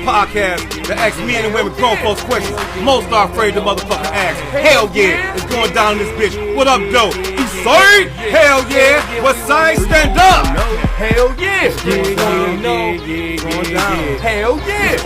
Podcast that asks men and women grown folks questions most are afraid to motherfucking ask. Hell yeah, it's going down in this bitch. What up, though? You sorry? Hell yeah. What side? Stand up. Hell yeah. Going down. Hell yeah.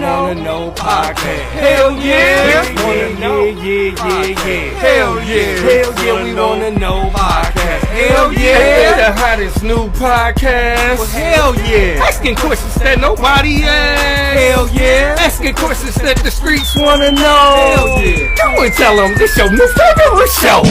Wanna know podcast. Hell yeah. Wanna know. Hell yeah. Hell yeah. We wanna know podcast. Hell yeah. The hottest new podcast. Well, hell yeah. Asking questions that nobody asks. Hell yeah. Asking questions that the streets wanna know. Hell yeah. Go and tell them this your new favorite show.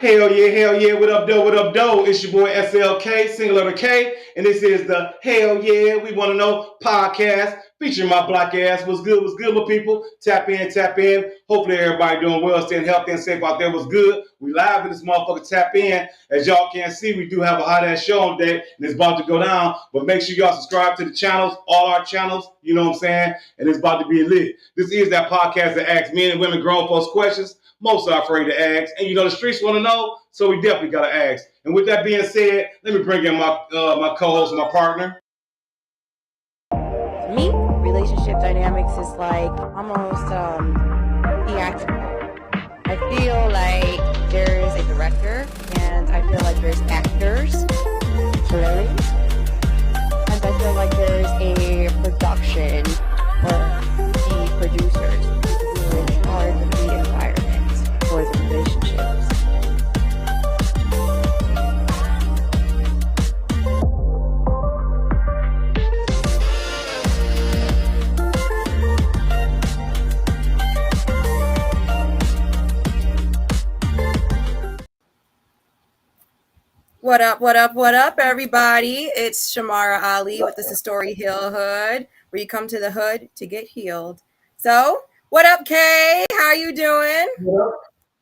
Hell yeah, what up, doe? It's your boy SLK, single letter K, and this is the Hell Yeah, We Wanna Know podcast, featuring my black ass. What's good, my people? Tap in. Hopefully everybody doing well, staying healthy and safe out there. What's good? We live in this motherfucker, tap in. As y'all can see, we do have a hot ass show on deck, and it's about to go down, but make sure y'all subscribe to the channels, all our channels, you know what I'm saying? And it's about to be lit. This is that podcast that asks men and women grown folks questions most are afraid to ask, and you know the streets want to know, so we definitely gotta ask. And with that being said, let me bring in my my co-host and my partner. To me, relationship dynamics is like almost theatrical. I feel like there's a director, and I feel like there's actors playing, and I feel like there's a production or the producers who are in charge of the environment for the relationships. What up, everybody? It's Shamara Ali with This Is Story Hill Hood, where you come to the hood to get healed. So, what up, Kay? How you doing?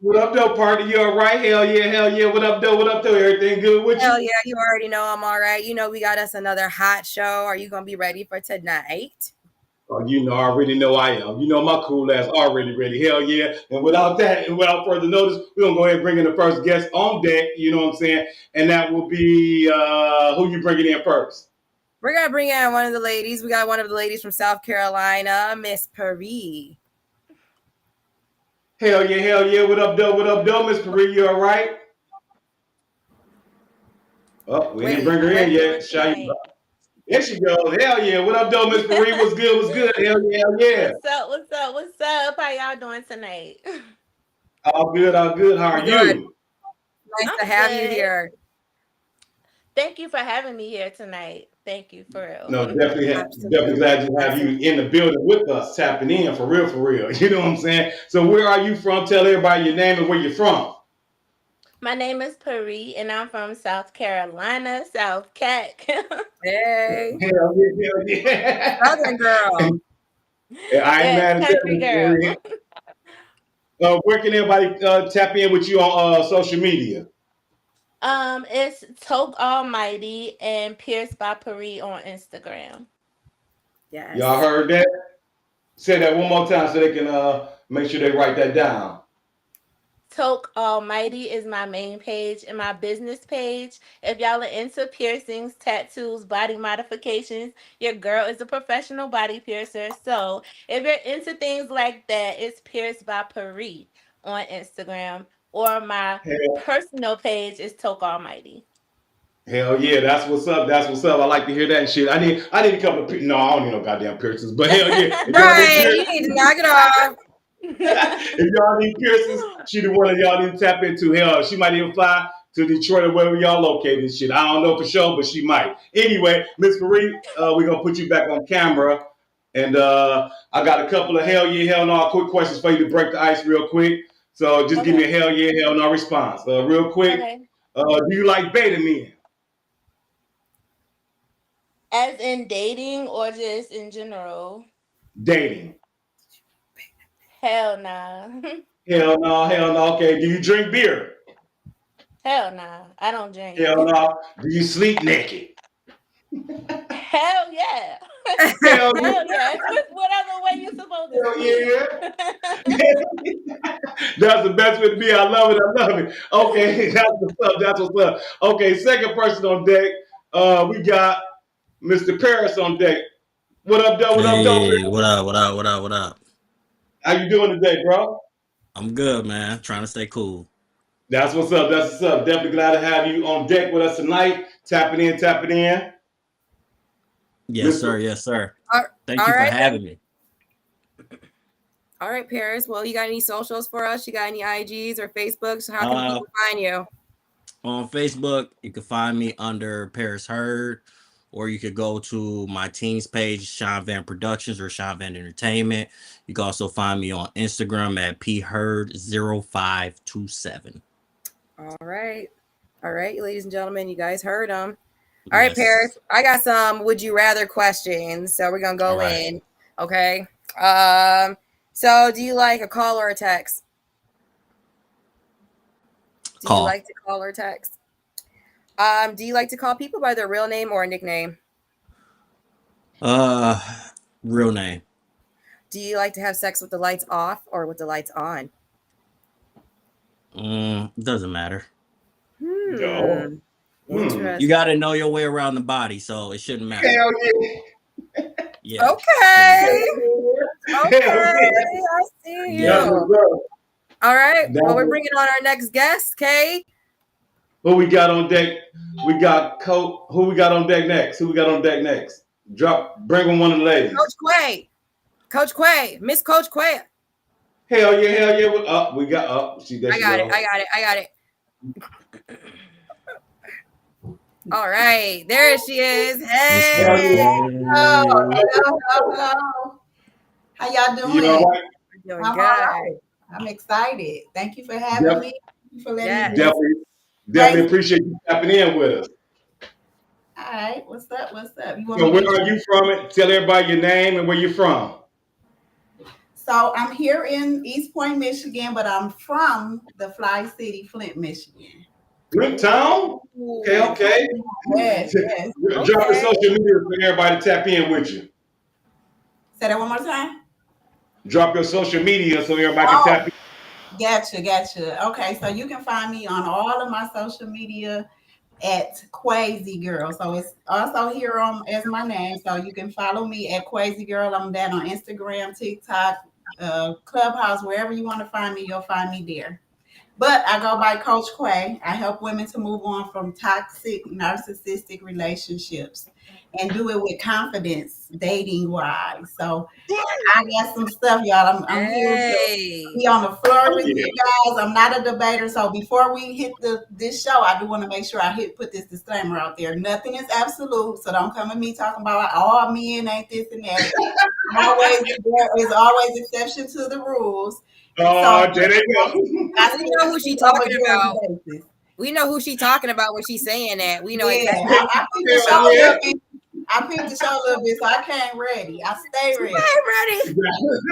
What up, though, partner? You all right? Hell yeah. What up, though? Everything good with you? Hell yeah, you already know I'm all right. You know we got us another hot show. Are you going to be ready for tonight? Oh, you know, I already know I am. You know my cool ass already ready. Hell yeah. And without further notice, we're going to go ahead and bring in the first guest on deck, you know what I'm saying? And that will be, who you bringing in first? We're going to bring in one of the ladies. We got one of the ladies from South Carolina, Miss Paris. Hell yeah. What up, though? Miss Paris, you all right? Oh, we didn't bring her in yet. There she goes. Hell yeah. What up, though, Miss Paris? What's good? Hell yeah. What's up? How y'all doing tonight? All good. How are you? Nice to have you here. Thank you for having me here tonight. Thank you, for real. No, definitely glad to have you in the building with us, tapping in for real. You know what I'm saying? So where are you from? Tell everybody your name and where you're from. My name is Paris, and I'm from South Carolina, South Cac. Hey. Hell yeah. Southern girl. I ain't mad at that. Girl. Where can everybody tap in with you on social media? It's Toke Almighty and Pierce by Paris on Instagram. Yes. Y'all heard that? Say that one more time so they can make sure they write that down. Toke Almighty is my main page, and my business page. If y'all are into piercings, tattoos, body modifications, your girl is a professional body piercer. So if you're into things like that, it's Pierce by Paris on Instagram, or my personal page is Toke Almighty. Hell yeah, that's what's up. I like to hear that and shit. I need a couple of no, I don't need no goddamn piercings, but hell yeah. Right, you need to knock it off. If y'all need piercings, she the one that y'all need to tap into. Hell, she might even fly to Detroit or wherever y'all located and shit. I don't know for sure, but she might. Anyway, Miss Paris, we're gonna put you back on camera. And I got a couple of hell yeah, hell no quick questions for you to break the ice real quick. So just give me a hell yeah, hell no response. Real quick. Okay. Do you like beta men? As in dating or just in general? Dating. Hell nah. Hell no. Okay. Do you drink beer? Hell nah. I don't drink. Hell no. Do you sleep naked? Hell yeah. Hell Hell yes. What other way you supposed to yeah. That's the best way to be. I love it. I love it. Okay, that's what's up. That's what's up. Okay, second person on deck. We got Mr. Paris on deck. What up, though? What up, though? Hey, what up? What up? What up? What up? How you doing today, bro? I'm good, man. Trying to stay cool. That's what's up. That's what's up. Definitely glad to have you on deck with us tonight. Tapping in, tapping in. Yes, Mr. sir. Yes, sir. All Thank you for right. having me. All right, Paris. Well, you got any socials for us? You got any IGs or Facebooks? How can people find you? On Facebook, you can find me under Paris Heard, or you could go to my team's page, Sean Van Productions or Sean Van Entertainment. You can also find me on Instagram at pheard0527. All right. All right, ladies and gentlemen, you guys heard them. All right, Paris. I got some would you rather questions. So we're gonna go in. Okay. So do you like a call or a text? Do you like to call or text? Do you like to call people by their real name or a nickname? Real name. Do you like to have sex with the lights off or with the lights on? Doesn't matter. Interesting. You got to know your way around the body, so it shouldn't matter. Hell yeah. Yeah. Okay. Okay. I see you. All right. Well, we're bringing on our next guest, Kay. Who we got on deck? We got Who we got on deck next? Who we got on deck next? Bring on one of the ladies. Coach Quay. Coach Quay. Miss Coach Quay. Hell yeah, hell yeah. We got up. I got it. All right, there she is. Hey. Hello. How y'all doing? You all right? Doing I'm good. all right. I'm excited. Thank you for having me. Thank you for letting me. Definitely appreciate you tapping in with us. All right. What's up? So where are you from? Tell everybody your name and where you're from. So I'm here in East Point, Michigan, but I'm from the Fly City, Flint, Michigan. Flint Town? Okay. Yes. Drop your social media for everybody to tap in with you. Say that one more time. Drop your social media so everybody can tap in. Gotcha. Okay, so you can find me on all of my social media at Quasi Girl. So it's also here as my name. So you can follow me at Quasi Girl. I'm that on Instagram, TikTok, Clubhouse, wherever you want to find me, you'll find me there. But I go by Coach Quay. I help women to move on from toxic, narcissistic relationships and do it with confidence, dating wise. So I got some stuff, y'all. I'm here to be on the floor with you guys. I'm not a debater. So before we hit this show, I do want to make sure I put this disclaimer out there. Nothing is absolute. So don't come at me talking about all men ain't this and that. There is always exception to the rules. Oh, there they go. We know who she's talking about. We know who she's talking about when she's saying that. We know exactly. I picked the show a little bit, so I came ready. I stay ready.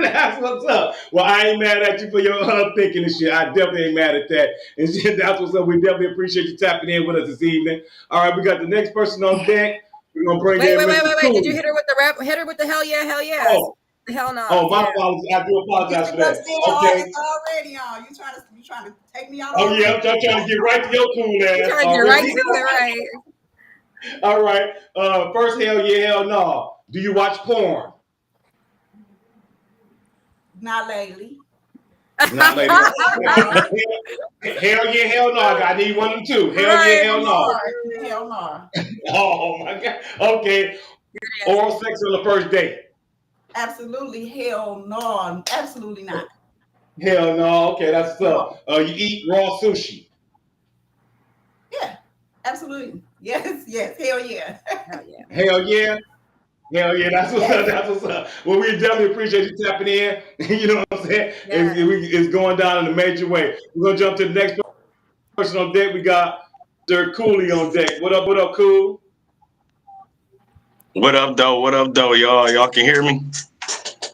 That's what's up. Well, I ain't mad at you for your thinking and shit. I definitely ain't mad at that. And shit, that's what's up. We definitely appreciate you tapping in with us this evening. All right, we got the next person on deck. We're gonna bring wait. Did you hit her with the rap? Hit her with the hell yeah. Oh. Hell no. Oh, my apologies. I do apologize for that. Okay. It's already on. You trying to take me out? Oh yeah, I'm trying to get right to your cool ass. You're trying to get right to it, right? All right. First, hell yeah, hell no. Do you watch porn? Not lately. Not lately. Hell yeah, hell no. I need one of them too. Hell yeah, hell no. Hell no. Oh my God. Okay. Oral sex on the first date. Absolutely hell no. Absolutely not. Hell no. Okay, that's tough. You eat raw sushi. Yeah, absolutely. Yes. Hell yeah. Hell yeah. Hell yeah, that's what's up. That's what's up. Well, we definitely appreciate you tapping in. You know what I'm saying? Yeah. It's going down in a major way. We're gonna jump to the next person on deck. We got Sir Cooley on deck. What up, Cool? What up, though, y'all? Y'all can hear me?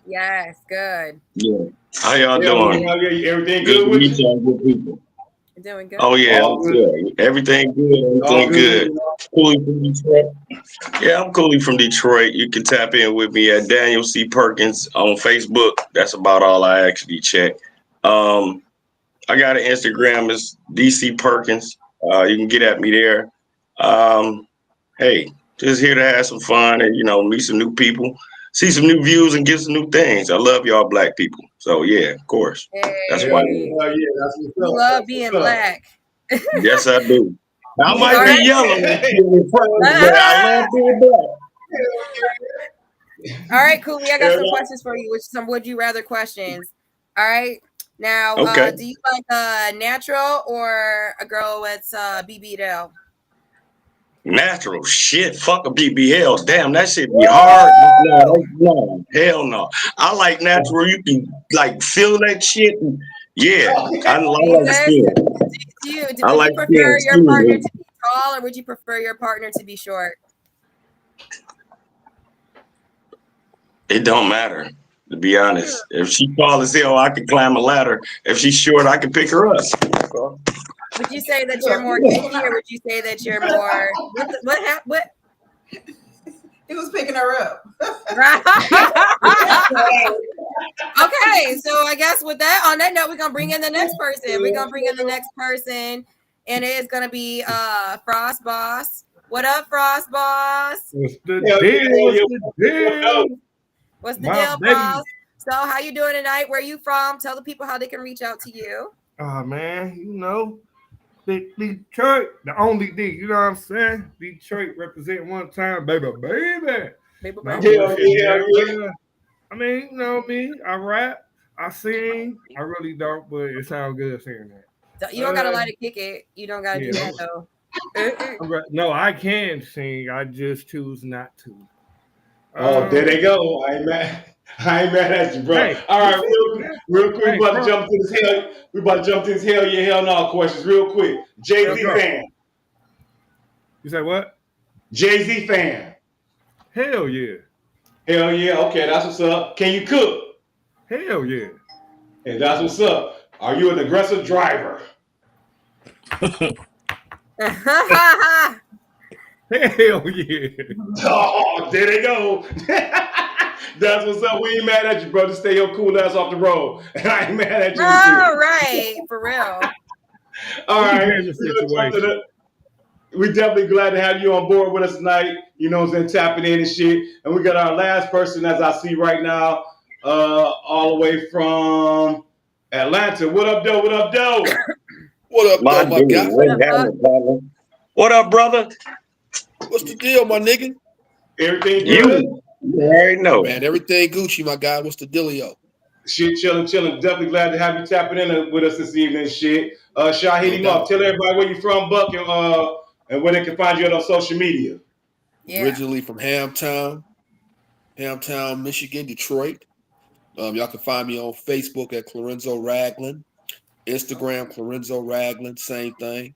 Yes, good. Yeah. How y'all doing? Yeah, everything good with you? Doing Doing good. Oh yeah, All good. yeah. Everything good. All Everything good. good. Cooley from Detroit. Yeah, I'm Cooley from Detroit. You can tap in with me at Daniel C. Perkins on Facebook. That's about all I actually check. I got an Instagram. It's DC Perkins. You can get at me there. Hey, just here to have some fun and meet some new people, see some new views, and get some new things. I love y'all black people. So yeah, of course. That's why. Hey, Yeah, that's what's you up. love That's being what's up. black. Yes, I do. I might All be right. yellow, but I love being black. All right, Cooley. I got some questions for you, which some would you rather questions. All right. Now, Okay. do you like a natural or a girl with BBL? Natural shit. Fuck a BBL. Damn, that shit be hard. No, hell no. I like natural. You can like feel that shit. Yeah, I like skin. Would I you like prefer skin. your partner to be tall, or would you prefer your partner to be short? It don't matter, to be honest. If she tall as hell, I can climb a ladder. If she's short, I can pick her up. Would you say that you're more kinky, or would you say that you're more what? He was picking her up. Okay, so I guess with that, on that note, we're gonna bring in the next person. And it is gonna be Frost Boss. What up, Frost Boss? What's the deal? What's the My deal, baby. Frost? So how you doing tonight? Where you from? Tell the people how they can reach out to you. Oh man, Detroit, the only D, you know what I'm saying? Detroit represent one time, baby. No, yeah. I mean, you know me, I rap, I sing, I really don't, but it sounds good saying that. You don't gotta lie to kick it. You don't gotta do that though. No, I can sing, I just choose not to. Oh, there they go. I ain't mad at you, bro. Hey, all right, real quick, we about to jump to this hell yeah, hell no questions real quick. Jay-Z fan. You say what? Jay-Z fan. Hell yeah. Hell yeah, okay, that's what's up. Can you cook? Hell yeah. And that's what's up. Are you an aggressive driver? Hell yeah. Oh, there they go. That's what's up. We ain't mad at you, bro. Just stay your cool ass off the road. I ain't mad at you. All right, for real. All right. We definitely glad to have you on board with us tonight. You know what I'm saying? Tapping in and shit. And we got our last person, as I see right now, all the way from Atlanta. What up, Doe? What up, Doe? What up, though, my guy? What up, brother? What's the deal, my nigga? Everything good? You already know. Man, everything Gucci, my guy. What's the dealio? Shit, chilling. Definitely glad to have you tapping in with us this evening, shit. Shy, hit him up. Tell everybody where you from, Buck, and where they can find you on social media. Yeah. Originally from Hamtown, Michigan, Detroit. Y'all can find me on Facebook at Clorenzo Ragland, Instagram Clorenzo Ragland, same thing.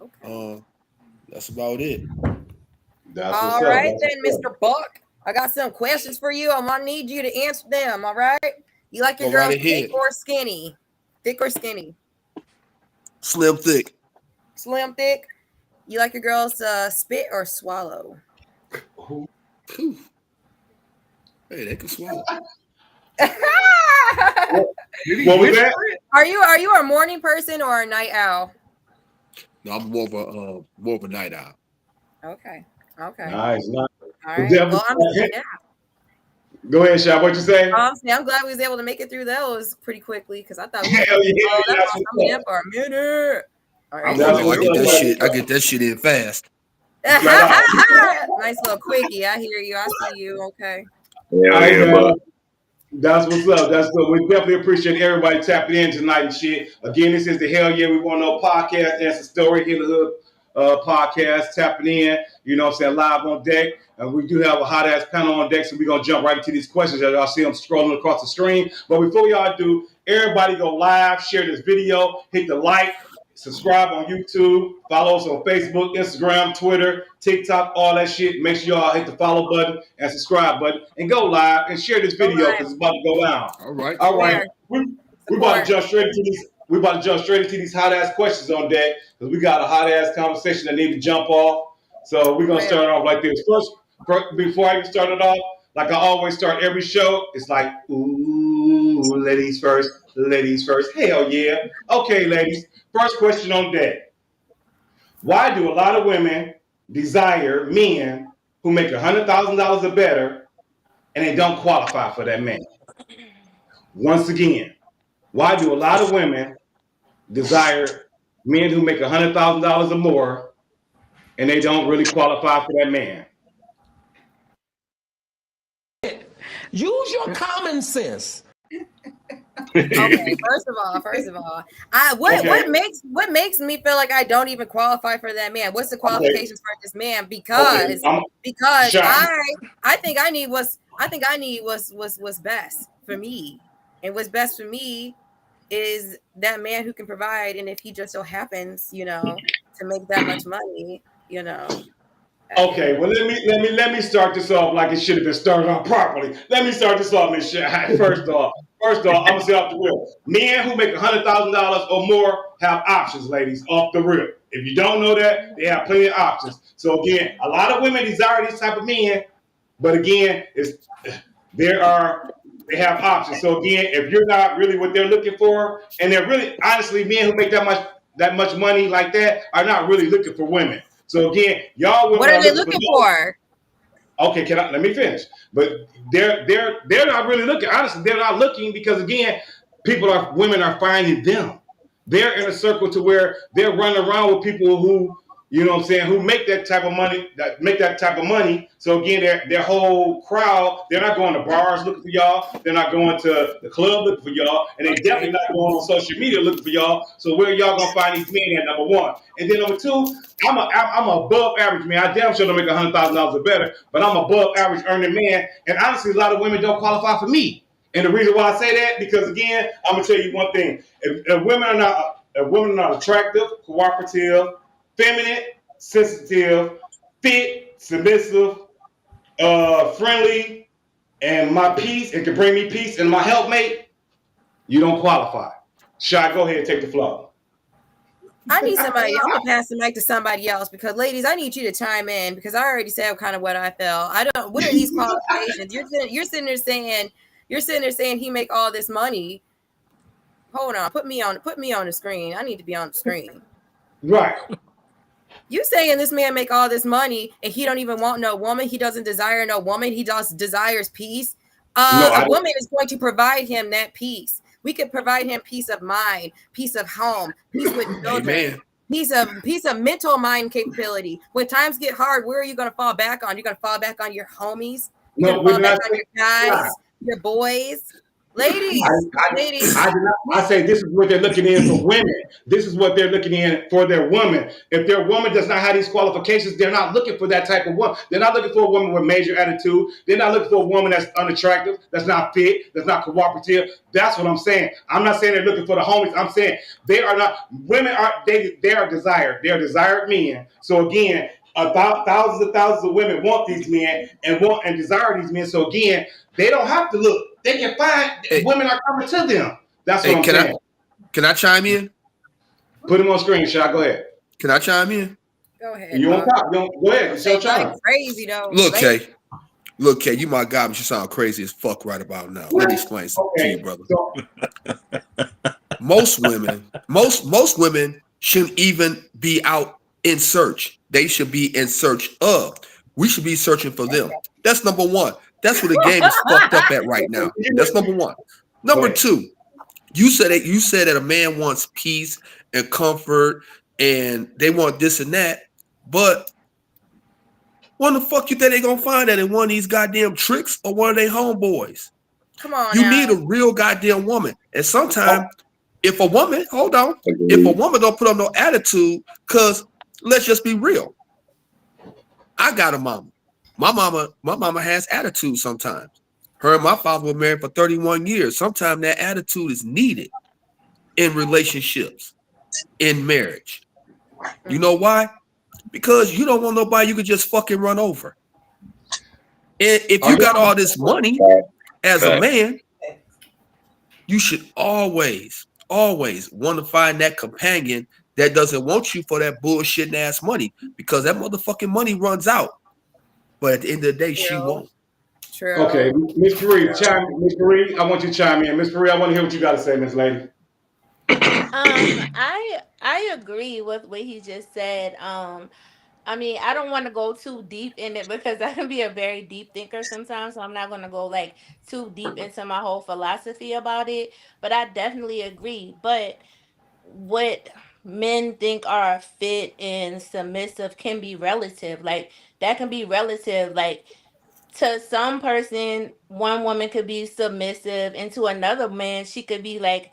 Okay. That's about it. All right, then, Mr. Buck. I got some questions for you. I'm gonna need you to answer them. All right. You like your girl thick or skinny? Thick or skinny? Slim thick. Slim thick. You like your girls spit or swallow? Ooh. Hey, they can swallow. What was that? Are you a morning person or a night owl? No, I'm more of a night owl. Okay. Nice. All right. Well, Go ahead, Shaq. What you say? Honestly, I'm glad we was able to make it through those pretty quickly because I thought we coming in for a minute. All right. I get that shit in fast. Nice little quickie. I hear you. I see you. Okay. That's what's up. That's good. We definitely appreciate everybody tapping in tonight and shit. Again, this is the Hell Yeah We Want to Know podcast. That's the story in the hood podcast. Tapping in, you know what I'm saying, live on deck. And we do have a hot ass panel on deck, so we're gonna jump right into these questions. Y'all see them scrolling across the screen. But before we all do, everybody go live, share this video, hit the like, subscribe on YouTube, follow us on Facebook, Instagram, Twitter, TikTok, all that shit. Make sure y'all hit the follow button and subscribe button and go live and share this video because it's about to go down. All right. We're about to jump straight into these. we about to jump straight into these hot ass questions on deck because we got a hot ass conversation that need to jump off. So we're gonna start off like this. First, before I even start it off, like I always start every show, it's like, ooh, ladies first, ladies first. Hell yeah. Okay, ladies. First question on deck. Why do a lot of women desire men who make $100,000 or better and they don't qualify for that man? Once again, why do a lot of women desire men who make $100,000 or more and they don't really qualify for that man? Use your common sense. Okay, first of all, what makes me feel like I don't even qualify for that man? What's the qualifications for this man? Because I think I need what's best for me, and what's best for me is that man who can provide, and if he just so happens, to make that much money, Okay, well let me start this off like it should have been started off properly. Let me start this off, Miss Shy. First off, I'm gonna say off the rip. Men who make $100,000 or more have options, ladies, off the rip. If you don't know that, they have plenty of options. So again, a lot of women desire these type of men, but again, they have options. So again, if you're not really what they're looking for, and they're really honestly men who make that much money like that are not really looking for women. So again, y'all women, what are they looking for? Okay, let me finish. But they're not really looking. Honestly, they're not looking because again, women are finding them. They're in a circle to where they're running around with people who, who make that type of money. So again, their whole crowd, they're not going to bars looking for y'all. They're not going to the club looking for y'all. And they definitely not going on social media looking for y'all. So where y'all gonna find these men at, number one? And then number two, I'm above average man. I damn sure don't make $100,000 or better, but I'm above average earning man. And honestly, a lot of women don't qualify for me. And the reason why I say that, because again, I'm gonna tell you one thing: if women are not attractive, cooperative, feminine, sensitive, fit, submissive, friendly, and my peace, it can bring me peace, and my helpmate, you don't qualify. Shy, go ahead and take the floor. I need somebody. I'm gonna pass the mic to somebody else because, ladies, I need you to chime in because I already said kind of what I felt. What are these qualifications? You're sitting there saying he make all this money. Hold on, put me on the screen. I need to be on the screen. Right. You saying this man make all this money and he don't even want no woman? He doesn't desire no woman. He just desires peace. A woman is going to provide him that peace. We could provide him peace of mind, peace of home, peace with children, peace of mental mind capability. When times get hard, where are you going to fall back on? You're going to fall back on your homies. You're going to fall back on your guys, your boys. Ladies, I say this is what they're looking in for women. This is what they're looking in for their woman. If their woman does not have these qualifications, they're not looking for that type of woman. They're not looking for a woman with major attitude. They're not looking for a woman that's unattractive, that's not fit, that's not cooperative. That's what I'm saying. I'm not saying they're looking for the homies. I'm saying they are not. Women are they are desired. They are desired men. So again, thousands and thousands of women want these men and desire these men. So again, they don't have to look. They can find women are coming to them. That's what I'm saying. Can I chime in? Put him on screen, Shy. Go ahead. Can I chime in? Go ahead. You on top? Go ahead. It's your time. Crazy though. Look, Kay, you my God, but you sound crazy as fuck right about now. Let me explain something to you, brother. Most women shouldn't even be out in search. They should be in search of. We should be searching for them. That's number one. That's where the game is fucked up at right now. That's number one. Number two, you said that a man wants peace and comfort and they want this and that, but when the fuck you think they gonna find that in one of these goddamn tricks or one of their homeboys? Come on. You need a real goddamn woman. And sometimes if a woman don't put on no attitude, because let's just be real. I got a mama. My mama has attitude sometimes. Her and my father were married for 31 years. Sometimes that attitude is needed in relationships, in marriage. You know why? Because you don't want nobody you could just fucking run over. And if you got all this money as a man, you should always always want to find that companion that doesn't want you for that bullshit ass money, because that motherfucking money runs out. But at the end of the day, she won't. True. Okay, Miss Marie, Miss Marie, I want you to chime in. Miss Marie, I want to hear what you got to say, Miss Lady. I agree with what he just said. I mean, I don't want to go too deep in it because I can be a very deep thinker sometimes, so I'm not going to go like too deep into my whole philosophy about it, but I definitely agree. But what men think are fit and submissive can be relative. Like that can be relative. Like to some person, one woman could be submissive, and to another man, she could be like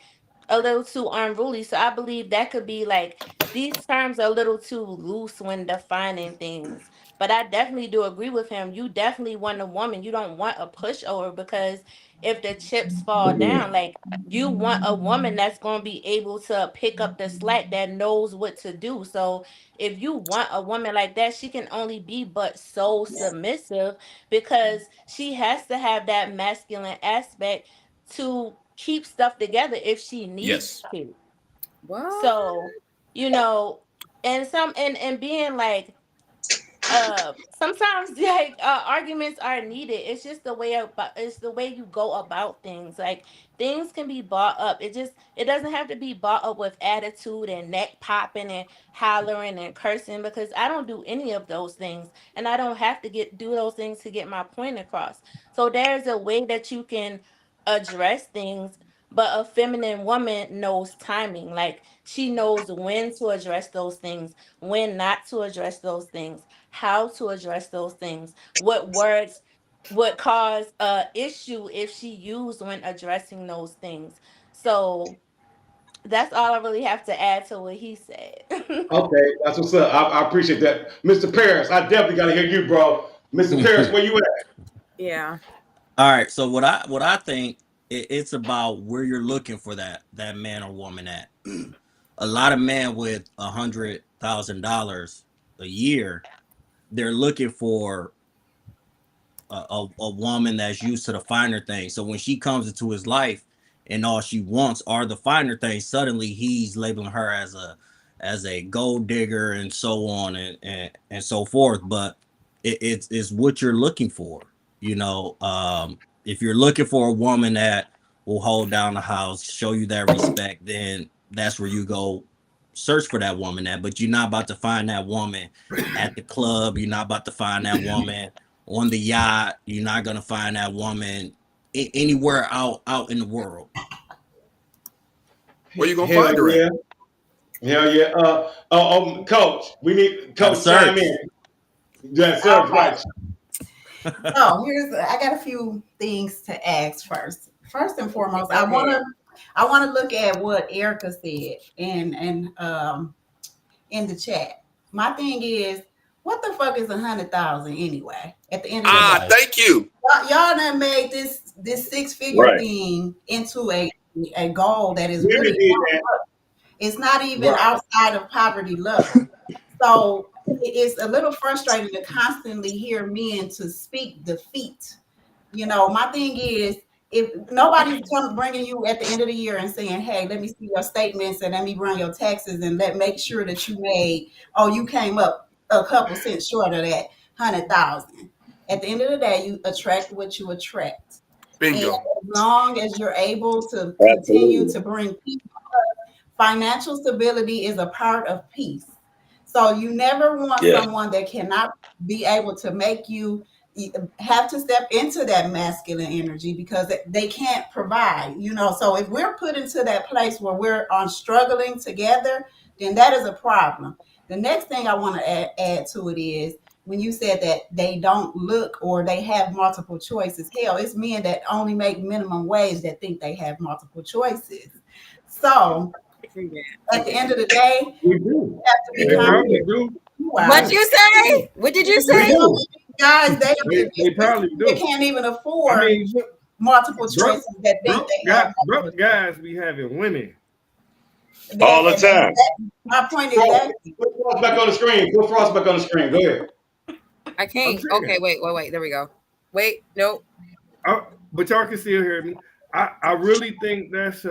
a little too unruly. So I believe that could be like these terms are a little too loose when defining things. But I definitely do agree with him. You definitely want a woman. You don't want a pushover because if the chips fall down, like you want a woman that's going to be able to pick up the slack, that knows what to do. So if you want a woman like that, she can only be but so submissive because she has to have that masculine aspect to keep stuff together if she needs to. What? So, you know, and being like sometimes like arguments are needed. It's just the way about it's the way you go about things. Like things can be bought up. It doesn't have to be bought up with attitude and neck popping and hollering and cursing, because I don't do any of those things, and I don't have to do those things to get my point across. So there's a way that you can address things, but a feminine woman knows timing. Like she knows when to address those things, when not to address those things, how to address those things, what words would cause a issue if she used when addressing those things. So that's all I really have to add to what he said. Okay, that's what's up. I appreciate that. Mr. Paris, I definitely got to hear you, bro. Mr. Paris, where you at? Yeah. All right. So what I think it's about where you're looking for that man or woman at. A lot of men with $100,000 a year, they're looking for a woman that's used to the finer things. So when she comes into his life and all she wants are the finer things, suddenly he's labeling her as a gold digger and so on and so forth. But it's what you're looking for. You know, if you're looking for a woman that will hold down the house, show you that respect, then that's where you go search for that woman at. But you're not about to find that woman at the club. You're not about to find that woman on the yacht. You're not gonna find that woman anywhere out in the world. Where you gonna find her at? Hell yeah. Coach, we need Coach chime in. That's right. No, I got a few things to ask first. First and foremost, I want to look at what Erica said in the chat. My thing is, what the fuck is 100,000 anyway? At the end of the day, thank you. Y'all done made this six-figure thing into a goal that is really it's not even outside of poverty level. So it's a little frustrating to constantly hear men to speak defeat. You know, my thing is, if nobody's bringing you at the end of the year and saying, hey, let me see your statements and let me run your taxes and make sure that you came up a couple cents short of that 100,000. At the end of the day, you attract what you attract. Bingo. And as long as you're able to continue to bring people up, financial stability is a part of peace. So you never want someone that cannot be able to make you have to step into that masculine energy because they can't provide, you know. So if we're put into that place where we're struggling together, then that is a problem. The next thing I want to add to it is when you said that they don't look or they have multiple choices. Hell, it's men that only make minimum wage that think they have multiple choices. So at the end of the day, you have to be confident. What you say? What did you say? Guys, they probably do. They can't even afford multiple choices that they have. Broke guys be having women all the time. My point is that. Put Frost back on the screen. Put Frost back on the screen. Go ahead. I can't. Okay, wait. There we go. Wait, nope. But y'all can still hear me. I really think that's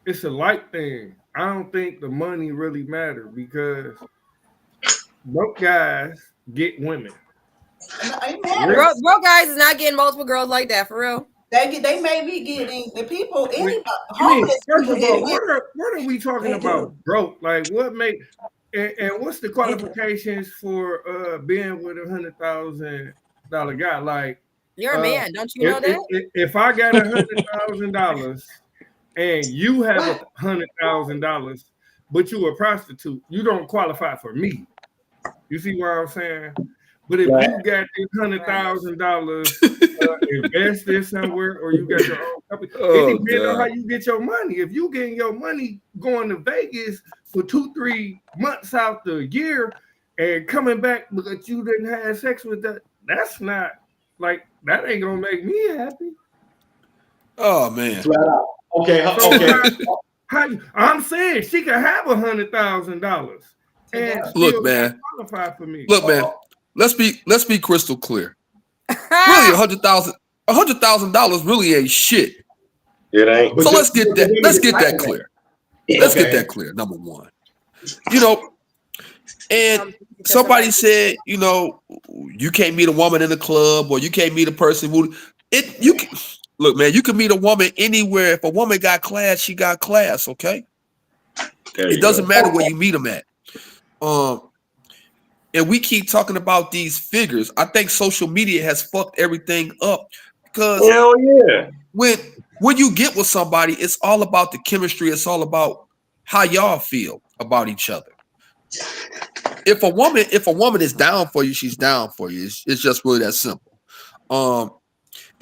it's a light thing. I don't think the money really matters because broke guys get women. Bro, guys is not getting multiple girls like that for real. They may be getting the people. First of all, what are we talking about? Broke? Like what make and what's the qualifications for being with $100,000 guy? Like you're a man, don't you know that? If I got $100,000 and you have $100,000, but you a prostitute, you don't qualify for me. You see what I'm saying? But if you got this $100,000 invested somewhere, or you got your own company, it depends on how you get your money. If you getting your money going to Vegas for 2-3 months out the year and coming back because you didn't have sex with that's not like that ain't gonna make me happy. Oh man. Okay. I'm saying she could have $100,000 and look, man. Qualify for me. Look, man. Let's be crystal clear. Really, $100,000 really ain't shit. It ain't. So let's get that clear. Let's get that clear. Number one, and somebody said, you can't meet a woman in the club, or you can't meet a person who look, man. You can meet a woman anywhere. If a woman got class, she got class. Okay. It doesn't matter where you meet them at. And we keep talking about these figures. I think social media has fucked everything up because when you get with somebody, it's all about the chemistry. It's all about how y'all feel about each other. If a woman is down for you, she's down for you. It's just really that simple. And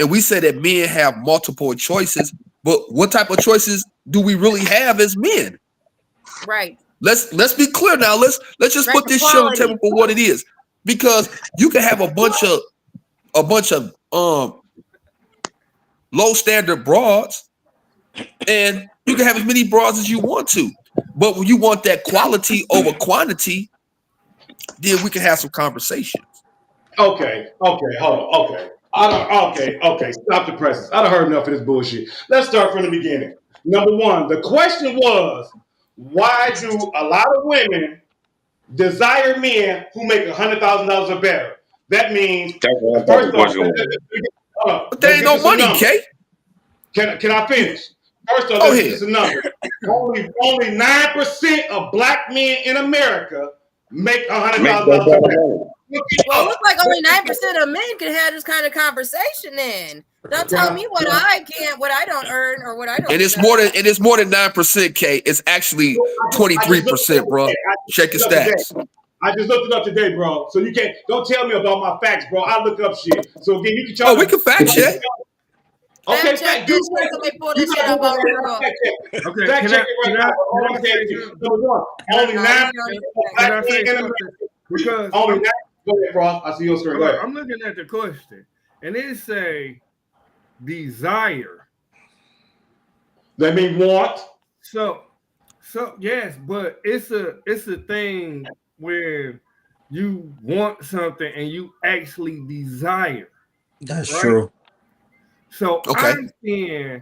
we say that men have multiple choices, but what type of choices do we really have as men? Right. Let's be clear now. Let's just put this shit on the table for what it is, because you can have a bunch of low standard broads, and you can have as many broads as you want to. But when you want that quality over quantity, then we can have some conversations. Okay, hold on. Okay. Stop the presses. I done heard enough of this bullshit. Let's start from the beginning. Number one, the question was, why do a lot of women desire men who make $100,000 or better? That means first off, but there ain't no money, Kate. Can I finish? First off, this is a number. Only 9% of black men in America make $100,000 or better. Well, it looks like only 9% of men can have this kind of conversation. Then don't tell me what I don't earn, or what I don't. And it's more than 9%, K. It's actually 23%, bro. Check your stats. I just looked it up today, bro. So you don't tell me about my facts, bro. I look up shit. So again, you can try. Oh, we can fact check. Okay, fact check. Somebody pull this shit up on the Okay, fact check it right now. Number one, only 9% of black men in America. Because only 9%. Go ahead, bro. I see your screen. Go ahead. I'm looking at the question, and it say desire. That means want. So yes, but it's a thing where you want something and you actually desire. That's true. So I'm saying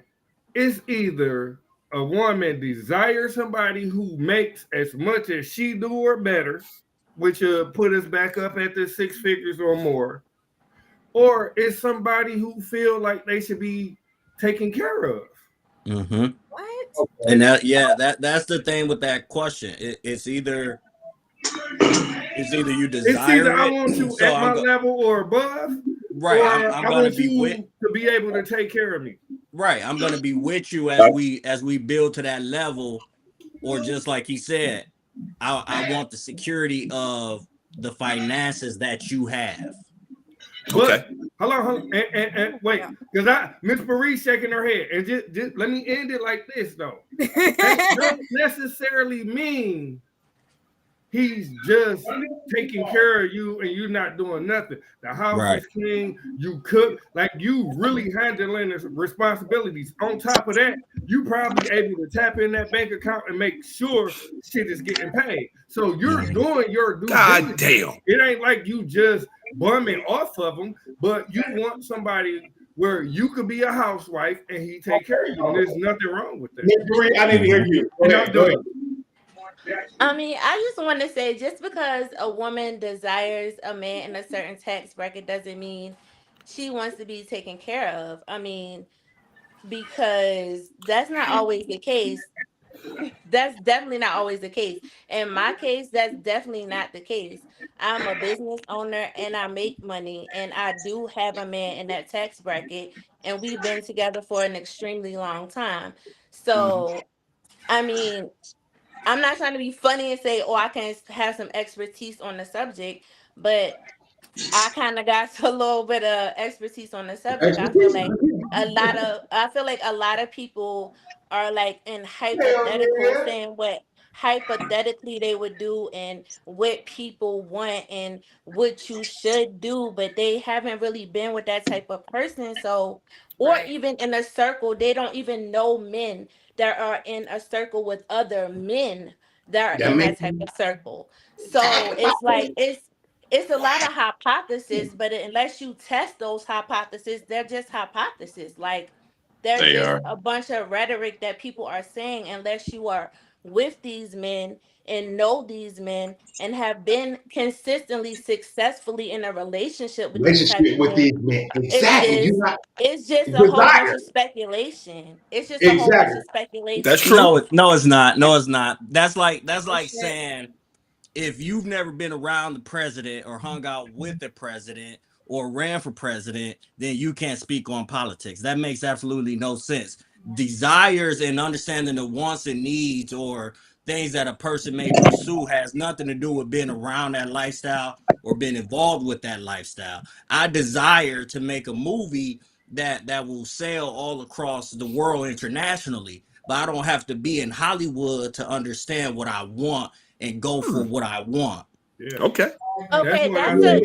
it's either a woman desires somebody who makes as much as she do or better, which put us back up at the 6 figures or more, or it's somebody who feel like they should be taken care of. Mm-hmm. What? And that's the thing with that question. It's either you desire it's either I it, want you so at my level or above, right? Or I'm I gonna want be you with to be able to take care of me. Right, I'm gonna be with you as we build to that level, or just like he said, I want the security of the finances that you have. But, hold on, and wait, because Miss Marie shaking her head, and just let me end it like this though. That don't necessarily mean he's just taking care of you and you're not doing nothing. The house is clean, you cook, like you really handling the responsibilities. On top of that, you probably able to tap in that bank account and make sure shit is getting paid. So you're doing your due God diligence. damn. It ain't like you just bumming off of them, but you want somebody where you could be a housewife and he take care of you. And there's nothing wrong with that. Miss Bree, I didn't hear you. Go ahead. Go ahead. I mean, I just want to say, just because a woman desires a man in a certain tax bracket doesn't mean she wants to be taken care of. I mean, because that's not always the case. That's definitely not always the case. In my case, that's definitely not the case. I'm a business owner and I make money, and I do have a man in that tax bracket, and we've been together for an extremely long time. So, I mean, I'm not trying to be funny and say, oh, I can have some expertise on the subject, but I kind of got a little bit of expertise on the subject. I feel like a lot of people are like in hypothetical saying what hypothetically they would do and what people want and what you should do, but they haven't really been with that type of person. So, or even in a circle, they don't even know men that are in a circle with other men that are in that type of circle. So it's like it's a lot of hypotheses, but unless you test those hypotheses, they're just hypotheses. Like there's just a bunch of rhetoric that people are saying unless you are with these men and know these men and have been consistently successfully in a relationship with these type of men. Exactly. It's just a whole bunch of speculation. It's just a whole bunch of speculation. That's true. No, it's not. No, it's not. That's like saying if you've never been around the president or hung out with the president or ran for president, then you can't speak on politics. That makes absolutely no sense. Desires and understanding the wants and needs or things that a person may pursue has nothing to do with being around that lifestyle or being involved with that lifestyle. I desire to make a movie that will sell all across the world internationally, but I don't have to be in Hollywood to understand what I want and go for what I want. Yeah. Okay. Okay, that's good.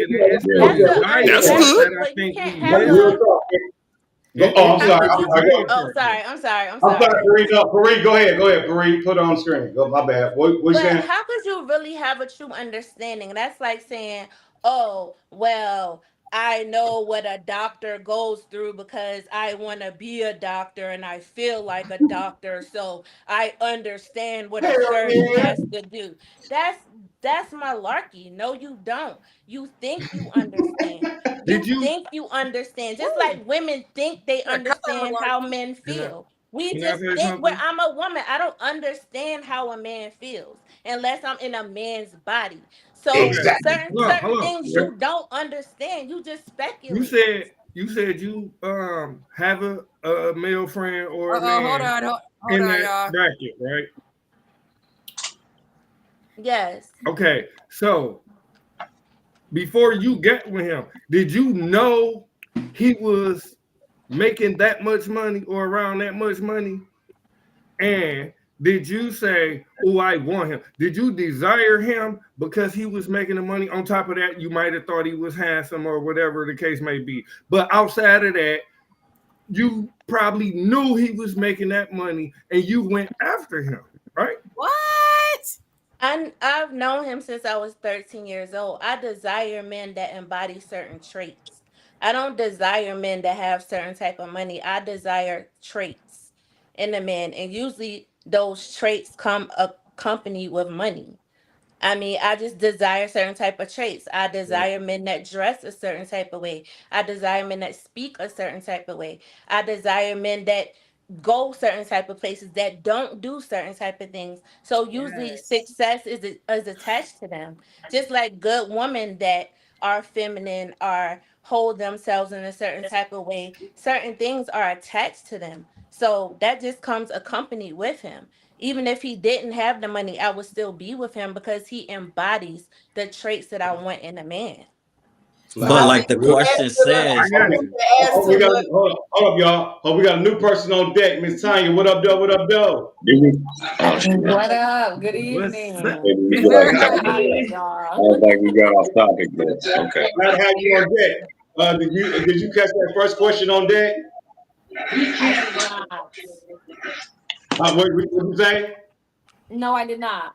I'm sorry. I'm sorry. Paris, go ahead. Paris, put it on the screen. Go, my bad. What you saying? How could you really have a true understanding? That's like saying, oh, well, I know what a doctor goes through because I want to be a doctor and I feel like a doctor, so I understand what a surgeon has to do. That's malarkey. No, you don't. You think you understand. You think you understand. Just like women think they understand how men feel. We just think, well, I'm a woman. I don't understand how a man feels unless I'm in a man's body. So certain things you don't understand. You just speculate. You said you have a male friend or a man hold on, that y'all. bracket, right? Yes. Okay, so before you get with him, did you know he was making that much money or around that much money? And did you say, oh, I want him? Did you desire him because he was making the money? On top of that, you might have thought he was handsome or whatever the case may be. But outside of that, you probably knew he was making that money and you went after him, right? What? I've known him since I was 13 years old. I desire men that embody certain traits. I don't desire men that have certain type of money. I desire traits in a man, and usually those traits come accompanied with money. I mean, I just desire certain type of traits. I desire men that dress a certain type of way. I desire men that speak a certain type of way. I desire men that go certain type of places, that don't do certain type of things. So usually success is attached to them. Just like good women that are feminine or hold themselves in a certain type of way, certain things are attached to them. So that just comes accompanied with him. Even if he didn't have the money, I would still be with him because he embodies the traits that I want in a man. But like the question says, hold up, y'all. Oh, we got a new person on deck, Miss Tanya. What up, though? What up, though? What up? Good evening. I don't think we got off topic, but okay. Glad to have you on deck. Did you catch that first question on deck? What did you say? No, I did not.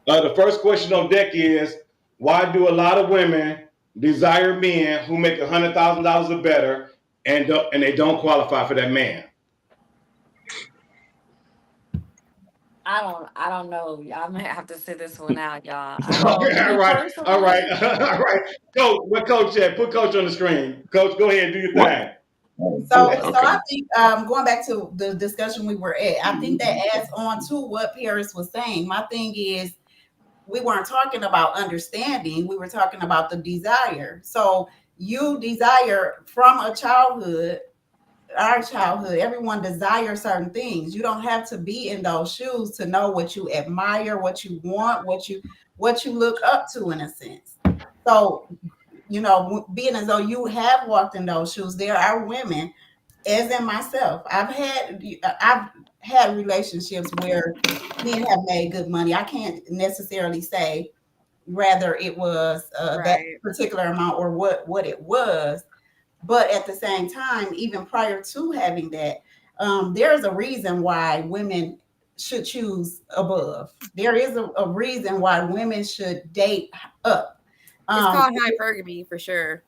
The first question on deck is, why do a lot of women desire men who make $100,000 or better and they don't qualify for that man? I don't know. I might have to sit this one out, y'all. All right. Coach at? Put Coach on the screen. Coach, go ahead and do your thing. So I think going back to the discussion we were at, I think that adds on to what Paris was saying. My thing is, we weren't talking about understanding, we were talking about the desire. So you desire from a childhood, our childhood, everyone desires certain things. You don't have to be in those shoes to know what you admire, what you want, what you look up to, in a sense. So, you know, being as though you have walked in those shoes, there are women, as in myself, I've had relationships where men have made good money. I can't necessarily say whether it was that particular amount or what it was, but at the same time, even prior to having that, there's a reason why women should choose above. There is a reason why women should date up. It's called hypergamy for sure.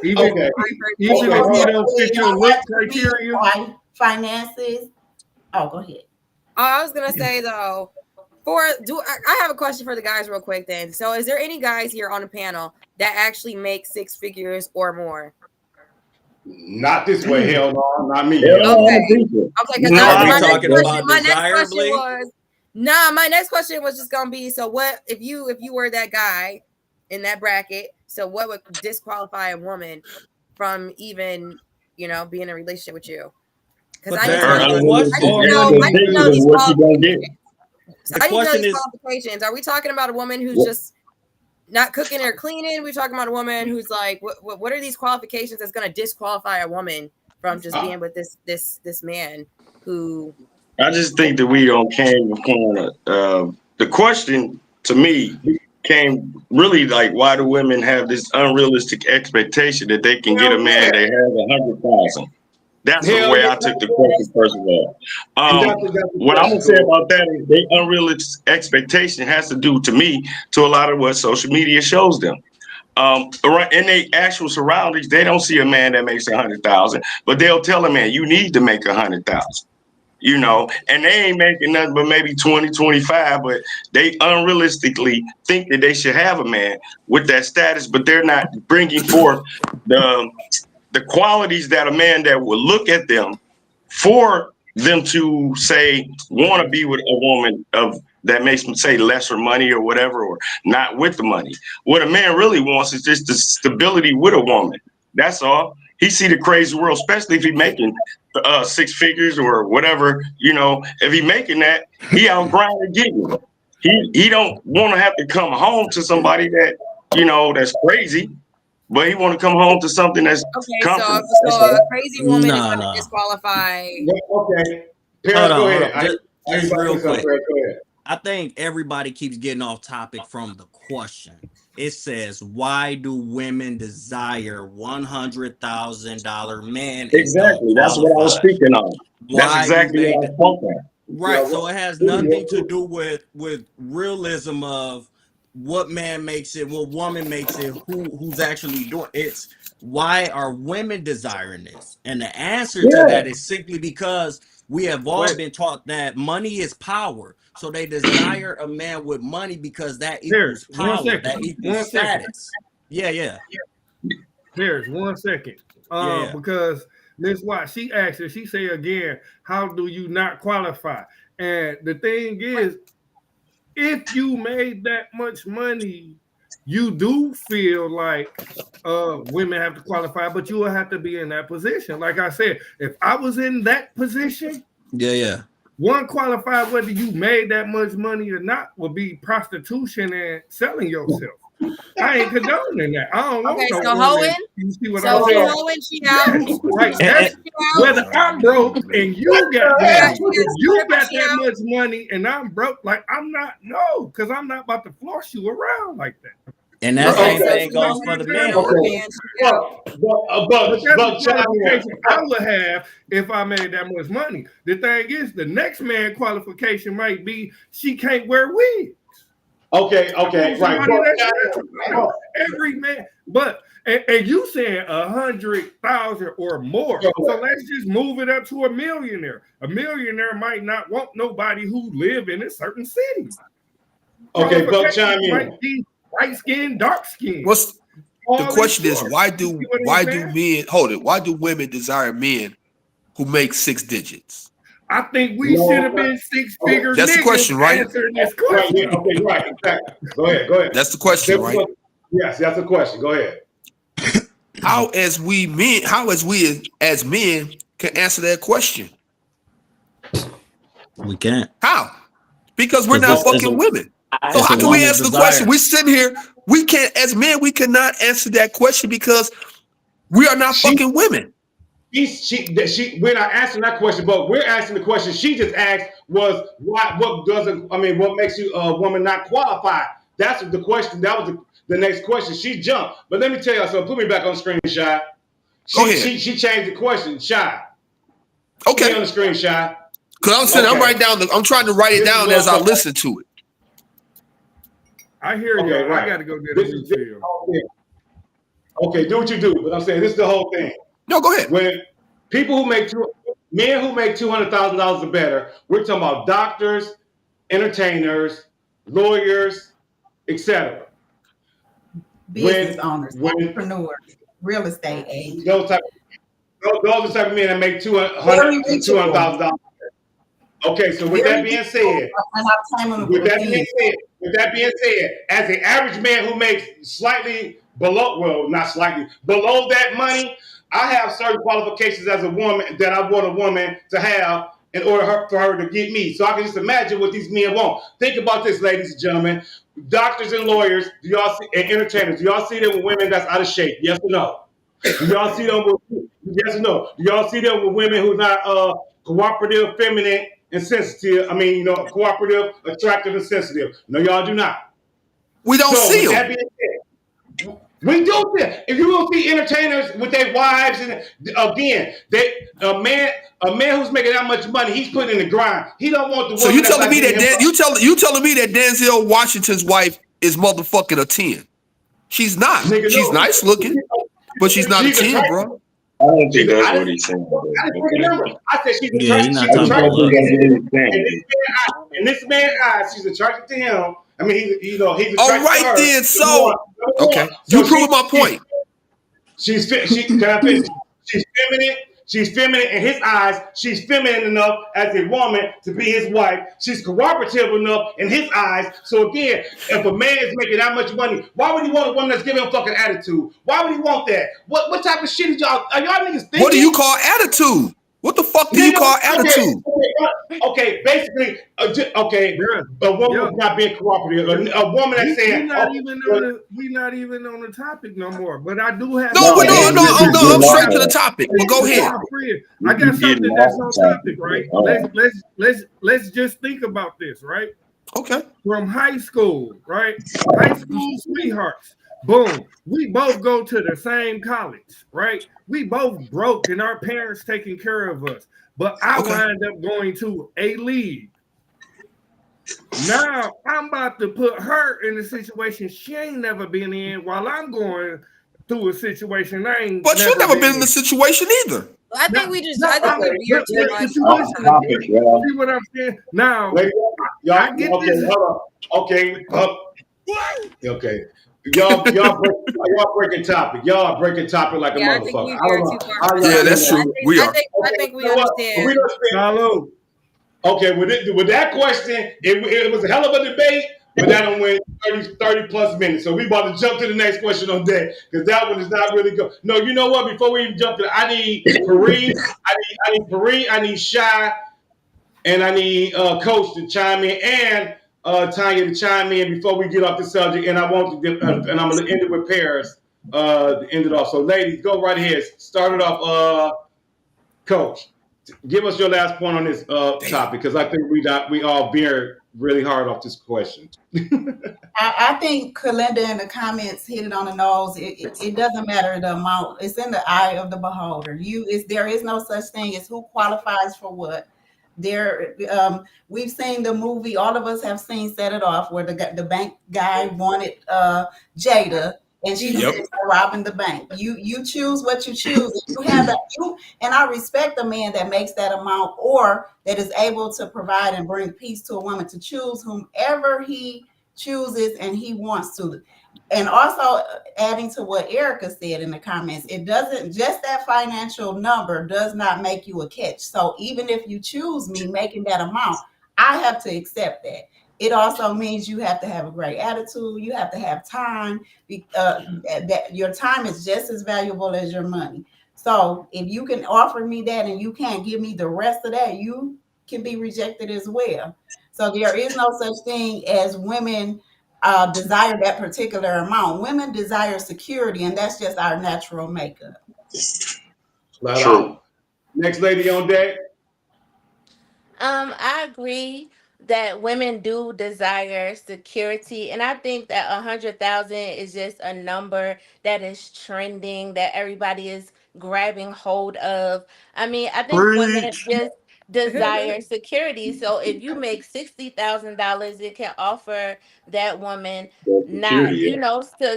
Even if you don't fit your look criteria, finances. Oh, go ahead. I was gonna say though, I have a question for the guys real quick then. So is there any guys here on the panel that actually make 6 figures or more? Not this way, hell no, not me. My next question was just gonna be, so what if you were that guy in that bracket, so what would disqualify a woman from even, you know, being in a relationship with you? Because I need to know these qualifications. Are we talking about a woman who's just not cooking or cleaning? We're talking about a woman who's like, what are these qualifications that's going to disqualify a woman from just being with this man who? I just think that we don't came upon the question to me came really like, why do women have this unrealistic expectation that they can get a man that has 100,000? That's the way I took the question, first of all. What I'm gonna say about that is the unrealistic expectation has to do, to me, to a lot of what social media shows them. Right in their actual surroundings, they don't see a man that makes 100,000, but they'll tell a man, you need to make 100,000. You know, and they ain't making nothing but maybe 20, 25, but they unrealistically think that they should have a man with that status, but they're not bringing forth the qualities that a man that will look at them for them to say, want to be with a woman that makes them say lesser money or whatever, or not with the money. What a man really wants is just the stability with a woman. That's all. He see the crazy world, especially if he making 6 figures or whatever. You know, if he making that, he out grinding getting. He don't want to have to come home to somebody that, you know, that's crazy, but he want to come home to something that's comfortable. So a crazy woman is going to disqualify. Okay, Hold on. Just real quick. I think everybody keeps getting off topic from the question. It says, why do women desire $100,000 men? Exactly. That's what I was speaking on. That's exactly what I was talking about. Right. So it has nothing to do with realism of what man makes it, what woman makes it, who's actually doing it. It's why are women desiring this? And the answer to that is simply because we have all been taught that money is power. So they desire a man with money because that equals power, that equals status. Yeah. Here's 1 second. Because Miss Watt, she asked her, she say again, how do you not qualify? And the thing is, if you made that much money, you do feel like women have to qualify, but you will have to be in that position. Like I said, if I was in that position, one qualified whether you made that much money or not would be prostitution and selling yourself. I ain't condoning that. I don't want no so woman. You see what I'm saying? Hoeing, she out. Right. That's whether I'm broke and you got that, you got that much money and I'm broke, like I'm not, because I'm not about to floss you around like that. And that same thing goes for the men. I would have if I made that much money. The thing is, the next man qualification might be she can't wear wigs. Okay, right. Every man, but and you saying 100,000 or more. So let's just move it up to a millionaire. A millionaire might not want nobody who live in a certain city. Okay, Buck, chime in. Might be light skin, dark skin. What's the question is why do women desire men who make 6 digits? I think we should have been 6-figure. That's the question, right? This question. Right, exactly. Go ahead. That's the question, right? Yes, that's the question. Go ahead. How as we men can answer that question? We can't. How? Because we're not fucking women. So how can we answer the question? We're sitting here. We can't, as men, we cannot answer that question because we are not fucking women. We're not answering that question, but we're asking the question she just asked was what makes you a woman not qualified? That's the question. That was the next question. She jumped. But let me tell you something. Put me back on the screen, Shy. Go ahead. She changed the question, Shy. Okay. Put me on the screen, Shy. Because I'm writing down. I'm trying to write it down as I listen to it. I hear you. Right. I got to go get a refill. Okay, do what you do. But I'm saying this is the whole thing. No, go ahead. When people who make men who make $200,000 or better, we're talking about doctors, entertainers, lawyers, etc. Business owners, entrepreneurs, real estate agents. Those are the type of men that make $200,000. Okay, so with that being said, as an average man who makes slightly below, not slightly, below that money, I have certain qualifications as a woman that I want a woman to have in order for her to get me. So I can just imagine what these men want. Think about this, ladies and gentlemen. Doctors and lawyers, and entertainers, do y'all see them with women that's out of shape? Yes or no? Do y'all see them with, yes or no? Do y'all see them with women who's not cooperative, feminine, and sensitive? Cooperative, attractive, and sensitive. No, y'all do not. We don't see them. We do that. If you don't see entertainers with their wives, and again, a man who's making that much money, he's putting in the grind. He don't want the. So you telling me that you telling me that Denzel Washington's wife is motherfucking a 10? She's not. She's nice looking, but she's not a 10, bro. I don't think that's what he's saying. I said she's attractive. In this man's eyes, she's attracted to him. I mean, he's attracted all right to her. then. So okay, you prove my point. She's feminine. She's feminine in his eyes. She's feminine enough as a woman to be his wife. She's cooperative enough in his eyes. So again, if a man is making that much money, why would he want a woman that's giving him fucking attitude? Why would he want that? What type of shit are y'all niggas thinking? What do you call attitude? What the fuck do you call attitude? Okay, basically, a woman is not being cooperative. A woman that's saying, we're not even on the topic no more. But I do have. No, I'm straight to the topic. But go ahead. I got something that's on topic, right? Let's just think about this, right? Okay. From high school, right? High school sweethearts. Boom. We both go to the same college, right? We both broke and our parents taking care of us. But I wind up going to a league. Now I'm about to put her in a situation she ain't never been in while I'm going through a situation I ain't. But you've never been in the situation either. I think we just. I think we veered too much. See what I'm saying? Now, I get this. Okay. Okay. Y'all breaking topic. Y'all are breaking topic like a motherfucker. Yeah, that's true. We are. I think we understand. Okay, with that question, it was a hell of a debate, but that one went 30 plus minutes. So we about to jump to the next question on that because that one is not really good. No, you know what? Before we even jump to I need Kareem, I need Shy, and I need Coach to chime in and Tanya to chime in before we get off the subject, and I want to get, and I'm going to end it with Paris to end it off. So, ladies, go right ahead. Start it off, Coach. Give us your last point on this topic because I think we all veered really hard off this question. I think Kalinda in the comments hit it on the nose. It doesn't matter the amount; it's in the eye of the beholder. There is no such thing as who qualifies for what. We've seen the movie. All of us have seen Set It Off, where the bank guy wanted Jada, and she Yep. said, robbing the bank. You choose what you choose. You have that. And I respect a man that makes that amount, or that is able to provide and bring peace to a woman to choose whomever he chooses and he wants to. And also adding to what Erica said in the comments, it doesn't just that financial number does not make you a catch. So even if you choose me making that amount, I have to accept that. It also means you have to have a great attitude. You have to have time. That your time is just as valuable as your money. So if you can offer me that and you can't give me the rest of that, you can be rejected as well. So there is no such thing as women desire that particular amount. Women desire security, and that's just our natural makeup. True. Next lady on deck. I agree that women do desire security, and I think that 100,000 is just a number that is trending, that everybody is grabbing hold of. I mean, I think women just desire security. So if you make $60,000, it can offer that woman not,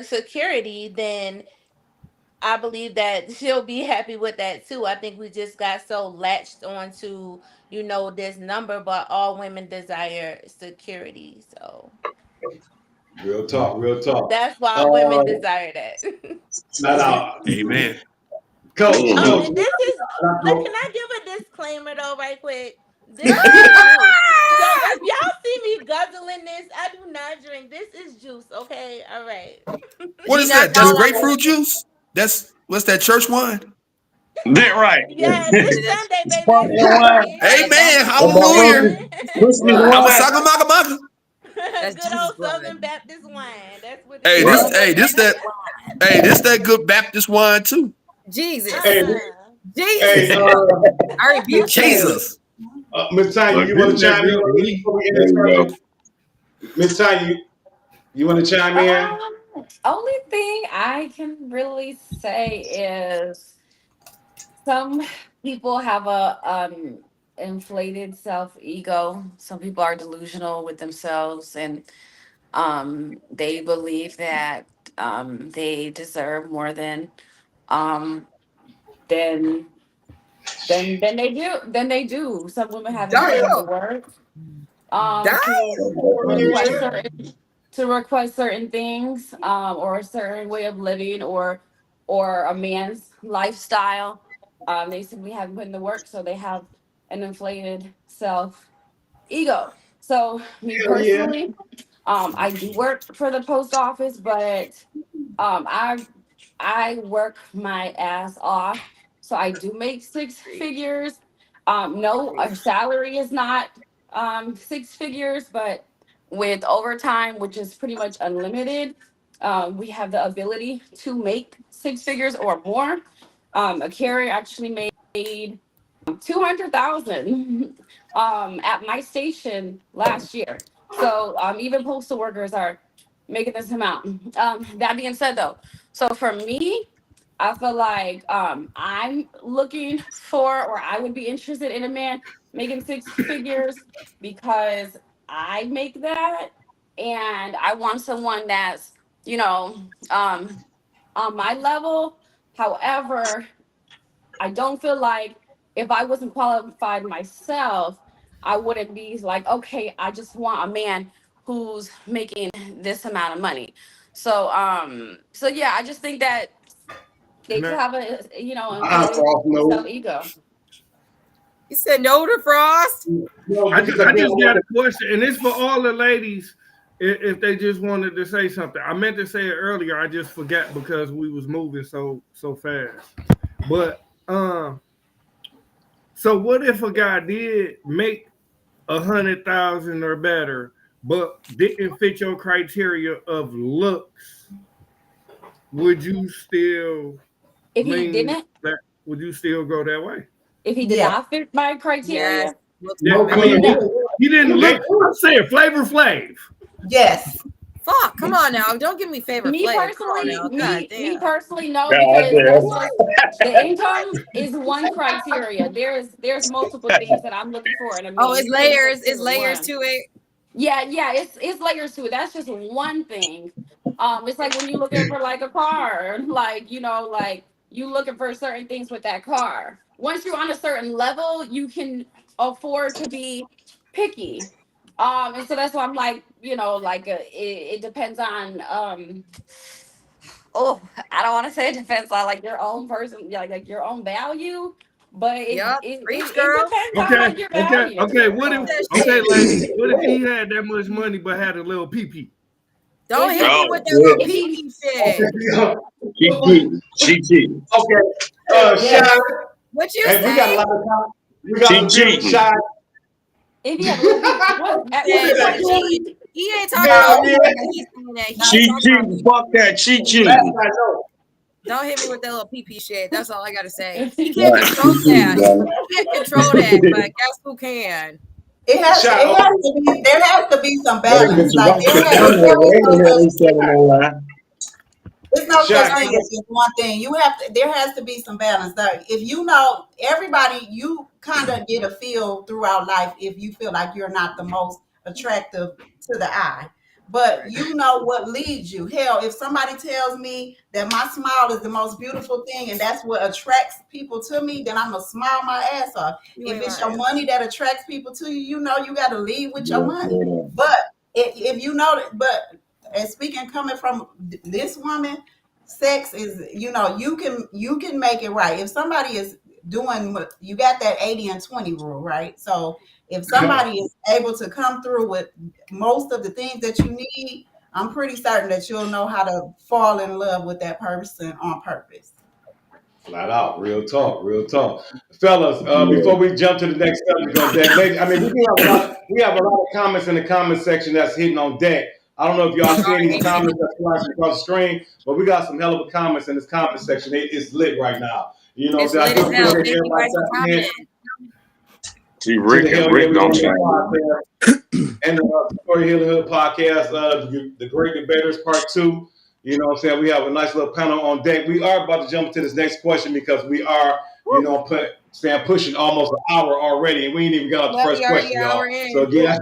security. Then I believe that she'll be happy with that too. I think we just got so latched onto, this number, but all women desire security. So Real talk. that's why women desire that. Amen. Coach. Can I give a disclaimer though, right quick? This is juice. So if y'all see me guzzling this, I do not drink. This is juice, okay? All right. What is that? That's grapefruit juice? What's that, church wine? That right. Yeah, this Sunday, baby. Amen. Hallelujah. I'm a sagamaka. Good old Southern Baptist wine. That's what this that good Baptist wine too. Jesus. Jesus. Jesus. Miss Tanya, you want to chime in? Miss Tanya, you want to chime in? Only thing I can really say is some people have a inflated self-ego. Some people are delusional with themselves, and they believe that they deserve more than they do. Some women have the work to request certain things, or a certain way of living, or a man's lifestyle. They simply haven't put in the work, so they have an inflated self-ego. So me personally, I do work for the post office, but I work my ass off. So I do make six figures. No, our salary is not 6 figures, but with overtime, which is pretty much unlimited, we have the ability to make 6 figures or more. A carrier actually made 200,000 at my station last year. So even postal workers are making this amount. That being said, though, so for me, I feel like I'm looking for, or I would be interested in a man making 6 figures, because I make that, and I want someone that's, on my level. However, I don't feel like if I wasn't qualified myself, I wouldn't be like, okay, I just want a man who's making this amount of money. So yeah, I just think that they could have a self-ego. You said no to Frost? I just got a question, and it's for all the ladies. If they just wanted to say something, I meant to say it earlier. I just forgot because we was moving so fast. But so what if a guy did make 100,000 or better, but didn't fit your criteria of looks? Would you still? If he didn't, would you still go that way? If he did not fit my criteria, he didn't look. I'm saying Flavor Flav. Yes. Fuck, come on now. Don't give me favorite Me flavor. personally, Come on now. God me damn. personally, no, God because damn. that's just the income is one criteria. There's multiple things that I'm looking for in a Oh, man. it's You can't layers. just It's do layers one. to it. Yeah, it's layers to it. That's just one thing. It's like when you're looking for like a car, like like you looking for certain things with that car. Once you're on a certain level, you can afford to be picky. And so that's why I'm like, like it depends on oh, I don't want to say it depends on like your own person, like your own value, but Yup. it Preach, girl. depends on like your value. Okay. What if, lady, what if he had that much money but had a little pee-pee? Don't hit me Oh, with that little yeah. pee-pee shit. She cheating. Okay. Shy. What you Hey, we got a say? lot of time. We got She some beautiful cheating. Shy. If you have a little bit, what? Yeah, What? he ain't talking Yeah, about me. yeah. He's saying that. He She ain't talking about cheating. me. Fuck that. She Last cheating. I know. Don't hit me with that little pee-pee shit. That's all I gotta say. He Right. can't control She cheating, that. brother. He can't control that, but guess who can? There has to be some balance. Like there has It's no Shy, such thing as just one thing. There has to be some balance. Like if everybody, you kind of get a feel throughout life if you feel like you're not the most attractive to the eye. But you know what leads you. Hell, if somebody tells me that my smile is the most beautiful thing and that's what attracts people to me, then I'm gonna smile my ass off. If it's your money that attracts people to you, you got to lead with your money. But if you know that, and speaking coming from this woman, sex is, you can make it right. If somebody is doing what you got, that 80 and 20 rule, right? So if somebody is able to come through with most of the things that you need, I'm pretty certain that you'll know how to fall in love with that person on purpose. Flat out, real talk. Fellas, before we jump to the next subject on deck, ladies, I mean, we have a lot of comments in the comment section that's hitting on deck. I don't know if y'all seeing these comments that's flashing across the screen, but we got some hell of a comments in this comment section. It's lit right now. You know, It's lit as hell. Thank you guys for commenting. See, Rick don't change. And the Story Hill Hood podcast, the Great Debaters Part 2. You know what I'm saying? We have a nice little panel on deck. We are about to jump into this next question because we are, pushing almost an hour already, and we ain't even got out the first question, y'all. So again,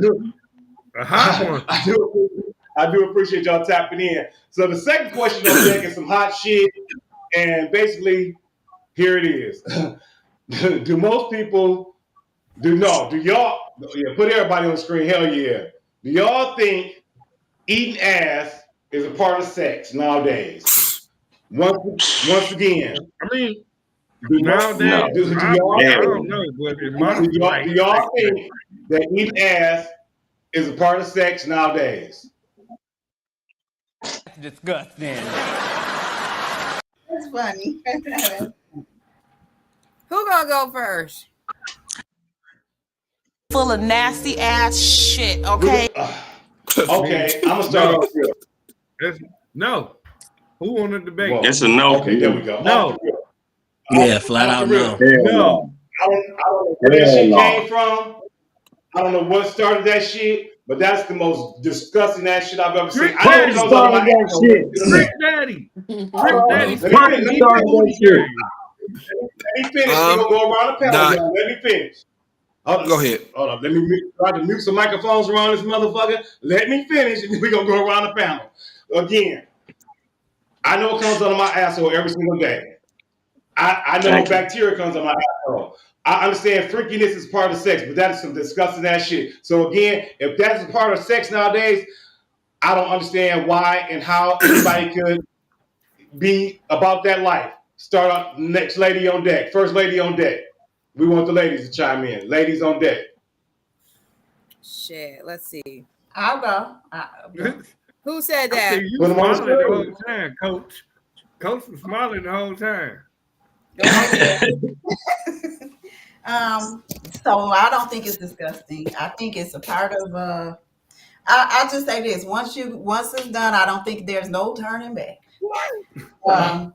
I do appreciate y'all tapping in. So the second question on deck is some hot shit, and basically, here it is. Do most people do y'all put everybody on the screen? Hell yeah. Do y'all think eating ass is a part of sex nowadays? Once again, I mean, nowadays, do y'all think that eating ass is a part of sex nowadays? That's disgusting. That's funny. Who gonna go first? Full of nasty ass shit, okay? Okay, I'm gonna start off here. No. Who won the debate? It's a no. Okay, there we go. No. Yeah, flat out no. No. I don't know where that shit came from. I don't know what started that shit, but that's the most disgusting ass shit I've ever seen. I don't know that shit. Trick Daddy. Let me finish. We're gonna go around the panel, y'all. Let me finish. Go ahead. Hold on. Let me try to mute some microphones around this motherfucker. Let me finish, and we're gonna go around the panel. Again, I know it comes out of my asshole every single day. I know bacteria comes out of my asshole. I understand freakiness is part of sex, but that is some disgusting ass shit. So again, if that's a part of sex nowadays, I don't understand why and how anybody could be about that life. Start off, next lady on deck, first lady on deck. We want the ladies to chime in. Ladies on deck. Shit, let's see. I'll go. Who said that? You smiling the whole time, Coach. Coach was smiling the whole time. So I don't think it's disgusting. I think it's a part of I just say this: once it's done, I don't think there's no turning back. And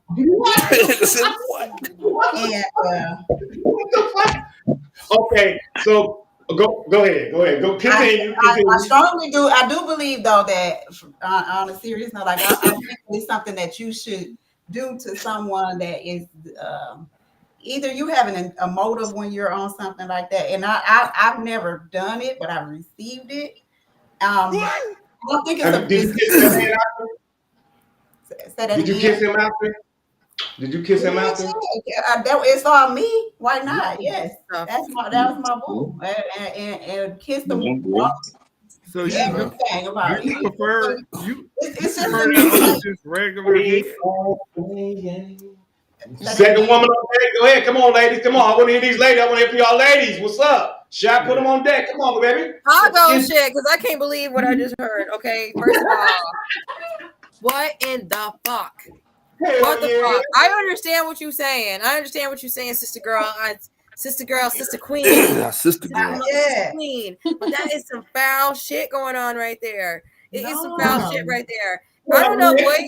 okay, so Go ahead. Go continue. I strongly do. I do believe though that on a serious note, like I think it's something that you should do to someone that is either you having a motive when you're on something like that, and I've never done it, but I've received it. I don't think it's Did you kiss him after? Did you kiss him after? Did you kiss him after? It's on me. Why not? Yes, that was my boo, and kissed him. So everything about you it. prefer It's just regular. Second woman on deck. Go ahead. Come on, ladies. Come on. I want to hear these ladies. I want to hear from y'all ladies. What's up? Shot, put them on deck. Come on, baby. I'll go shit because I can't believe what I just heard. Okay, first of all, what in the fuck? What the fuck? I understand what you're saying. Sister girl. Sister queen. Sister girl. Sister queen. But that is some foul shit going on right there. It is some foul shit right there. I don't know what.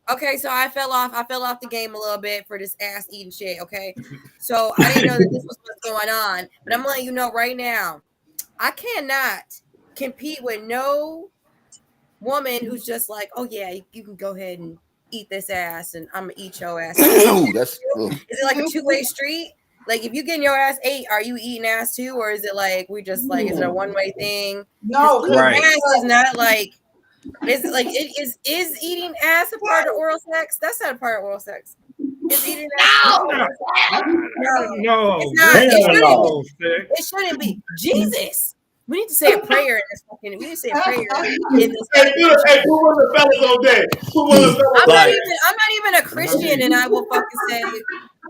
Okay, so I fell off the game a little bit for this ass eating shit. Okay, so I didn't know that this was what's going on, but I'm letting you know right now, I cannot compete with no woman who's just like, oh yeah, you can go ahead and eat this ass, and I'm gonna eat your ass. Ooh, that's is it like a two-way street? Like if you getting your ass ate, are you eating ass too, or is it like we just like is it a one-way thing? No, right. Ass is not like. Is it like is eating ass a part of oral sex? That's not a part of oral sex. Is eating ass? No. It's not. It shouldn't be. Jesus. We need to say a prayer in this fucking. We need to say a prayer in this. Hey, who was the fellas on deck? I'm not even a Christian, and I will fucking say,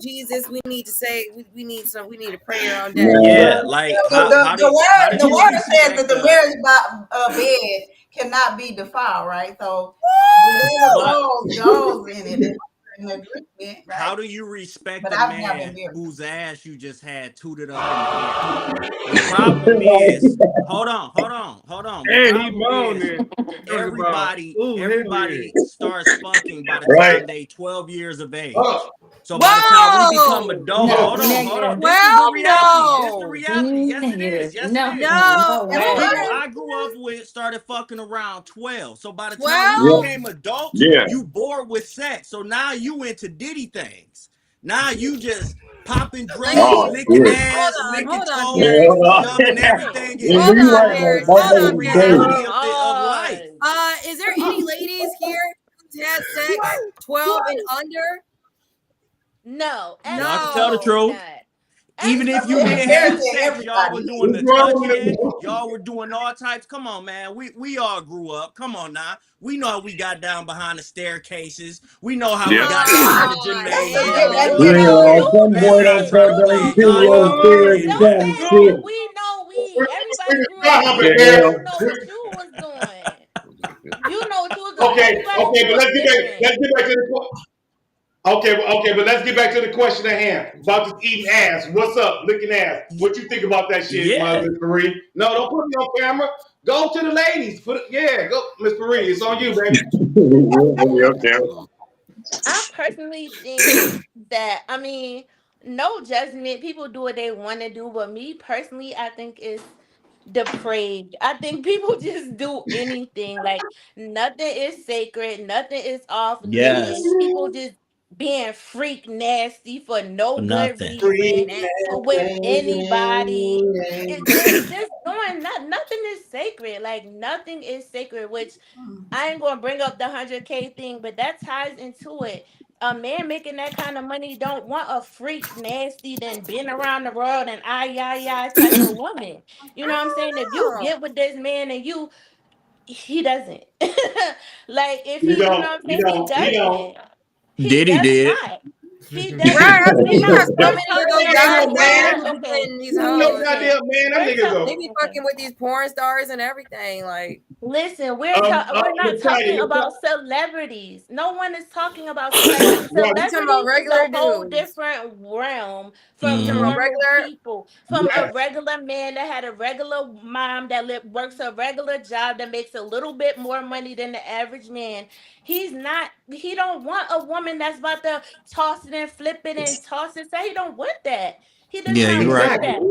Jesus, we need to say we need a prayer on deck. Yeah, like the word says that the marriage bed cannot be defiled, right? So goes in it. Right? How do you respect a man whose ass you just had tooted up in the air? The problem is, hold on. And he moaning. Everybody starts fucking by the time they 12 years of age. So by the time we become adults, hold on. This is the reality. Yes, it is. Yes, it is. I grew up with started fucking around 12. So by the time you became adults, you bored with sex. So now you into Diddy things. Now you just popping drugs, licking ass, licking toes, shoving everything. Hold on, reality of life. Is there any ladies here who's had sex 12 and under? No. I can tell the truth. Even if you didn't have sex, y'all were doing the touching, y'all were doing all types. Come on, man. We all grew up. Come on now. We know how we got down behind the staircases. We know how we got down the gymnasium. We know everybody grew up. You know what you was doing. You know what you was doing. Okay, but let's get back to the point. Okay, but let's get back to the question at hand about this eating ass. What's up, licking ass? What you think about that shit, Miss Marie? No, don't put me on camera. Go to the ladies. Go, Miss Marie. It's on you, baby. I personally think that no judgment. People do what they want to do, but me personally, I think it's depraved. I think people just do anything. Like nothing is sacred. Nothing is off limits. People just being freak nasty for no good reason with anybody. It's just doing nothing is sacred. Like nothing is sacred, which I ain't gonna bring up the 100K thing, but that ties into it. A man making that kind of money don't want a freak nasty then been around the world and type of woman. You know what I'm saying? If you get with this man and he doesn't. Like if he, you know what I'm saying? He doesn't. Diddy did. He doesn't. They be fucking with these porn stars and everything. Like, listen, we're not talking about celebrities. No one is talking about celebrities. Celebrities is a whole different realm from regular people. From a regular man that had a regular mom that works a regular job that makes a little bit more money than the average man. He don't want a woman that's about to toss it and flip it and toss it. Say he don't want that. He does not want that.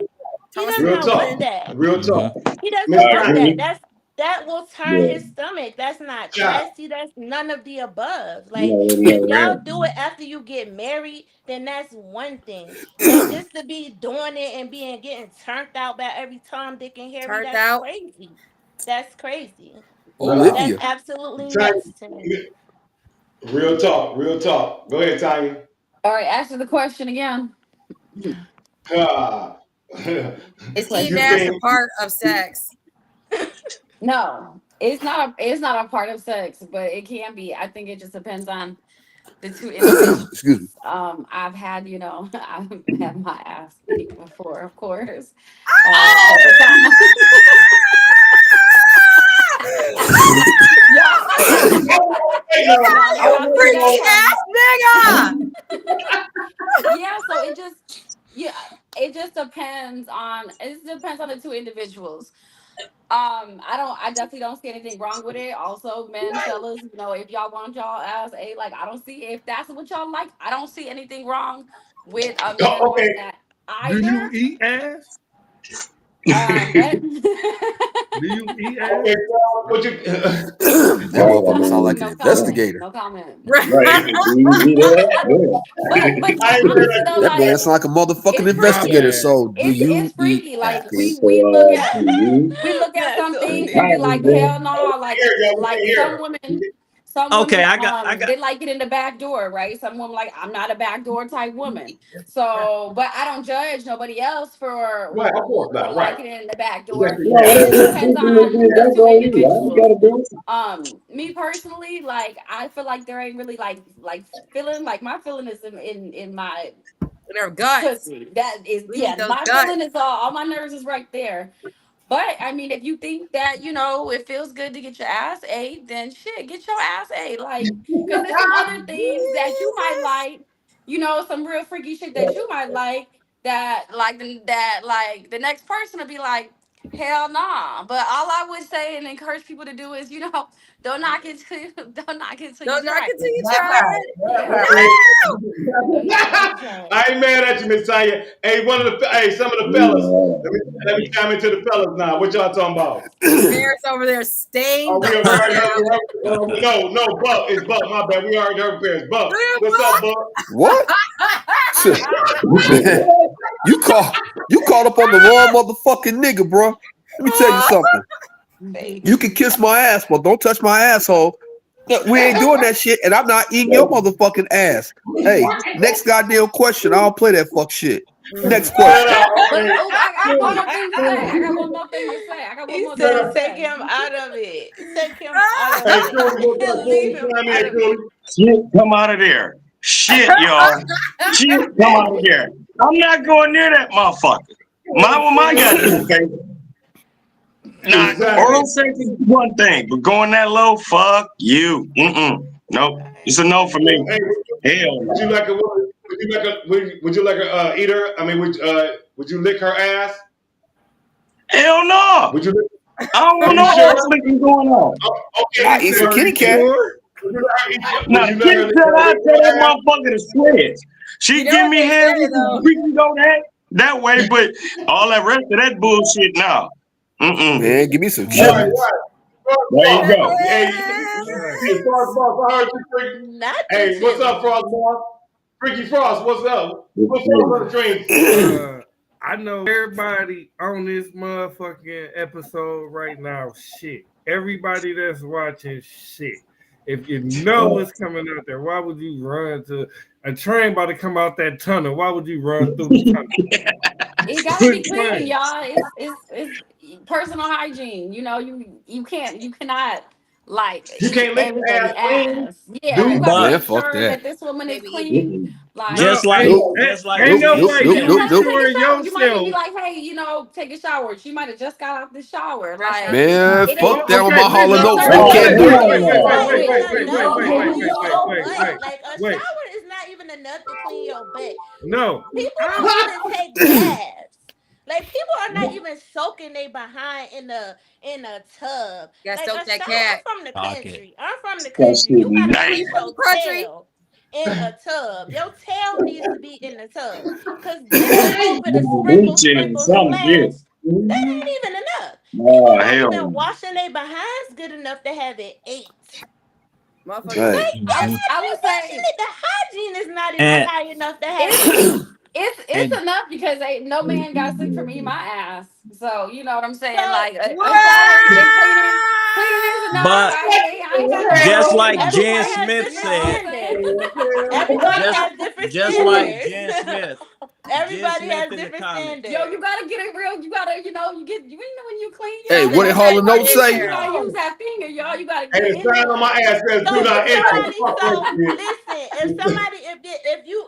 He does not want that. Real talk. He doesn't Miss want Tanya. that. That will turn his stomach. That's not classy. That's none of the above. Like if y'all do it after you get married, then that's one thing. But just to be doing it and getting turned out by every Tom, Dick, and Harry, that's crazy. That's crazy. Olivia. That's absolutely nuts to me. Real talk. Real talk. Go ahead, Tanya. All right, answer the question again. Is eating ass a part of sex? No, it's not. It's not a part of sex, but it can be. I think it just depends on the two individuals. Excuse me. I've had, I've had my ass beat before, of course. Freaky ass nigga. Yeah, so it just depends on the two individuals. I definitely don't see anything wrong with it. Also, men, fellas, if y'all want y'all ass ate, like I don't see if that's what y'all like. I don't see anything wrong with a man doing that either. Do you eat ass? Do you eat ass? That sound like an investigator. No comment. Right. That man sound like a motherfucking investigator. So do you It's freaky. eat Like ass? we look at some things and be like, hell no, like some women. Okay, I got. They like it in the back door, right? Some women like, I'm not a backdoor type woman. So, but I don't judge nobody else for liking it in the back door. It depends on the two individuals. Me personally, like I feel like there ain't really like feeling. Like my feeling is in my their guts. Pussy. That is my feeling is all my nerves is right there. But I mean, if you think that it feels good to get your ass ate, then shit, get your ass ate. Like, because there's some other things that you might like, some real freaky shit that you might like that the next person will be like, hell nah. But all I would say and encourage people to do is, don't knock it till you try it. I ain't mad at you, Miss Tanya. Hey, some of the fellas. Let me chime into the fellas now. What y'all talking about? Bears over there stained. No, Buck. It's Buck. My bad. We already heard Bears. Buck. What's up, Buck? What? You caught up on the wrong motherfucking nigga, bro. Let me tell you something. You can kiss my ass, but don't touch my asshole. We ain't doing that shit, and I'm not eating your motherfucking ass. Hey, next goddamn question. I don't play that fuck shit. Next question. I got one more thing to say. He said, take him out of it. Take him out of it. Leave him out of it. Shit, come out of there. Shit, y'all. Shit, come out of there. I'm not going near that motherfucker. My goddamn face. Nah, oral sex is one thing, but going that low, fuck you. Nope. It's a no for me. Hey, hell no. Would you like a woman? Would you like a eater? I mean, would you lick her ass? Hell no. Would you? I don't want no ass licking going on. Okay, it's a kitty cat. Now, Kitty said I tell that motherfucker to shreds. She give me head, we can go that way, but all that rest of that bullshit now. Man, give me some chips. There you go. Hey, what's up, Frost Boss? Freaky Frost, what's up? What's up on the train? I know everybody on this motherfucking episode right now, shit. Everybody that's watching, shit. If you know what's coming out there, why would you run to a train about to come out that tunnel? Why would you run through the tunnel? It gotta be clean, y'all. It's personal hygiene. You cannot like you can't lick everybody's ass. Yeah, you gotta make sure that this woman is clean. Like just like you might be like, hey, take a shower. She might have just got out the shower. Like, man, fuck that with my Hall of Notes. We can't do it. Like a shower is not even enough to clean your butt. No, people don't even take baths. Like people are not even soaking their behind in a tub. Yeah, like soak that cat. I'm from the country. I'm from the country. You gotta clean your tail. in a tub. Your tail needs to be in the tub. Cause just a little bit of sprinkle splash, that ain't even enough. People not even washing their behinds good enough to have it 8. Motherfucker. I would say the hygiene is not even high enough to have it. It's enough because ain't no man got sick from eating my ass. So you know what I'm saying? So, like cleaning is enough. But I ain't got just like Everyone Jen has Smith different said, standards. Everybody has different just standards. like Jen Smith. Everybody Jen Smith has in the different comments. standards. Yo, you gotta get it real. You gotta, you know, when you clean. Hey, what did Hall and Oates say? You gotta use that finger, y'all. You gotta get Hey, the sign on my ass says So do not if enter. somebody,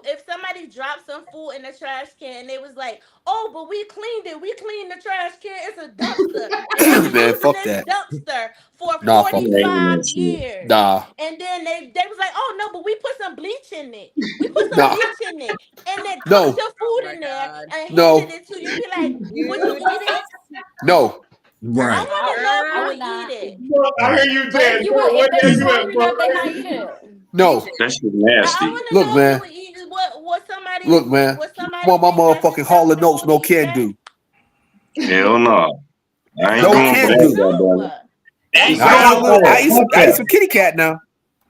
if somebody dropped some food in the trash can and they was like, oh, but we cleaned it. We cleaned the trash can. It's a dumpster. And they've been Man, using fuck this that. dumpster for Nah, fuck 45 that. years. Nah. And then they was like, oh no, but we put some bleach in it. We put some Nah. bleach in it. And then No. cooked your food in there and No. handed it to you. Be like, would you eat it? No. Right. I want to know if I you would not eat it. I hear you, But Jen. if they was hungry enough, they might eat it. No. That shit nasty. I want to Look, know man. if you would eat what somebody. Look, man. What somebody Come on, my make motherfucking Hall and Oates, no can do. Hell no. I ain't No going can for do. that. I eat some kitty cat now.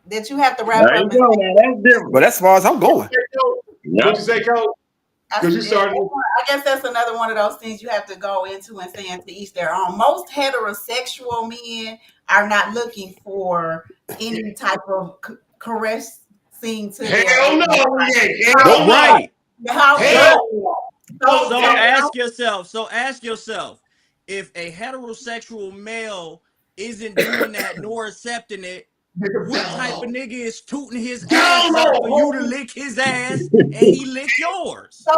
That you have to wrap There up. you go. Now that's different. But as far as I'm going. What'd you say, Coach? Because you started. I guess that's another one of those things you have to go into and saying to each their own. Most heterosexual men are not looking for any type of caressing to their. Hell no, Right. So ask yourself, if a heterosexual male isn't doing that nor accepting it, what type of nigga is tooting his ass up for you to lick his ass and he lick yours? So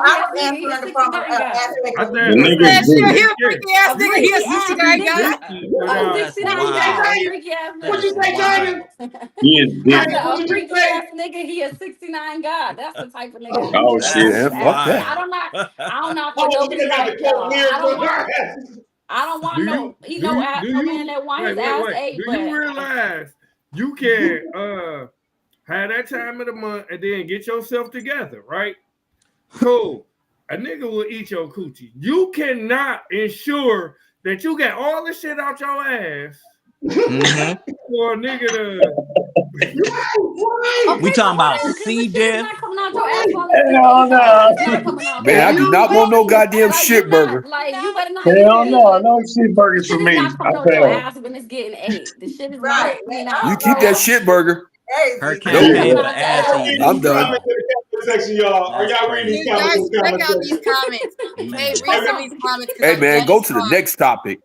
I'm answering from an aspect of Freaky ass nigga, he a 69 guy. What you say, Jordan? He is different. A freaky ass nigga, he a 69 God. That's the type of nigga. Oh shit. Fuck that. I don't know for nobody like I don't want no man that wants his ass ate. Do you realize you can have that time of the month and then get yourself together, right? Cool. A nigga will eat your coochie. You cannot ensure that you get all the shit out your ass for a nigga to. We talking about C diff. Man, I do not want no goddamn shit burger. Like you better not. Hell no shit burgers for me. Not coming out your ass when it's getting ate. The shit is not. You keep that shit burger. Her campaign for ass eating. I'm done. Section, y'all. Are y'all reading these comments? Check out these comments. Hey, read some of these comments. Hey man, go to the next topic.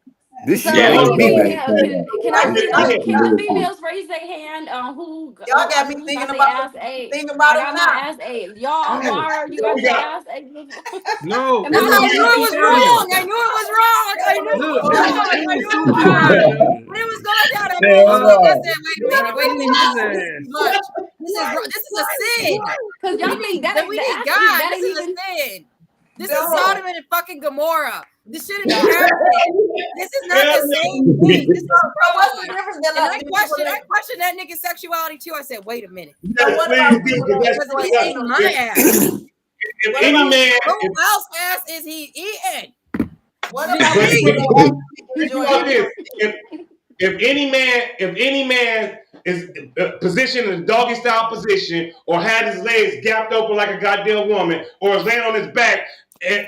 This shit Yeah, ain't me, man. Can the females raise their hand on who? Y'all got me thinking about it now. My ass ate. Y'all, why you got your ass ate? No, I knew it was wrong. I knew it was wrong. I knew it was wrong. When it was going down that road, I said, wait a minute. This is much. This is a sin. Because y'all think that we need God. This is a sin. This is Sodom and fucking Gomorrah. This shouldn't be happening. This is not the same thing. This is what's the difference? I questioned that nigga's sexuality too. I said, wait a minute. Because he ate my ass. If any man, who else ass is he eating? What about if any man is positioned in a doggy style position or had his legs gapped open like a goddamn woman or is laying on his back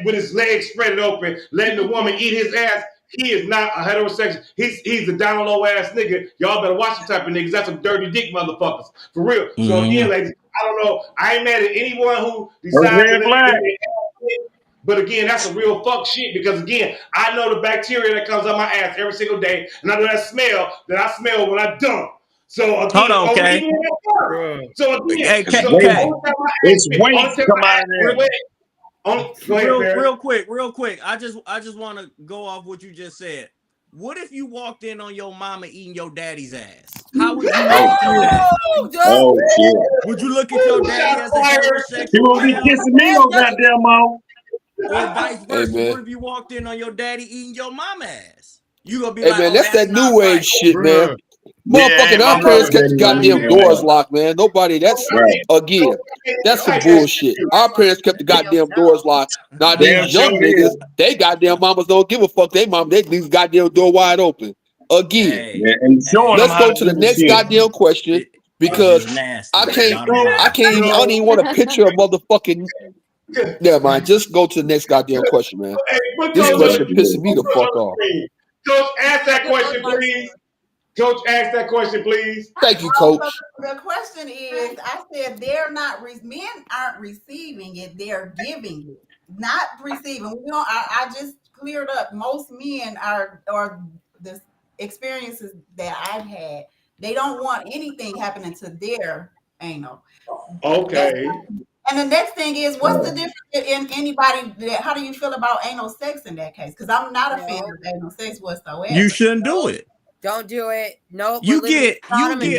with his legs spread open, letting the woman eat his ass, he is not a heterosexual. He's a down low ass nigga. Y'all better watch the type of niggas. That's some dirty dick motherfuckers. For real. So again, ladies, I don't know. I ain't mad at anyone who decides but again, that's a real fuck shit because again, I know the bacteria that comes on my ass every single day, and I know that smell that I smell when I dump. So again, hold on, okay. So again, it's weight come out of there. Real quick. I just want to go off what you just said. What if you walked in on your mama eating your daddy's ass? How would you look at that? Oh shit! Would you look at your daddy as a heterosexual? You won't be kissing me on goddamn mom. Or vice versa. Hey, what if you walked in on your daddy eating your mama ass? You gonna be hey, like, man, oh, that's that new age shit, man. Motherfucking our parents kept the goddamn doors locked, man. Nobody. That's again. That's some bullshit. Our parents kept the goddamn doors locked. Now these young niggas, they goddamn mamas don't give a fuck. They mom, they leave the goddamn door wide open. Again, let's go to the next goddamn question because I don't even want to picture a motherfucking. Never mind. Just go to the next goddamn question, man. This question pissing me the fuck off. Coach, ask that question, please. Coach, ask that question, please. Thank you, Coach. The question is, I said men aren't receiving it, they're giving it, not receiving. We don't. I just cleared up. Most men or the experiences that I've had, they don't want anything happening to their anal. Okay. And the next thing is, what's the difference in anybody? How do you feel about anal sex in that case? Because I'm not a fan of anal sex whatsoever. You shouldn't do it. Don't do it. Nope. You get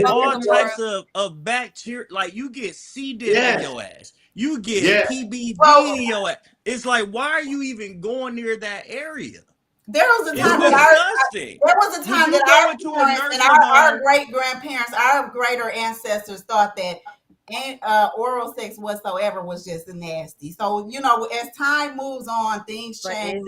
all types of bacteria, like you get C. diff in your ass. You get PBD in your ass. It's like, why are you even going near that area? There was a time that our parents and our great grandparents, our greater ancestors thought that oral sex whatsoever was just nasty. So as time moves on, things change.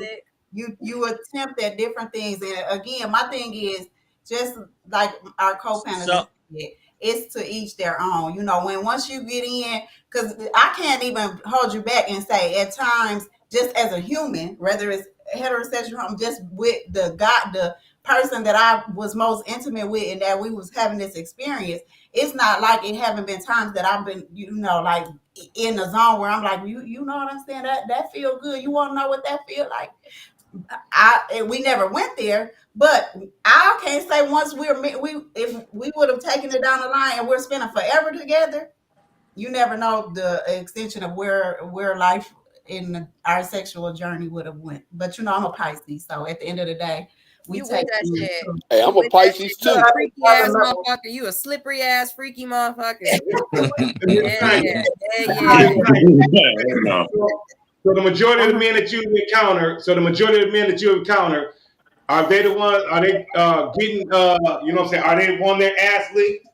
You attempt at different things, and again, my thing is just like our co-panelists said, it's to each their own. When once you get in, because I can't even hold you back and say at times, just as a human, whether it's heterosexual, just with the person that I was most intimate with and that we was having this experience, it's not like it haven't been times that I've been, like in the zone where I'm like, you know what I'm saying? That feel good. You want to know what that feel like? We never went there, but I can't say once if we would have taken it down the line and we're spending forever together, you never know the extension of where life in our sexual journey would have went. But I'm a Pisces, so at the end of the day, we take that shit. Hey, I'm a Pisces too. You a freaky ass motherfucker. You a slippery ass freaky motherfucker. Yeah. So the majority of the men that you encounter, are they the ones? Are they getting? You know what I'm saying? Are they wanting their ass licked?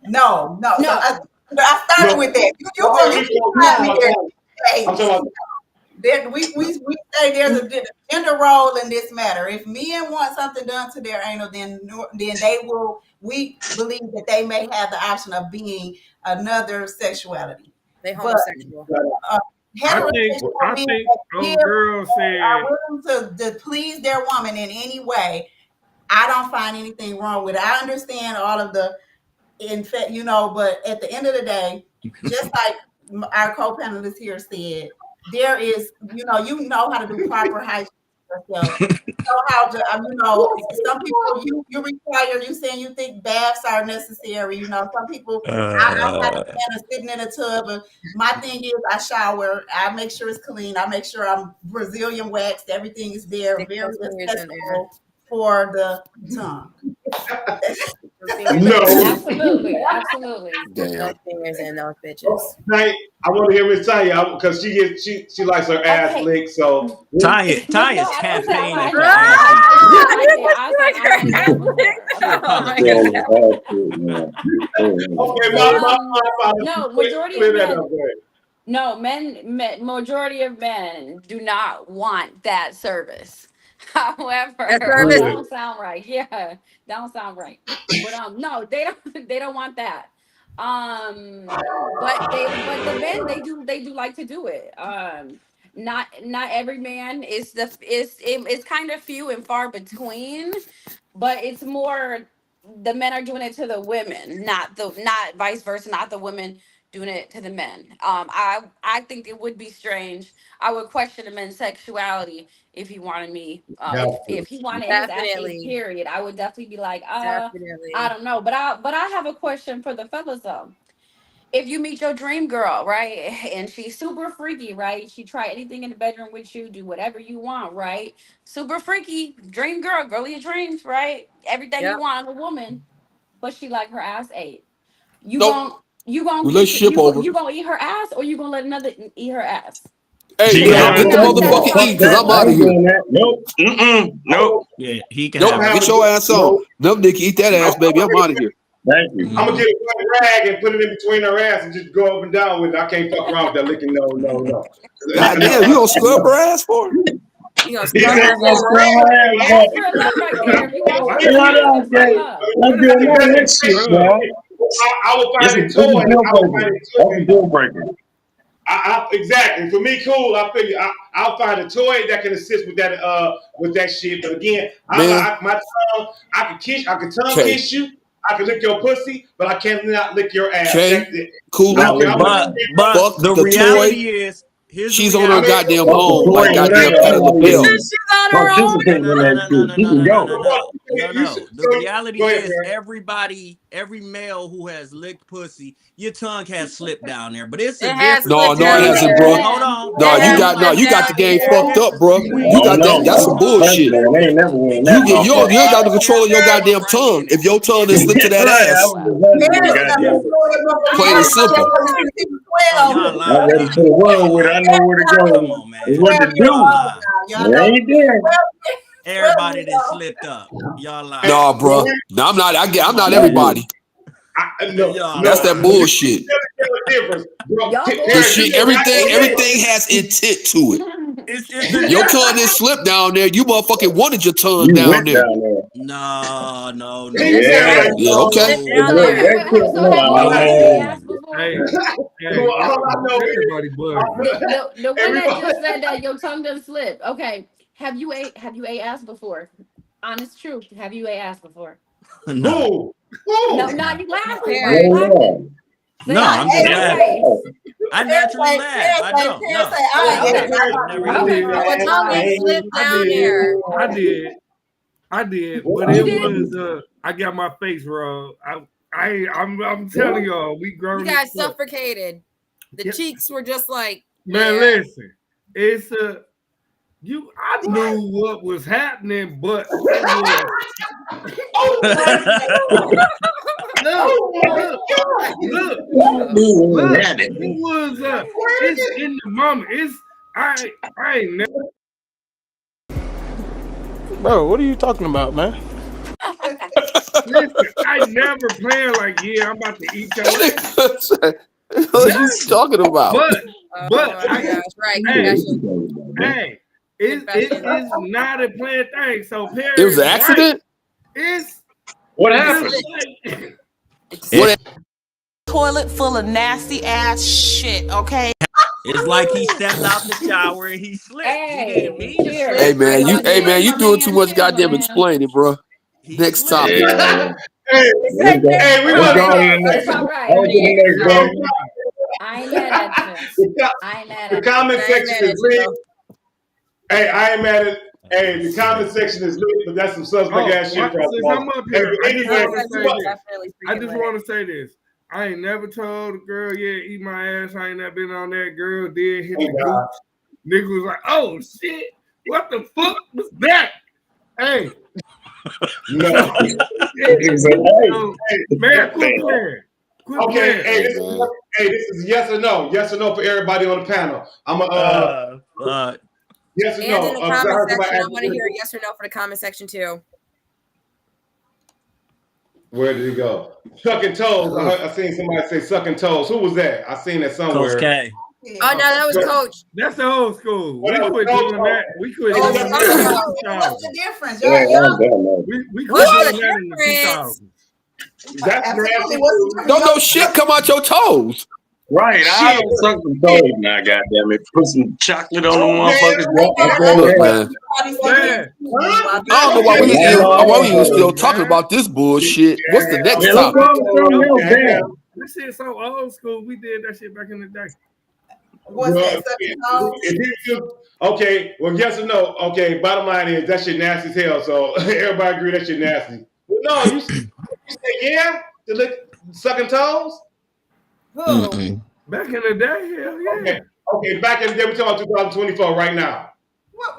No. So I started with that. I'm talking about. We say there's a gender role in this matter. If men want something done to their anal, then they will. We believe that they may have the option of being another sexuality. They homosexual. I think girls say are willing to please their woman in any way. I don't find anything wrong with it. I understand all of the but at the end of the day, just like our co-panelist here said, there is, you know how to do proper hygiene yourself. You know how to, some people you require, you saying you think baths are necessary. Some people, I'm not a fan of sitting in a tub. My thing is I shower, I make sure it's clean, I make sure I'm Brazilian waxed, everything is there, very accessible for the tongue. No, absolutely. No fingers in those bitches. Tonight, I want to hear Miss Tanya because she likes her ass licked. So Tanya is campaigning for majority of men do not want that service. However, that don't sound right. Yeah, don't sound right. But no, they don't want that. But the men they do like to do it. Not every man is it's kind of few and far between, but it's more the men are doing it to the women, not vice versa, not the women doing it to the men. I think it would be strange. I would question the men's sexuality if he wanted me. If he wanted his ass, period, I would definitely be like, I don't know. But I have a question for the fellas though. If you meet your dream girl, right, and she's super freaky, right? She try anything in the bedroom with you, do whatever you want, right? Super freaky, dream girl of your dreams, right? Everything you want in a woman, but she like her ass ate. You gonna relationship over. You gonna eat her ass, or you gonna let another eat her ass? Hey, man, get the motherfucking eat, because I'm out of here. Nope. Nope. Yeah, he can. Nope. Get your ass on. Nope, Nick, eat that ass, baby. I'm out of here. Thank you. I'm gonna get a white rag and put it in between her ass and just go up and down with it. I can't fuck around with that licking. No. God damn, you gonna scrub her ass for her? You gonna scrub her ass? I will find a toy. That's a deal breaker. Exactly. For me, cool. I figure I'll find a toy that can assist with that shit. But again, my tongue, I can tongue kiss you. I can lick your pussy, but I cannot lick your ass. Cool. But the reality is, she's on her goddamn own, like goddamn Patti LaBelle. She's on her own. No. The reality is, every male who has licked pussy, your tongue has slipped down there. But it's a difference. No, it hasn't, bro. Hold on. You got the game fucked up, bro. You got that. That's some bullshit. You ain't got the control of your goddamn tongue. If your tongue is slipped to that ass, plain and simple. I'm ready to run with it. I know where to go. Come on, man. What to do? It ain't there. Everybody that slipped up, y'all lie. Nah, bro. No, I'm not. I'm not everybody. That's that bullshit. Everything has intent to it. Your tongue is slipped down there. You motherfucking wanted your tongue down there. No. Yeah, okay. The one that just said that your tongue doesn't slip. Okay. Have you ate ass before? Honest truth. Have you ate ass before? No. No, not you laughing. No, I'm just laughing. I naturally laugh. I don't. I did, but it was I got my face rubbed. I'm telling y'all, we grown. You guys suffocated. The cheeks were just like, man. Listen, it's I knew what was happening, but it was it's in the moment. I ain't never. Bro, what are you talking about, man? Listen, I never plan like, yeah, I'm about to eat your ass. What are you talking about? But right. Hey, it's not a planned thing. So it was an accident. It's what happened? Toilet full of nasty ass shit. Okay. It's like he stepped out the shower and he slipped. Hey man, you doing too much goddamn explaining, bro. Next topic. Hey, we want to. I ain't mad at you. The comment section is lit. Hey, I ain't mad at. Hey, the comment section is lit, but that's some suspect ass shit. I'm up here. I just want to say this. I ain't never told a girl, yeah, eat my ass. I ain't never been on that. Girl did hit the gooch. Nigga was like, oh shit, what the fuck was that? Hey. No. Man, quit playing. Okay, hey, this is yes or no. Yes or no for everybody on the panel. I'm yes or and no. In the comment section, I want to hear a yes or no for the comment section too. Where did he go? Sucking toes. I seen somebody say sucking toes. Who was that? I seen that somewhere. Coach K. Oh no, that was Coach. That's the old school. We quit doing that. We quit doing that. What's the difference? We quit doing that in the 2000s. That's nasty. Don't no shit come out your toes. Right, I don't suck some toes now, goddamn it. Put some chocolate on the motherfuckers. Look, man. I don't know why we even still talking about this bullshit. What's the next topic? This shit so old school. We did that shit back in the day. Okay, well, yes or no. Okay, bottom line is that shit nasty as hell. So everybody agree that shit nasty. No, you say yeah to lick sucking toes. Back in the day, hell yeah. Okay, back in the day, we're talking about 2024 right now. What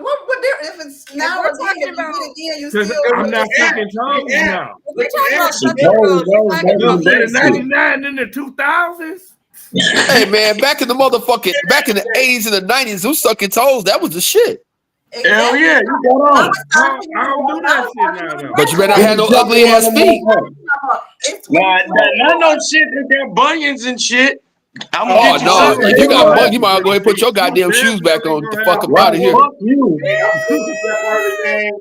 if it's now we're talking about you still I'm not sucking toes now. We're talking about sucking toes. In the 99 in the 2000s. Hey man, back in the 80s and the 90s, who's sucking toes? That was the shit. Hell yeah, you got on. I don't do that shit now though. But you better not have no ugly ass feet. Nah, not no shit that got bunions and shit. I'm Oh gonna get no, you if you got bug, you might as well go ahead and put your goddamn shoes back on. Get the fuck up out of here. Fuck you. That part of the game.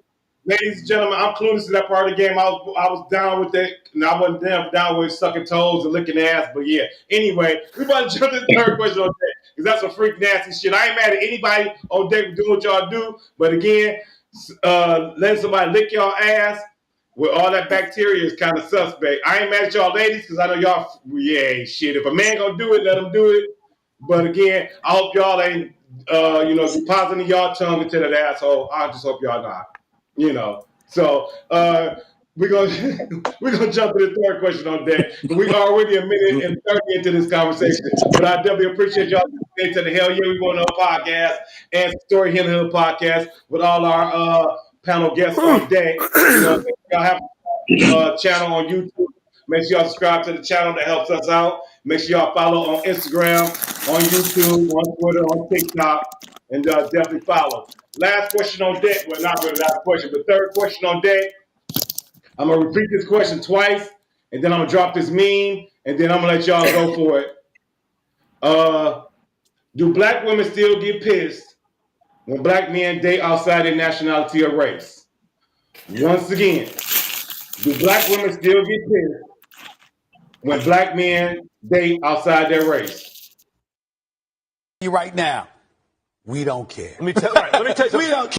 Ladies and gentlemen, I'm clueless to that part of the game. I was down with that. No, I wasn't down with sucking toes and licking ass. But yeah. Anyway, we about to jump to the third question on deck because that's some freak nasty shit. I ain't mad at anybody on deck for doing what y'all do. But again, letting somebody lick y'all ass with all that bacteria is kind of suspect. I ain't mad at y'all ladies because I know y'all. Yeah, shit. If a man gonna do it, let him do it. But again, I hope y'all ain't depositing y'all tongue into that asshole. I just hope y'all not. So we're gonna jump to the third question on deck. We already a minute and 30 into this conversation, but I definitely appreciate y'all listening to the Hell Yeah We Want to Know podcast and Story Hill Hill podcast with all our panel guests on deck. Y'all have a channel on YouTube. Make sure y'all subscribe to the channel. That helps us out. Make sure y'all follow on Instagram, on YouTube, on Twitter, on TikTok, and definitely follow. Last question on deck. Well, not really last question, but third question on deck. I'm going to repeat this question twice, and then I'm going to drop this meme, and then I'm going to let y'all go for it. Do black women still get pissed when black men date outside their nationality or race? Once again, do black women still get pissed when black men date outside their race? You right now, we don't care. Let me tell you. We don't care.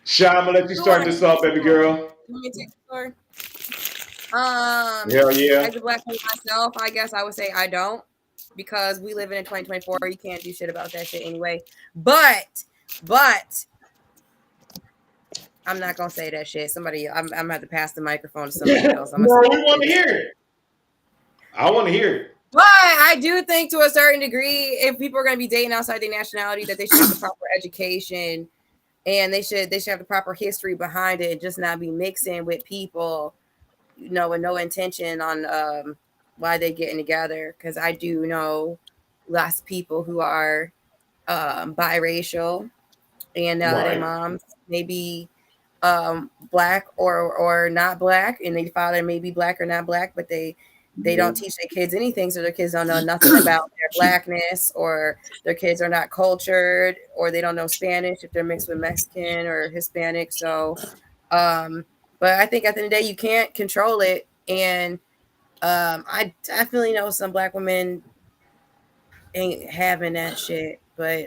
Sha, I'm gonna let you start this off, baby girl. Let me take the floor. Hell yeah. As a black woman myself, I guess I would say I don't, because we live in 2024. You can't do shit about that shit anyway. But I'm not gonna say that shit. I'm gonna have to pass the microphone to somebody else. No, we want to hear it. I want to hear it. But I do think to a certain degree, if people are gonna be dating outside their nationality, that they should have the proper education. And they should have the proper history behind it, and just not be mixing with people, with no intention on why they're getting together. Because I do know lots of people who are biracial, and their moms may be black or not black, and their father may be black or not black, but they don't teach their kids anything, so their kids don't know nothing about their blackness, or their kids are not cultured, or they don't know Spanish if they're mixed with Mexican or Hispanic. So, but I think at the end of the day, you can't control it. And I definitely know some black women ain't having that shit, but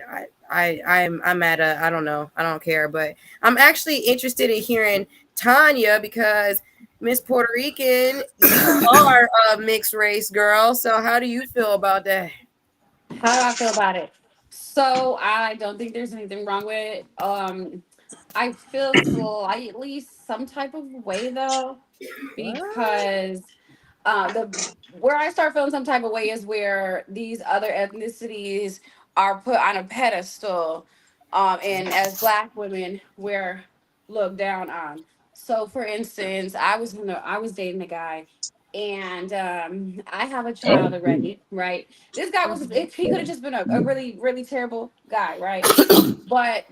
I'm at I don't know. I don't care, but I'm actually interested in hearing Tanya, because Miss Puerto Rican, you are a mixed race girl. So how do you feel about that? How do I feel about it? So I don't think there's anything wrong with it. I feel at least some type of way though, because where I start feeling some type of way is where these other ethnicities are put on a pedestal, and as black women we're looked down on. So for instance, I was dating a guy, and I have a child already, right? This guy he could have just been a really, really terrible guy, right? But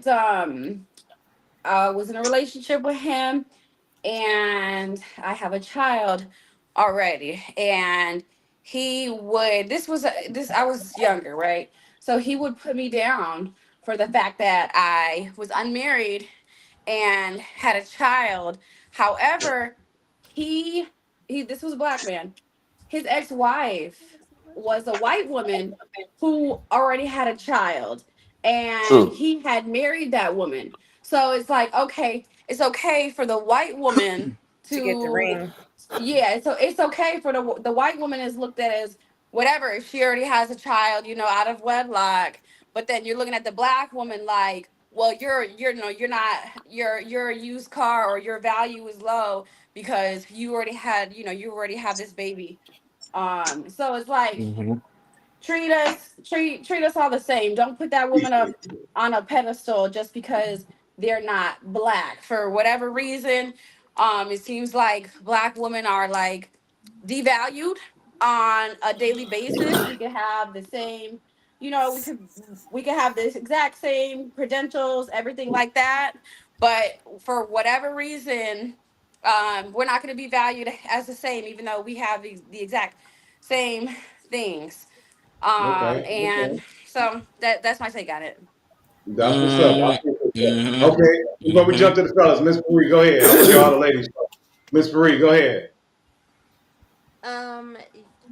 I was in a relationship with him, and I have a child already. And I was younger, right? So he would put me down for the fact that I was unmarried and had a child. However, this was a black man. His ex-wife was a white woman who already had a child, and he had married that woman. So it's like, okay, it's okay for the white woman to get the ring. Yeah, so it's okay for the white woman is looked at as whatever if she already has a child, out of wedlock. But then you're looking at the black woman like, well, you're not, you're a used car, or your value is low because you already have this baby. So it's like, treat us all the same. Don't put that woman up on a pedestal just because they're not black for whatever reason. It seems like black women are like devalued on a daily basis. We could have the same, you know, we could have this exact same credentials, everything like that. But for whatever reason, we're not going to be valued as the same, even though we have the exact same things. And so that's my take on it. That's what's up. I appreciate that. Okay, before we jump to the fellas, Miss Marie, go ahead. I want to hear all the ladies. Miss Marie, go ahead.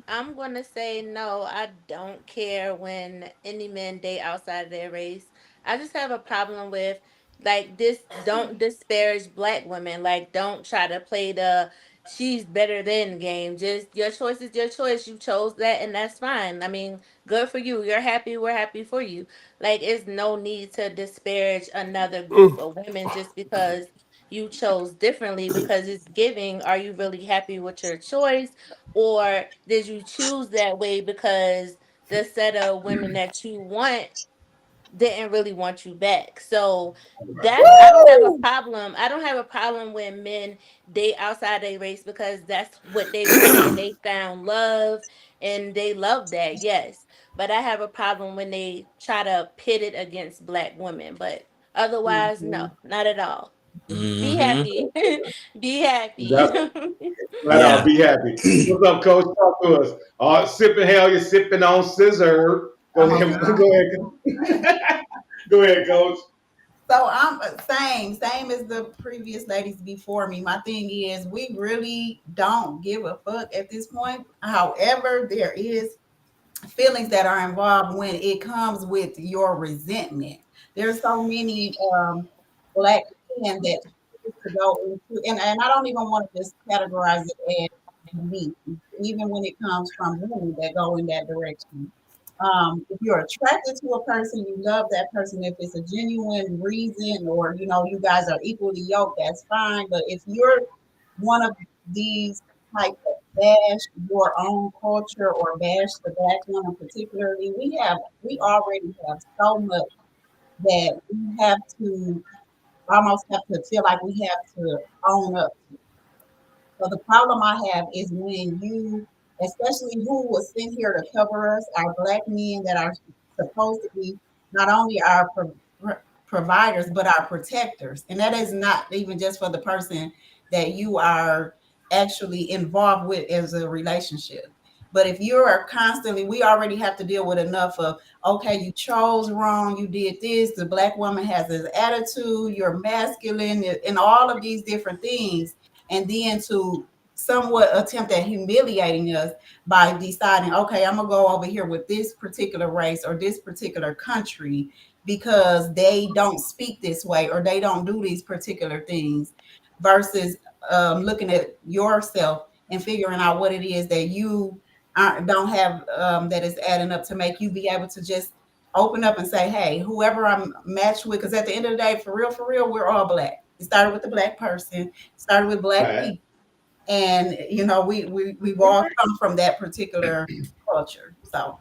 I'm gonna say no. I don't care when any men date outside of their race. I just have a problem with like this. Don't disparage black women. Like, don't try to play the she's better than game. Just your choice is your choice. You chose that, and that's fine. I mean, good for you. You're happy. We're happy for you. Like, it's no need to disparage another group of women just because you chose differently, because it's giving, are you really happy with your choice, or did you choose that way because the set of women that you want didn't really want you back? So that's, I don't have a problem. I don't have a problem when men date outside their race because that's what they want and they found love and they love that, yes. But I have a problem when they try to pit it against black women. But otherwise, no, not at all. Be happy. Be happy. Right on, be happy. What's up, Coach? Talk to us. Sipping hell, you're sipping on scissor. Go ahead. Go ahead, Coach. So I'm same as the previous ladies before me. My thing is, we really don't give a fuck at this point. However, there is feelings that are involved when it comes with your resentment. There's so many black men that to go into, and I don't even want to just categorize it as me, even when it comes from women that go in that direction. If you're attracted to a person, you love that person. If it's a genuine reason, or you guys are equally yoked, that's fine. But if you're one of these type of bash your own culture or bash the black woman particularly, we already have so much that we have to almost have to feel like we have to own up to. So the problem I have is when you, especially who was sent here to cover us, our black men that are supposed to be not only our providers, but our protectors. And that is not even just for the person that you are actually involved with as a relationship. But if you're constantly, we already have to deal with enough of, okay, you chose wrong, you did this, the black woman has this attitude, you're masculine, and all of these different things. And then to somewhat attempt at humiliating us by deciding, okay, I'm gonna go over here with this particular race or this particular country because they don't speak this way or they don't do these particular things, versus looking at yourself and figuring out what it is that you don't have that is adding up to make you be able to just open up and say, hey, whoever I'm matched with, because at the end of the day, for real, we're all black. It started with the black person, started with black people. And we've all come from that particular culture. So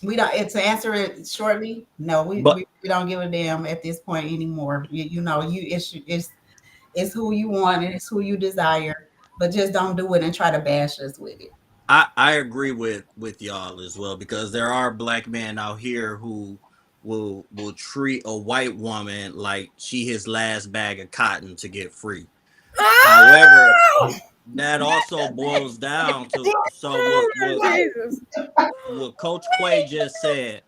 we don't, to answer it shortly, no, we don't give a damn at this point anymore. It's who you want and it's who you desire, but just don't do it and try to bash us with it. I agree with y'all as well, because there are black men out here who will treat a white woman like she his last bag of cotton to get free. However, that also boils down to what Coach Quay just said.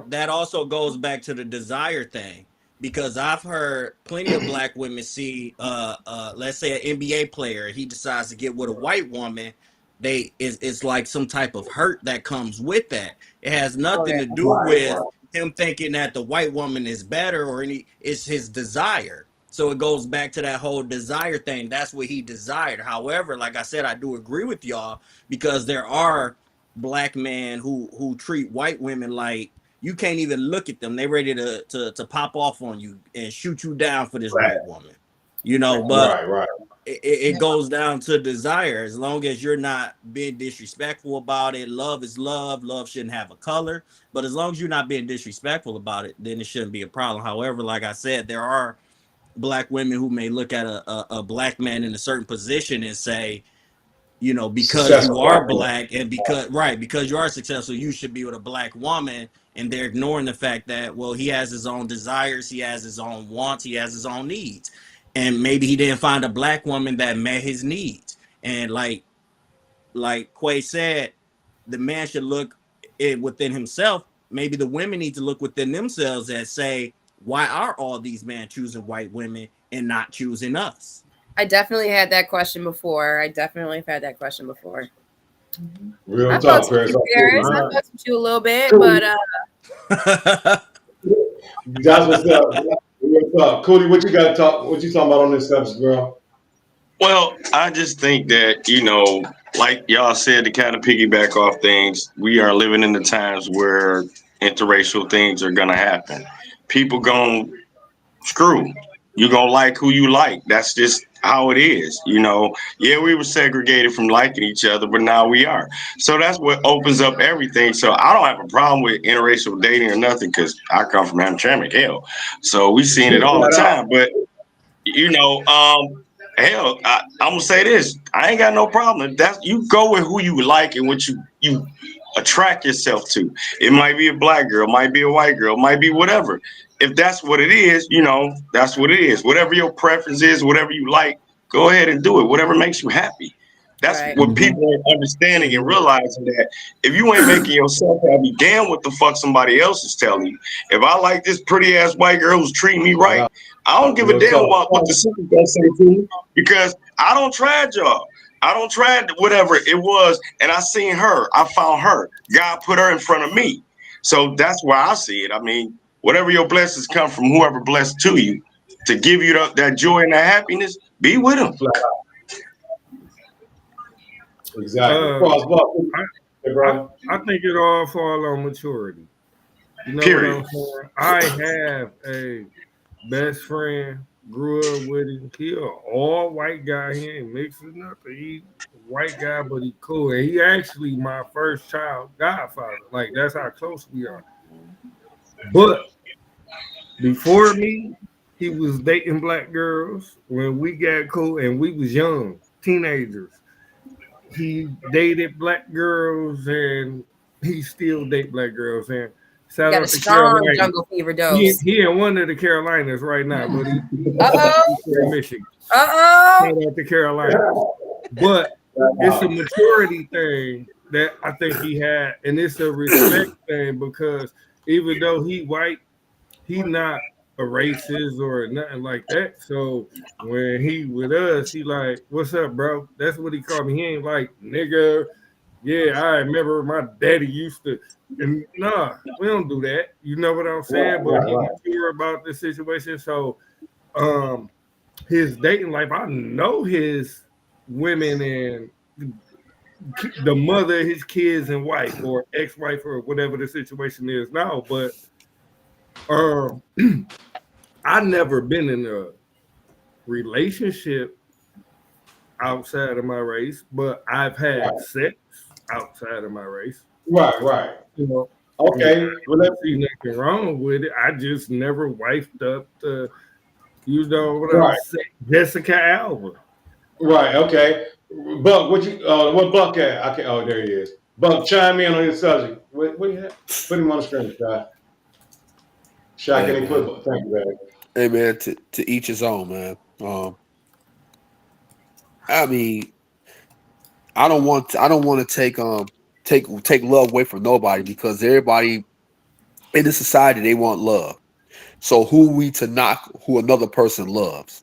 That also goes back to the desire thing, because I've heard plenty of black women see let's say an NBA player, he decides to get with a white woman. It's like some type of hurt that comes with that. It has nothing to do with him thinking that the white woman is better or it's his desire. So it goes back to that whole desire thing. That's what he desired. However, like I said, I do agree with y'all, because there are black men who treat white women like you can't even look at them. They ready to pop off on you and shoot you down for this white woman. But it goes down to desire. As long as you're not being disrespectful about it, love is love. Love shouldn't have a color. But as long as you're not being disrespectful about it, then it shouldn't be a problem. However, like I said, there are black women who may look at a black man in a certain position and say, you know, because Successful you are black black and because you are successful, you should be with a black woman. And they're ignoring the fact that, well, he has his own desires, he has his own wants, he has his own needs. And maybe he didn't find a black woman that met his needs. And like Quay said, the man should look within himself. Maybe the women need to look within themselves and say, why are all these men choosing white women and not choosing us? I definitely had that question before. Real I talk, fucks with Paris. you, Paris. I fucks with you a little bit, but That's what's up. Real talk. Cootie, what you got to talk? What you talking about on this subject, bro? Well, I just think that, you know, like y'all said, to kind of piggyback off things, we are living in the times where interracial things are going to happen. People going to screw. You're going to like who you like. That's just how it is. You know, yeah, we were segregated from liking each other, but now we are. So that's what opens up everything. So I don't have a problem with interracial dating or nothing because I come from Hamtramck, hell. So we seen it all the time. But, you know, hell, I'm gonna say this. I ain't got no problem. That's you go with who you like and what you attract yourself to. It might be a black girl, might be a white girl, might be whatever. If that's what it is, you know, that's what it is. Whatever your preference is, whatever you like, go ahead and do it. Whatever makes you happy. That's what people are understanding and realizing, that if you ain't making yourself happy, damn what the fuck somebody else is telling you. If I like this pretty ass white girl who's treating me right, I don't give a damn about what the sister gonna say to me, because I don't try y'all. I don't try whatever it was, and I seen her. I found her. God put her in front of me. So that's why I see it. I mean, whatever your blessings come from, whoever blessed to you to give you that joy and that happiness, be with them. Exactly. I think it all falls on maturity. You know Period. what I'm saying? I have a best friend, grew up with him. He an all white guy. He ain't mixing up. He a white guy, but he cool. And he actually my first child godfather. Like, that's how close we are. But before me, he was dating black girls when we got cool, and we was young, teenagers. He dated black girls, and he still date black girls. And shout got out a to strong Carolina. jungle fever dose. He in one of the Carolinas right now, but he's in Michigan. Uh-oh. Shout out to Carolina. But it's a maturity thing that I think he had, and it's a respect thing, because even though he white, he not a racist or nothing like that. So when he with us, he like, "What's up, bro?" That's what he called me. He ain't like nigga. Yeah, I remember my daddy used to. And nah, we don't do that. You know what I'm saying? But he's mature about this situation. So his dating life, I know his women and the mother of his kids and wife or ex-wife or whatever the situation is now. But I never been in a relationship outside of my race, but I've had sex outside of my race. Right. You know, okay. Well, I see nothing wrong with it. I just never wifed up to, you know what I'm saying, Jessica Alba. Right. Okay. Buck, what Buck at? I can't. Oh, there he is. Buck, chime in on this subject. What you have? Put him on the screen, guy. Shaq, any football? Thank you, man. Hey man, to each his own, man. I mean, I don't want to take love away from nobody, because everybody in the society, they want love. So who we to knock who another person loves?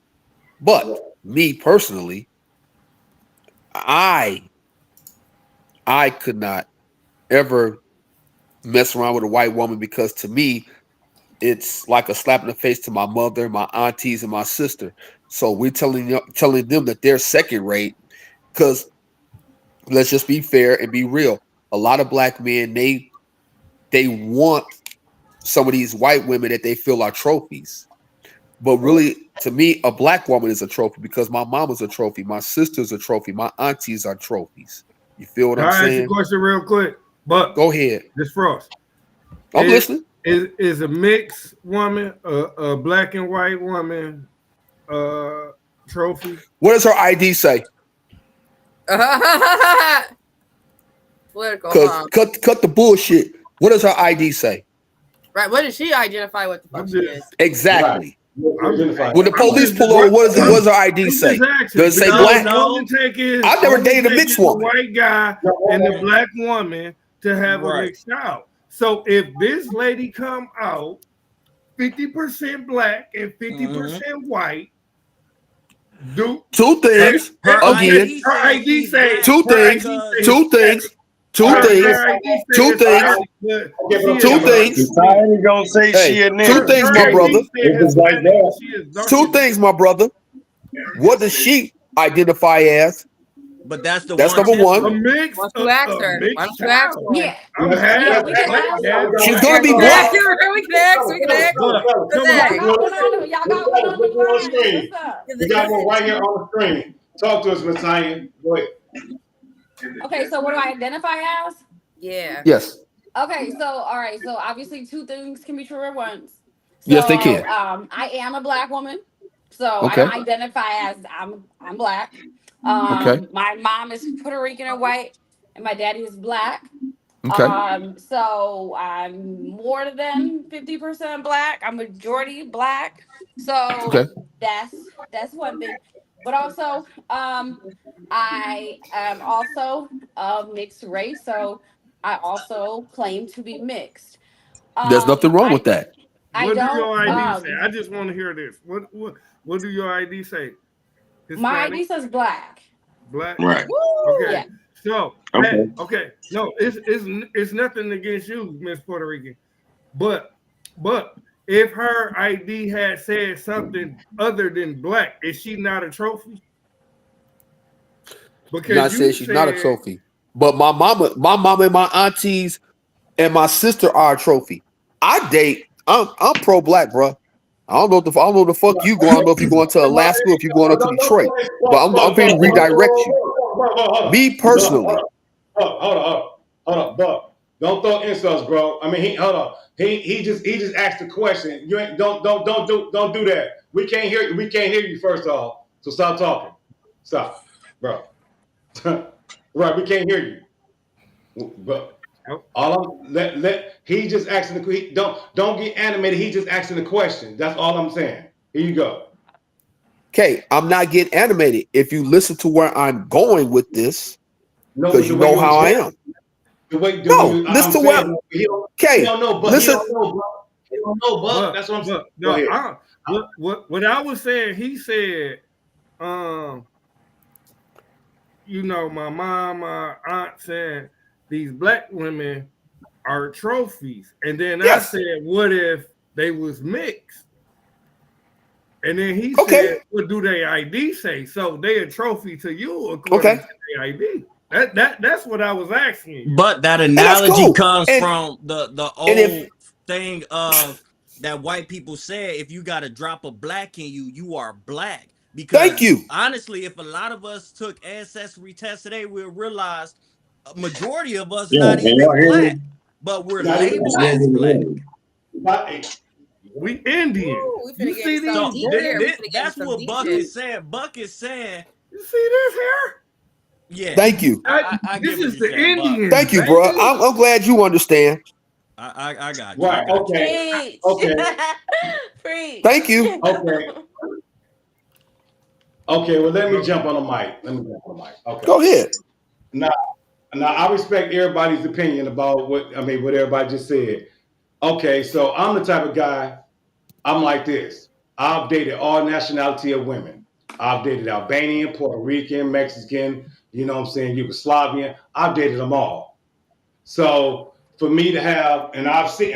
But me personally, I could not ever mess around with a white woman, because to me, it's like a slap in the face to my mother, my aunties, and my sister. So we're telling them that they're second rate, because let's just be fair and be real. A lot of black men, they want some of these white women that they feel are trophies. But really, to me, a black woman is a trophy, because my mama's a trophy, my sister's a trophy, my aunties are trophies. You feel what I'm saying? I'll ask you a question real quick, but go ahead. This Frost. I'm listening. Is a mixed woman, a black and white woman, trophy? What does her ID say? Political, huh? Cut the bullshit. What does her ID say? Right. What does she identify what the fuck she is? Exactly. Right. When the police pull over, what does her ID say? Does it say black? I've never dated a mixed woman. White guy and the black woman to have a mixed child. So if this lady come out 50% black and 50% white, do two things again. Her ID say two things. I ain't gonna say she a nigga. Two things, my brother. Two things, my brother. What does she identify as? But that's number one. Why don't you ask her? Why don't you ask her? Yeah. She's gonna be black. We can ask. We got one right here on the screen. Talk to us, Miss Tanya. Go ahead. Okay, so what do I identify as? Yeah. Yes. Okay, so all right, so obviously two things can be true at once. So, yes, they can. I am a black woman, so okay. I don't identify as I'm black. Okay. My mom is Puerto Rican and white, and my daddy is black. Okay. So I'm more than 50% black. I'm majority black. So okay. that's one thing. But also, I am also of mixed race, so I also claim to be mixed. There's nothing wrong with that. What do your ID say? I just want to hear this. What do your ID say? Hispanic? My ID says black. Black. Right. Okay. Yeah. So okay. No, it's nothing against you, Miss Puerto Rican, but if her ID had said something other than black, is she not a trophy? Because I said she's not a trophy, but my mama and my aunties and my sister are a trophy. I'm pro-black, bro. I don't know the fuck you going. I don't know if you're going to Alaska or if you're going up to Detroit, but I'm going to redirect you. Me personally. Hold on, Buck. Don't throw insults, bro. I mean, He just asked a question. You ain't don't do that. We can't hear you first off. So stop talking. Stop, bro. Right, we can't hear you. But he just asking the don't get animated. He just asking the question. That's all I'm saying. Here you go. Okay, I'm not getting animated. If you listen to where I'm going with this, because you know how I am. Listen to what. Okay, listen. He don't know, Buck. That's what I'm saying. What I was saying, he said, my mom, my aunt said these black women are trophies. And then I said, what if they was mixed? And then he said, what do their ID say? So they a trophy to you according to their ID. That's what I was asking you. But that analogy comes from the old thing of that white people said, if you got a drop of black in you, you are black. Because honestly, if a lot of us took ancestry tests today, we'll realize a majority of us not even black, but we're labeled as black. We Indian. Ooh, you see these? That's what Buck is saying. Buck is saying, you see this here? Yeah. Thank you. I this is the Indian. Thank you, bro. I'm glad you understand. I got you. Right. Okay. Free. Thank you. Okay. Well, let me jump on the mic. Okay. Go ahead. Now, I respect everybody's opinion about what everybody just said. Okay. So I'm the type of guy. I'm like this. I've dated all nationality of women. I've dated Albanian, Puerto Rican, Mexican, Yugoslavian. I've dated them all. So for me to have, and I've seen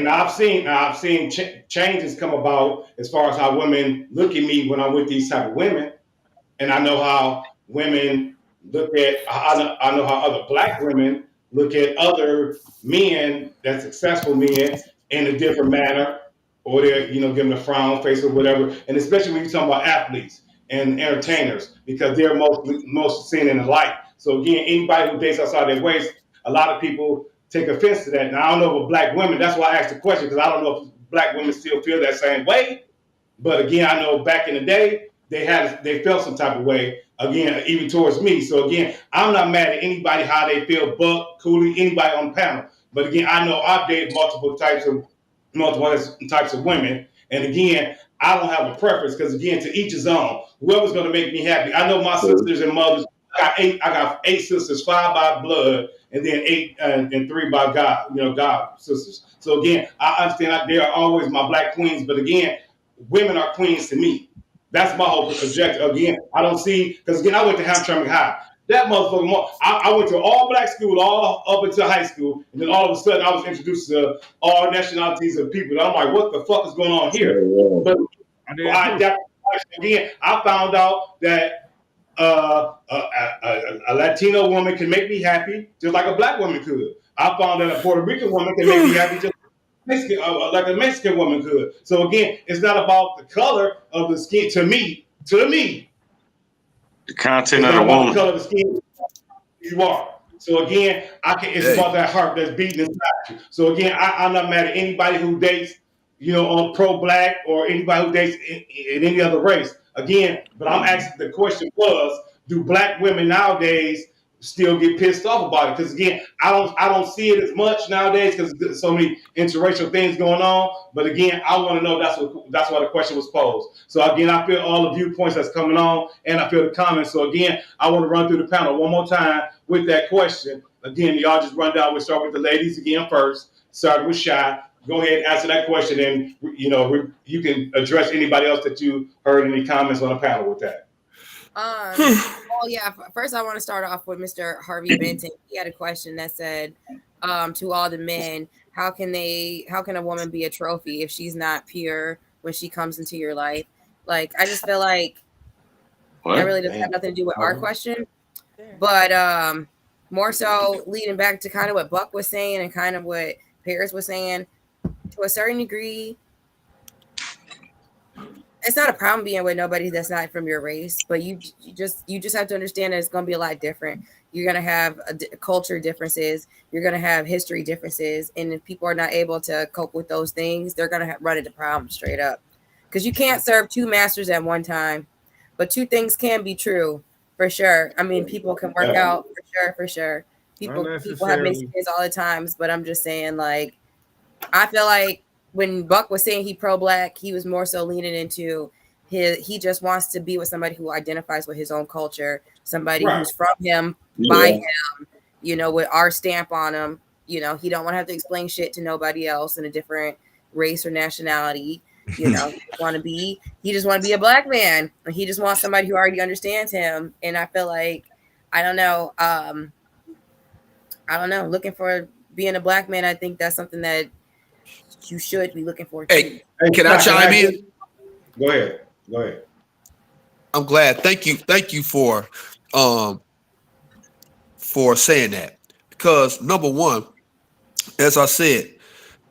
changes come about as far as how women look at me when I'm with these type of women, and I know how women look at. I know how other black women look at other men, that successful men, in a different manner, or they're give them a frown face or whatever. And especially when you're talking about athletes and entertainers, because they're most seen in the light. So again, anybody who dates outside their waist, a lot of people take offense to that. And I don't know if black women, that's why I asked the question, because I don't know if black women still feel that same way. But again, I know back in the day, they felt some type of way again, even towards me. So again, I'm not mad at anybody how they feel, Buck, Cooley, anybody on the panel. But again, I know I've dated multiple types of women, and again, I don't have a preference because again, to each his own. Whoever's going to make me happy. I know my sisters and mothers. I got eight sisters, 5 by blood, and then 8 and 3 by God. God sisters. So again, I understand they are always my black queens, but again, women are queens to me. That's my whole objective. Again, I don't see, because again, I went to Hamtramck High. That motherfucker, I went to all black school all up until high school, and then all of a sudden I was introduced to all nationalities of people. I'm like, what the fuck is going on here? But I found out that a Latino woman can make me happy just like a black woman could. I found that a Puerto Rican woman can make me happy just like a Mexican woman could. So again, it's not about the color of the skin to me. The content of the woman. The color of the skin you are. So again, it's about that heart that's beating inside you. So again, I'm not mad at anybody who dates, on pro-black or anybody who dates in any other race. Again, but I'm asking, the question was, do black women nowadays still get pissed off about it? Because again, I don't see it as much nowadays because there's so many interracial things going on. But again, I want to know, that's why the question was posed. So again, I feel all the viewpoints that's coming on, and I feel the comments. So again, I want to run through the panel one more time with that question. Again, y'all just run down. We'll start with the ladies again first. Started with Shy. Go ahead and answer that question, and you can address anybody else that you heard any comments on the panel with that. First I want to start off with Mr. Harvey Benton. He had a question that said, to all the men, how can a woman be a trophy if she's not pure when she comes into your life? Like, I just feel like that really doesn't have nothing to do with our question, but more so leading back to kind of what Buck was saying and kind of what Paris was saying. To a certain degree, it's not a problem being with nobody that's not from your race, but you just have to understand that it's going to be a lot different. You're going to have culture differences. You're going to have history differences. And if people are not able to cope with those things, they're going to run into problems straight up. Because you can't serve 2 masters at one time. But 2 things can be true, for sure. I mean, people can work out, for sure. People have Mexicans all the times, but I'm just saying, like, I feel like when Buck was saying he pro-black, he was more so leaning into he just wants to be with somebody who identifies with his own culture, somebody who's from him, by him, with our stamp on him. He don't want to have to explain shit to nobody else in a different race or nationality. He just want to be a black man. He just wants somebody who already understands him. And I feel like, I don't know, looking for being a black man, I think that's something that you should be looking for. Hey, can I chime in? Go ahead. I'm glad. Thank you for saying that, because number one, as I said,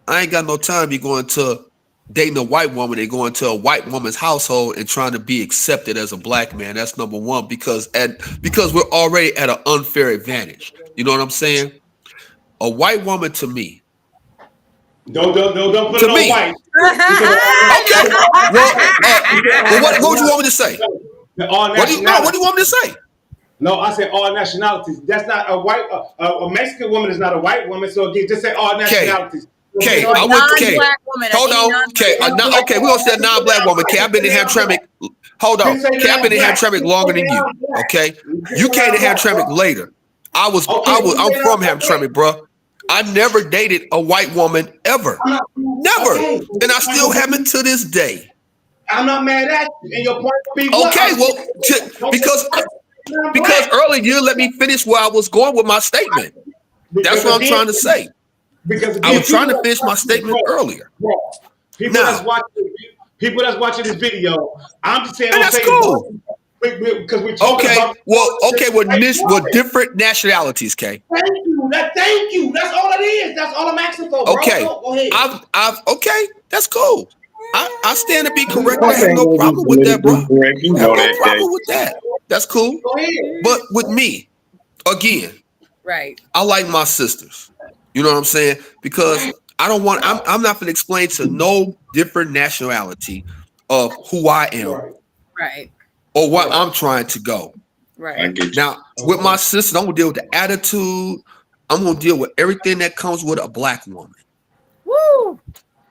I ain't got no time to be going to dating a white woman and going to a white woman's household and trying to be accepted as a black man. That's number one, because we're already at an unfair advantage. You know what I'm saying? A white woman to me. Don't put it on white. Okay. Well, what do you want me to say? What do you want me to say? No, I said all nationalities. That's not a white. A Mexican woman is not a white woman. So again, just say all nationalities. Okay, I went. Okay, hold on. Okay, okay, we gonna say non-black woman. Okay, I've been in Hamtramck. Hold on. Okay, I've been in Hamtramck longer than you. Okay, you came to Hamtramck later. I'm from Hamtramck, bro. I never dated a white woman ever, never, and I still haven't to this day. I'm not mad at you, and your point be okay. Well, because earlier you let me finish where I was going with my statement. That's what I'm trying to say. Because I was trying to finish my statement earlier. People that's watching this video, I'm just saying. And that's cool. Because we're talking about with different nationalities, Kay. Thank you. That's all it is. That's all I'm asking for, bro. Okay. Go ahead. Okay, that's cool. I stand to be correct. I have no problem with that, bro. I have no problem with that. That's cool. But with me, again, right? I like my sisters. You know what I'm saying? Because I'm not going to explain to no different nationality of who I am. Right. or what I'm trying to go. Right. Now, with my sister, I'm gonna deal with the attitude. I'm gonna deal with everything that comes with a black woman. Woo!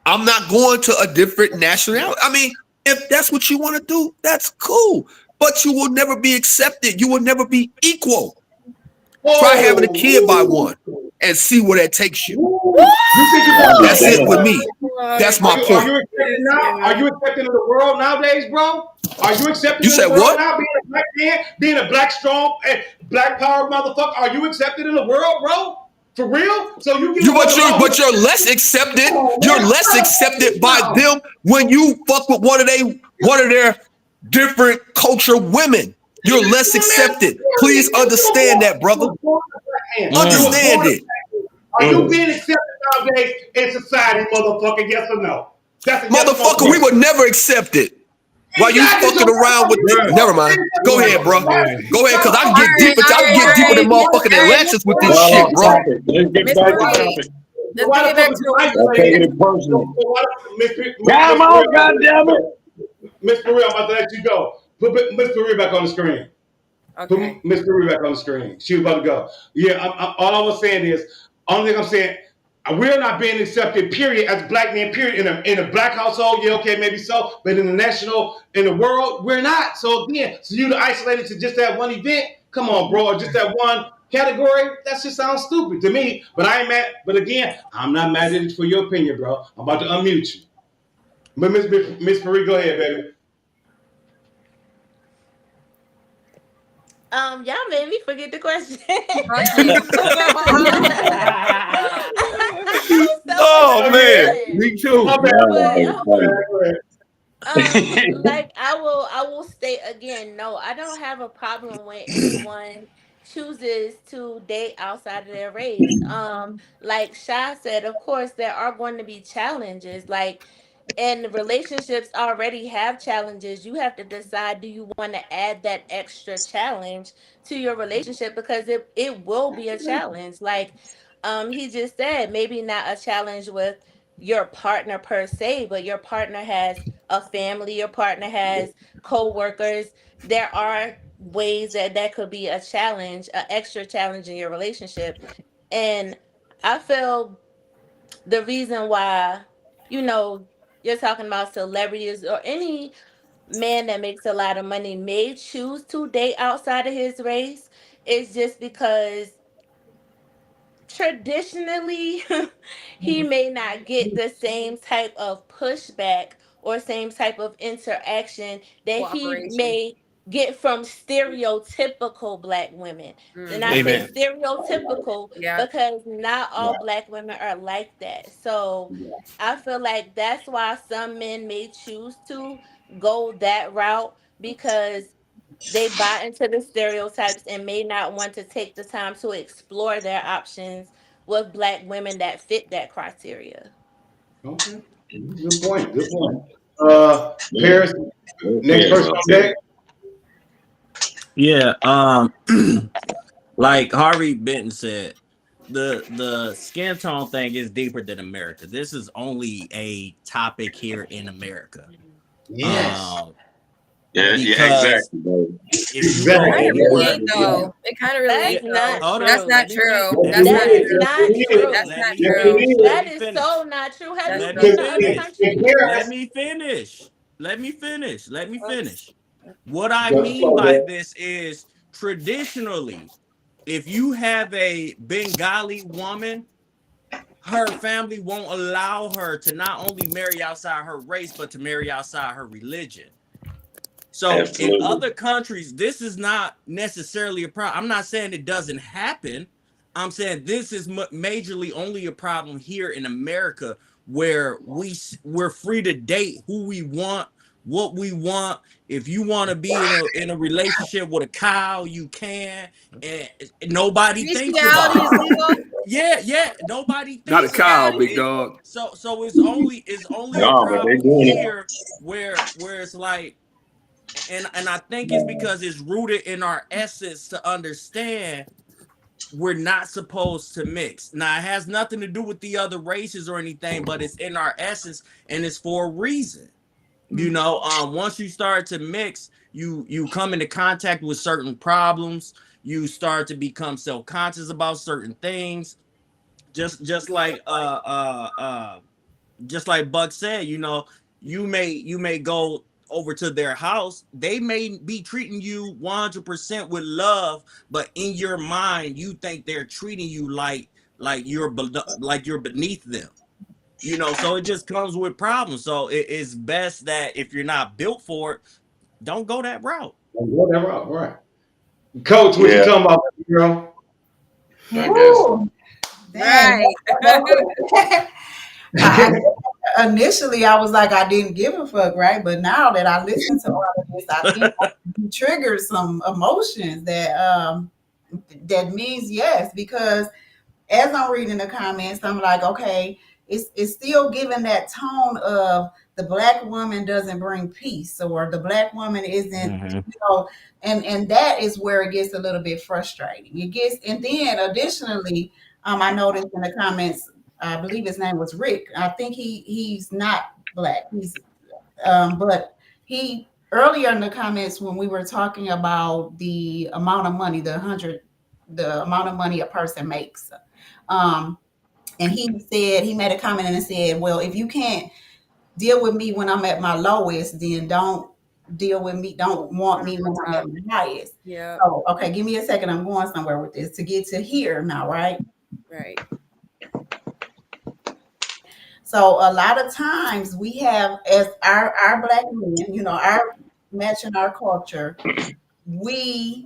I'm not going to a different nationality. I mean, if that's what you want to do, that's cool. But you will never be accepted. You will never be equal. Try having a kid by one and see where that takes you. That's it with me. That's my point. Are you accepting of the world nowadays, bro? Are you accepting You of said the world what? now? Being a black man, being a black strong and black power motherfucker. Are you accepted in the world, bro? For real? So but you're less accepted. You're less accepted by them when you fuck with one of their different culture women. You're less accepted. Please understand that, brother. Understand it. Are you being accepted nowadays in society, motherfucker? Yes or no? Motherfucker, we were never accepted. While you fucking around with never mind. Go ahead, bro. Go ahead, cause I can get deeper. I can get deeper than motherfucking Alexis with this shit, bro. Let's get back to topic. Let's take it personal. Come on, goddammit. Miss Maria, I'm about to let you go. Put Miss Maria back on the screen. Put Miss Maria back on the screen. She was about to go. Yeah, all I was saying is, only thing I'm saying, we're not being accepted, period, as black men, period. In a black household, yeah, okay, maybe so, but in the world, we're not. So again, so you to isolate it to just that one event, come on, bro, or just that one category, that just sounds stupid to me. But I ain't mad. But again, I'm not mad at it for your opinion, bro. I'm about to unmute you. But Miss Marie, go ahead, baby. Y'all made me forget the question. Oh man, me too. Like I will state again, no, I don't have a problem when anyone chooses to date outside of their race. Like Sha said, of course there are going to be challenges. Like, and relationships already have challenges. You have to decide, do you want to add that extra challenge to your relationship, because it will be a challenge. Like he just said, maybe not a challenge with your partner per se, but your partner has a family, your partner has co-workers. There are ways that could be a challenge, an extra challenge in your relationship. And I feel the reason why, you're talking about celebrities or any man that makes a lot of money may choose to date outside of his race is just because traditionally he may not get the same type of pushback or same type of interaction that he may get from stereotypical black women. And I say stereotypical because not all black women are like that. So I feel like that's why some men may choose to go that route, because they buy into the stereotypes and may not want to take the time to explore their options with black women that fit that criteria. Okay. Good point. Good point. Paris, next person on deck. Yeah, like Harvey Benton said, the skin tone thing is deeper than America. This is only a topic here in America. Yes. Exactly. It kind of really that's not true. That's not true. That's not true. That is so not true. Have you been to other countries? Let me finish. What I mean by this is, traditionally, if you have a Bengali woman, her family won't allow her to not only marry outside her race, but to marry outside her religion. So in other countries, this is not necessarily a problem. I'm not saying it doesn't happen. I'm saying this is majorly only a problem here in America, where we're free to date who we want, what we want. If you want to be in a relationship with a cow, you can, and nobody thinks about it. Yeah, nobody thinks not a cow, about big it. dog. So it's only a problem here where it's like. And I think it's because it's rooted in our essence to understand we're not supposed to mix. Now, it has nothing to do with the other races or anything, but it's in our essence, and it's for a reason. You know, once you start to mix, you come into contact with certain problems. You start to become self-conscious about certain things. Just like just like Buck said, you know, you may go over to their house. They may be treating you 100% with love, but in your mind, you think they're treating you like you're beneath them. You know, so it just comes with problems. So it's best that if you're not built for it, don't go that route. Don't go that route, right? Coach, what you talking about, girl? Ooh, dang. Initially, I was like, I didn't give a fuck, right? But now that I listen to all of this, I think you triggered some emotions that that means yes, because as I'm reading the comments, I'm like, okay, it's still giving that tone of the black woman doesn't bring peace, or the black woman isn't, you know, and that is where it gets a little bit frustrating. It gets, and then additionally, I noticed in the comments, I believe his name was Rick. I think he's not black. He's but he earlier in the comments when we were talking about the amount of money, the amount of money a person makes. And he said, he made a comment and said, well, if you can't deal with me when I'm at my lowest, then don't deal with me. Don't want me when I'm at my highest. Yeah. So, okay, give me a second. I'm going somewhere with this to get to here now, right? Right. So a lot of times we have, as our black men, you know, our matching our culture, we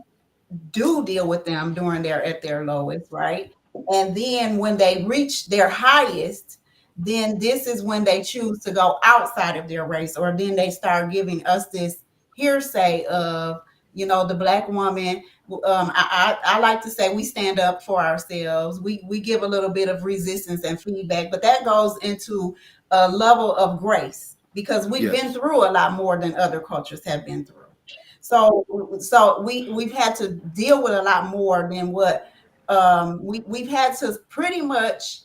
do deal with them during at their lowest, right? And then when they reach their highest, then this is when they choose to go outside of their race, or then they start giving us this hearsay of, you know, the black woman. I like to say we stand up for ourselves. We give a little bit of resistance and feedback, but that goes into a level of grace because we've been through a lot more than other cultures have been through. So we've had to deal with a lot more than what we've had to pretty much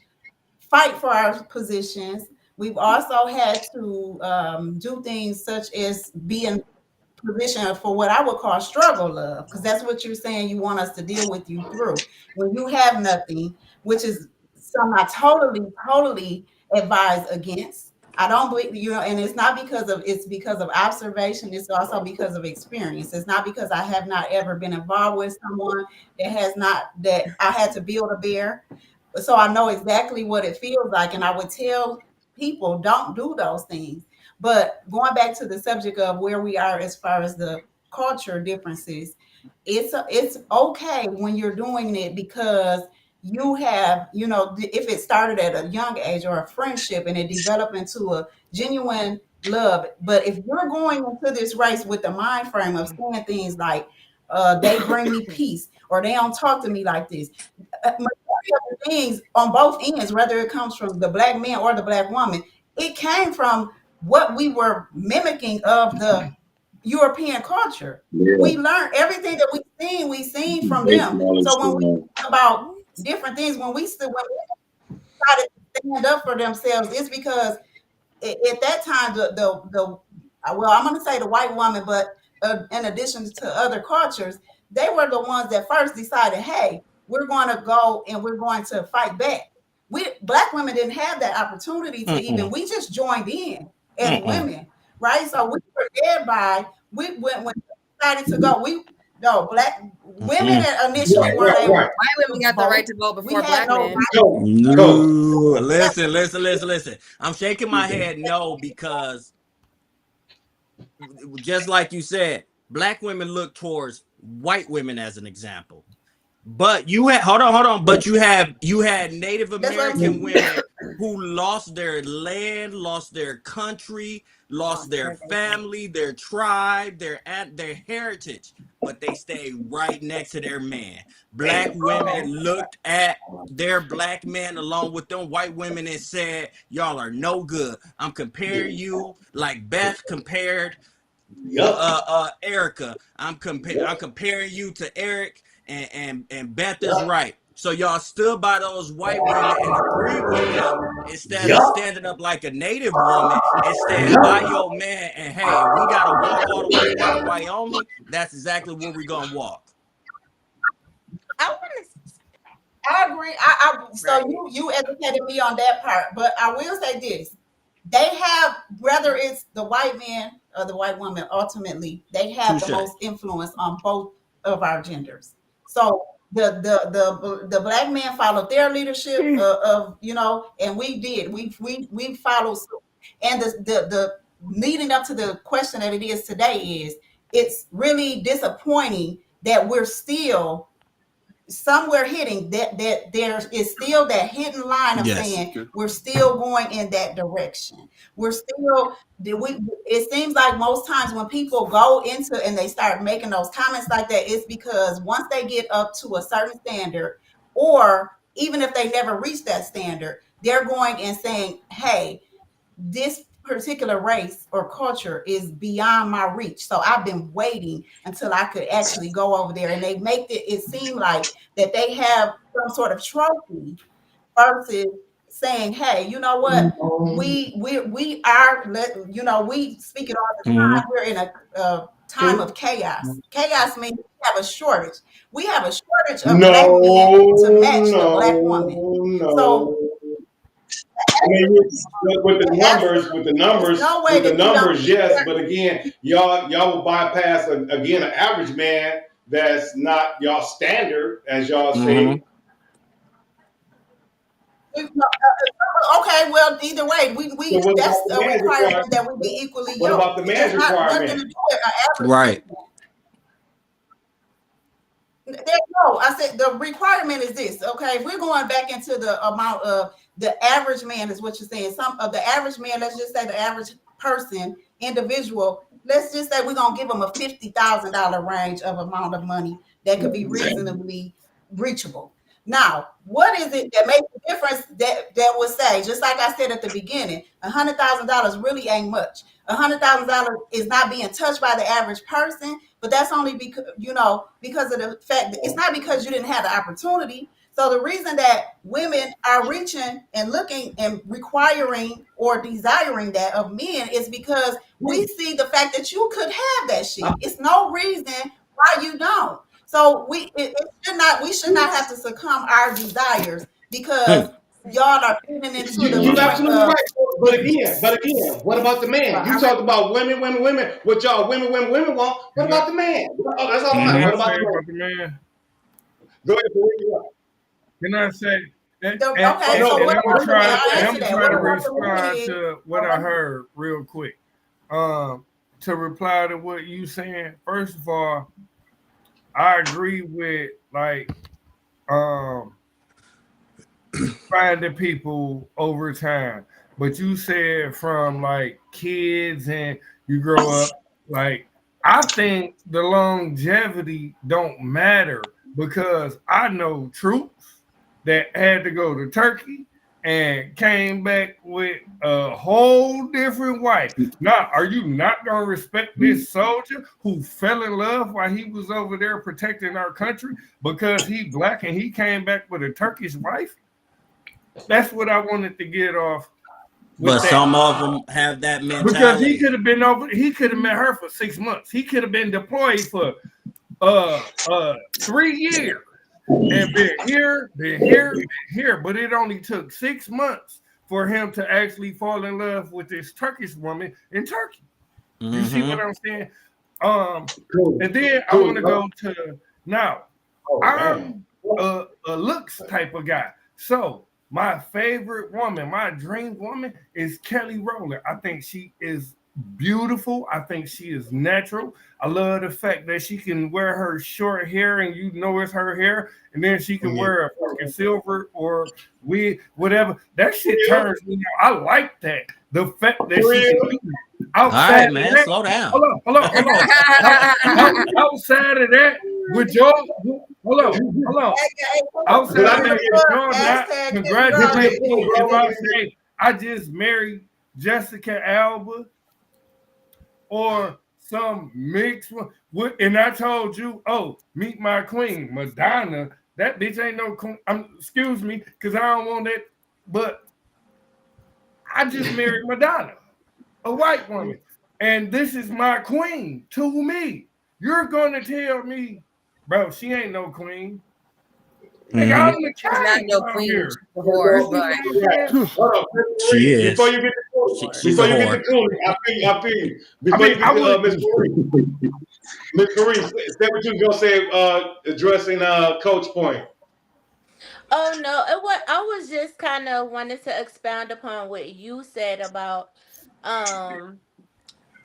fight for our positions. We've also had to do things such as be in position for what I would call struggle love, because that's what you're saying you want us to deal with you through. When you have nothing, which is something I totally advise against. I don't believe, you know, and it's not because of, it's because of observation. It's also because of experience. It's not because I have not ever been involved with someone that I had to build a bear. So I know exactly what it feels like. And I would tell people, don't do those things. But going back to the subject of where we are as far as the culture differences, it's okay when you're doing it because you have, you know, if it started at a young age or a friendship and it developed into a genuine love. But if you're going into this race with the mind frame of saying things like, they bring me peace, or they don't talk to me like this, majority of the things on both ends, whether it comes from the black man or the black woman, it came from what we were mimicking of the European culture. Yeah. We learned everything that we seen from them. So when we talk about different things, when we started to stand up for themselves, it's because at that time the well, I'm going to say the white woman, but in addition to other cultures, they were the ones that first decided, hey, we're going to go and we're going to fight back. Black women didn't have that opportunity to even. We just joined in as women, right? So we were thereby when we decided to go. Black women initially weren't able. White women got the right to vote before black men. No, listen. I'm shaking my head no, because just like you said, black women look towards white women as an example. But you had hold on. But you had Native American women who lost their land, lost their country, lost their family, their tribe, their heritage, but they stayed right next to their man. Black women looked at their black men along with them white women and said, "Y'all are no good. I'm comparing you like Beth compared Erica. I'm comparing you to Eric." And Beth is right. So y'all stood by those white women and agreed with them instead of standing up like a native woman and stand by your man. And hey, if we gotta walk all the way out of Wyoming, that's exactly where we're gonna walk. I agree. So you educated me on that part, but I will say this: they have, whether it's the white man or the white woman, ultimately they have the most influence on both of our genders. So the black man followed their leadership of and we followed suit. And the leading up to the question that it is today is, it's really disappointing that we're still somewhere hitting that there is still that hidden line of saying we're still going in that direction. We're still it seems like most times when people go into and they start making those comments like that, it's because once they get up to a certain standard, or even if they never reach that standard, they're going and saying, hey, this particular race or culture is beyond my reach. So I've been waiting until I could actually go over there. And they make it seem like that they have some sort of trophy versus saying, hey, you know what? We are, we speak it all the time. We're in a time of chaos. Chaos means we have a shortage. We have a shortage of black men to match the black woman. So I mean, with the numbers, yes, but again, y'all will bypass an average man that's not y'all standard, as y'all say. Okay, well, either way, that's a requirement that we be equally yoked. What about the man's requirement? Right. There you go. I said the requirement is this. Okay, if we're going back into the amount of the average man, is what you're saying. Some of the average man, let's just say the average person, individual, let's just say we're gonna give them a $50,000 range of amount of money that could be reasonably reachable. Now, what is it that makes the difference that would say, just like I said at the beginning, $100,000 really ain't much. $100,000 is not being touched by the average person, but that's only because, because of the fact that it's not because you didn't have the opportunity. So the reason that women are reaching and looking and requiring or desiring that of men is because we see the fact that you could have that shit. It's no reason why you don't. So we should not have to succumb our desires because y'all are feeding into the. You're absolutely right. But again, what about the man? You talked about women. What y'all women want? What about the man? That's all I'm saying. What about the man? Go ahead. Can I say? Okay, so what I'm gonna try to respond to what I heard real quick. To reply to what you saying, first of all, I agree with finding people over time. But you said from kids and you grow up, I think the longevity don't matter because I know troops that had to go to Turkey and came back with a whole different wife. Now, are you not going to respect this soldier who fell in love while he was over there protecting our country because he black and he came back with a Turkish wife? That's what I wanted to get off. But some of them have that mentality. Because he could have been he could have met her for 6 months. He could have been deployed for 3 years. And been here, but it only took 6 months for him to actually fall in love with this Turkish woman in Turkey. You see what I'm saying? And then I want to go to now. I'm a looks type of guy. So my favorite woman, my dream woman is Kelly Rowland. I think she is beautiful. I think she is natural. I love the fact that she can wear her short hair and it's her hair, and then she can wear a fucking silver or wig, whatever. That shit turns me on. I like that. The fact that she all right, man, slow down. Hold on. Outside of that, with y'all, hold on. Outside of that, with y'all not congratulations. If I say I just married Jessica Alba or some mixed one, and I told you, meet my queen, Madonna, That bitch ain't no queen. Excuse me, because I don't want that. But I just married Madonna, a white woman, and this is my queen to me. You're gonna tell me, bro, she ain't no queen. She's not no queen. She is. Before you get the Cooley, I feel you. Before you get to Miss Marie, Miss Marie, say what you gonna say addressing Coach point. Oh no, I was just kind of wanted to expound upon what you said about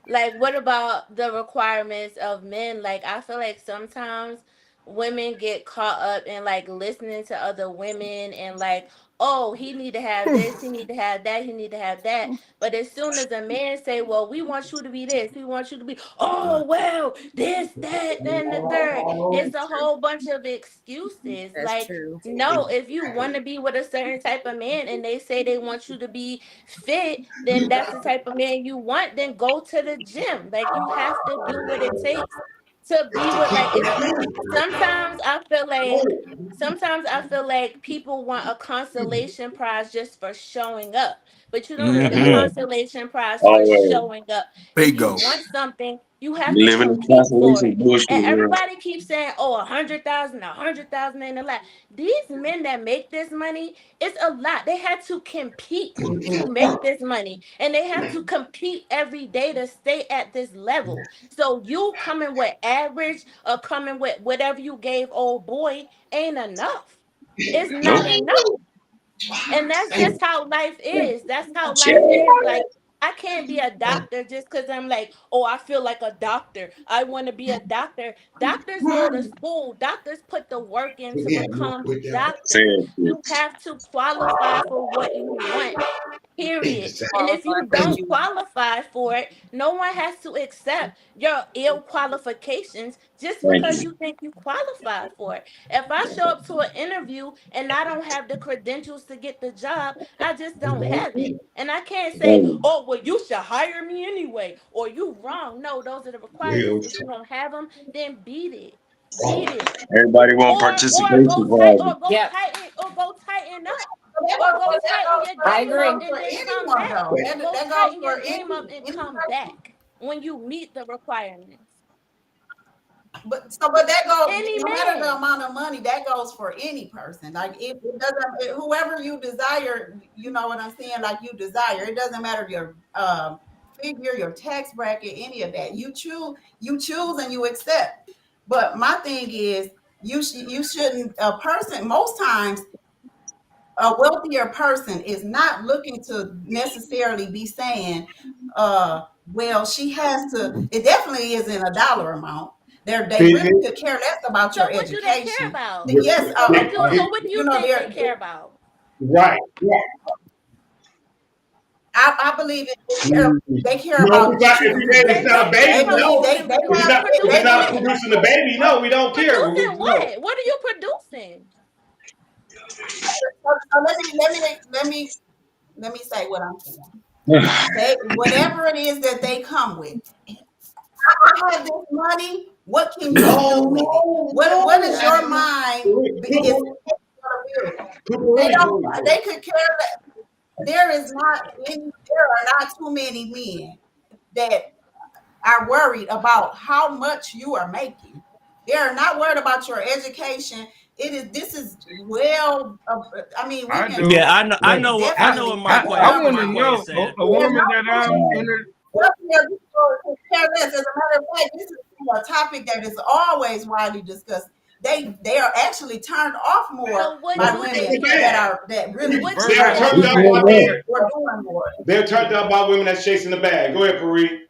like what about the requirements of men? Like I feel like sometimes women get caught up in like listening to other women and like, oh, he need to have this, he need to have that, he need to have that. But as soon as a man say, well, we want you to be this, we want you to be, oh well, this, that, and the third. It's a whole bunch of excuses. That's like true. no, if you want to be with a certain type of man and they say they want you to be fit, then that's the type of man you want, then go to the gym. Like you have to do what it takes to be with like it's sometimes I feel like people want a consolation prize just for showing up. But you don't need a consolation prize for showing up. If you want something, you have to Living in compete for consolation it. bullshit, And bro. everybody keeps saying, oh, 100,000 ain't a lot. These men that make this money, it's a lot. They had to compete to make this money. And they have to compete every day to stay at this level. So you coming with average or coming with whatever you gave old boy ain't enough. It's not enough. And that's just how life is. That's how life is. Like I can't be a doctor just because I'm like, oh, I feel like a doctor. I want to be a doctor. Doctors go to school. Doctors put the work in to become doctors. You have to qualify for what you want. Period. And if you don't qualify for it, no one has to accept your ill qualifications just because you think you qualify for it. If I show up to an interview and I don't have the credentials to get the job, I just don't have it. And I can't say, oh, well, you should hire me anyway, or you wrong. No, those are the requirements. If you don't have them, then beat it. Beat it. Everybody want participation prize. Go tighten up. Or go tighten your game up and then come back. Go tighten your game up and come back when you meet the requirements. But that goes no matter the amount of money, that goes for any person. Like it doesn't whoever you desire, you know what I'm saying? Like you desire. It doesn't matter your figure, your tax bracket, any of that. You choose and you accept. But my thing is you shouldn't most times a wealthier person is not looking to necessarily be saying, well, she has to, it definitely isn't a dollar amount. They really could care less about your education. What do they care about? Yes. What do you think they care about? Right. I believe they care about. It's not a baby. No, we're not producing a baby. No, we don't care. Producing what? What are you producing? So let me say what I'm saying. Whatever it is that they come with. I have this money. What can you do with it? What is your mind? They could care less. There are not too many men that are worried about how much you are making. They are not worried about your education. This is well. I mean, I know what my question. I want to know a woman that I'm in. As a matter of fact, this is a topic that is always widely discussed. They are actually turned off more by women that really. They're turned off by women that's chasing the bag. Go ahead, Paris.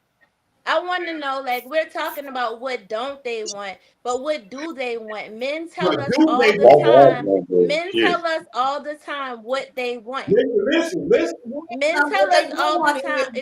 I want to know, like, we're talking about what don't they want, but what do they want? Men tell us all the time. Men tell us all the time what they want. Listen. Men tell us all the time.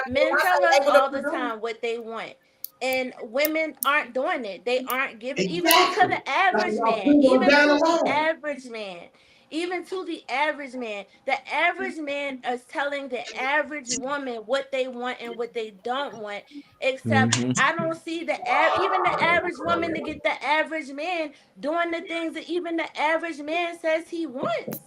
Men tell us all the time what they want. And women aren't doing it. They aren't giving, even to the average man. Even to the average man. even to the average man. The average man is telling the average woman what they want and what they don't want. Except I don't see even the average woman to get the average man doing the things that even the average man says he wants.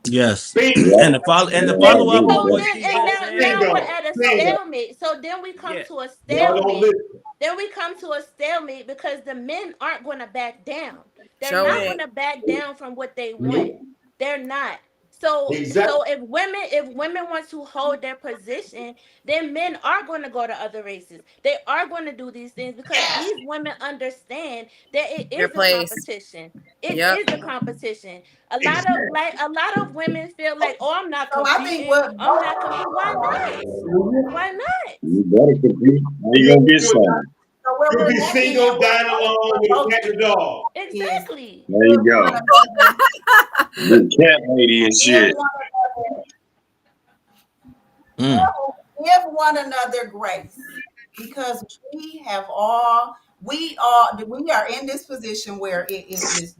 Yes. Bingo. And the follow up on what she And just said. now we're at a stalemate. So then we come to a stalemate. Then we come to a stalemate because the men aren't going to back down. They're not going to back down from what they want. They're not. So if women want to hold their position, then men are going to go to other races. They are going to do these things because these women understand that it is a competition. It is a competition. A lot of women feel like, oh, I'm not competing. I'm not competing. Why not? Why not? You better compete. How you gonna get some? You'll be single, dying alone with a cat and dog. Exactly. There you go. The cat lady and shit. Give one another grace, because we are in this position where it is this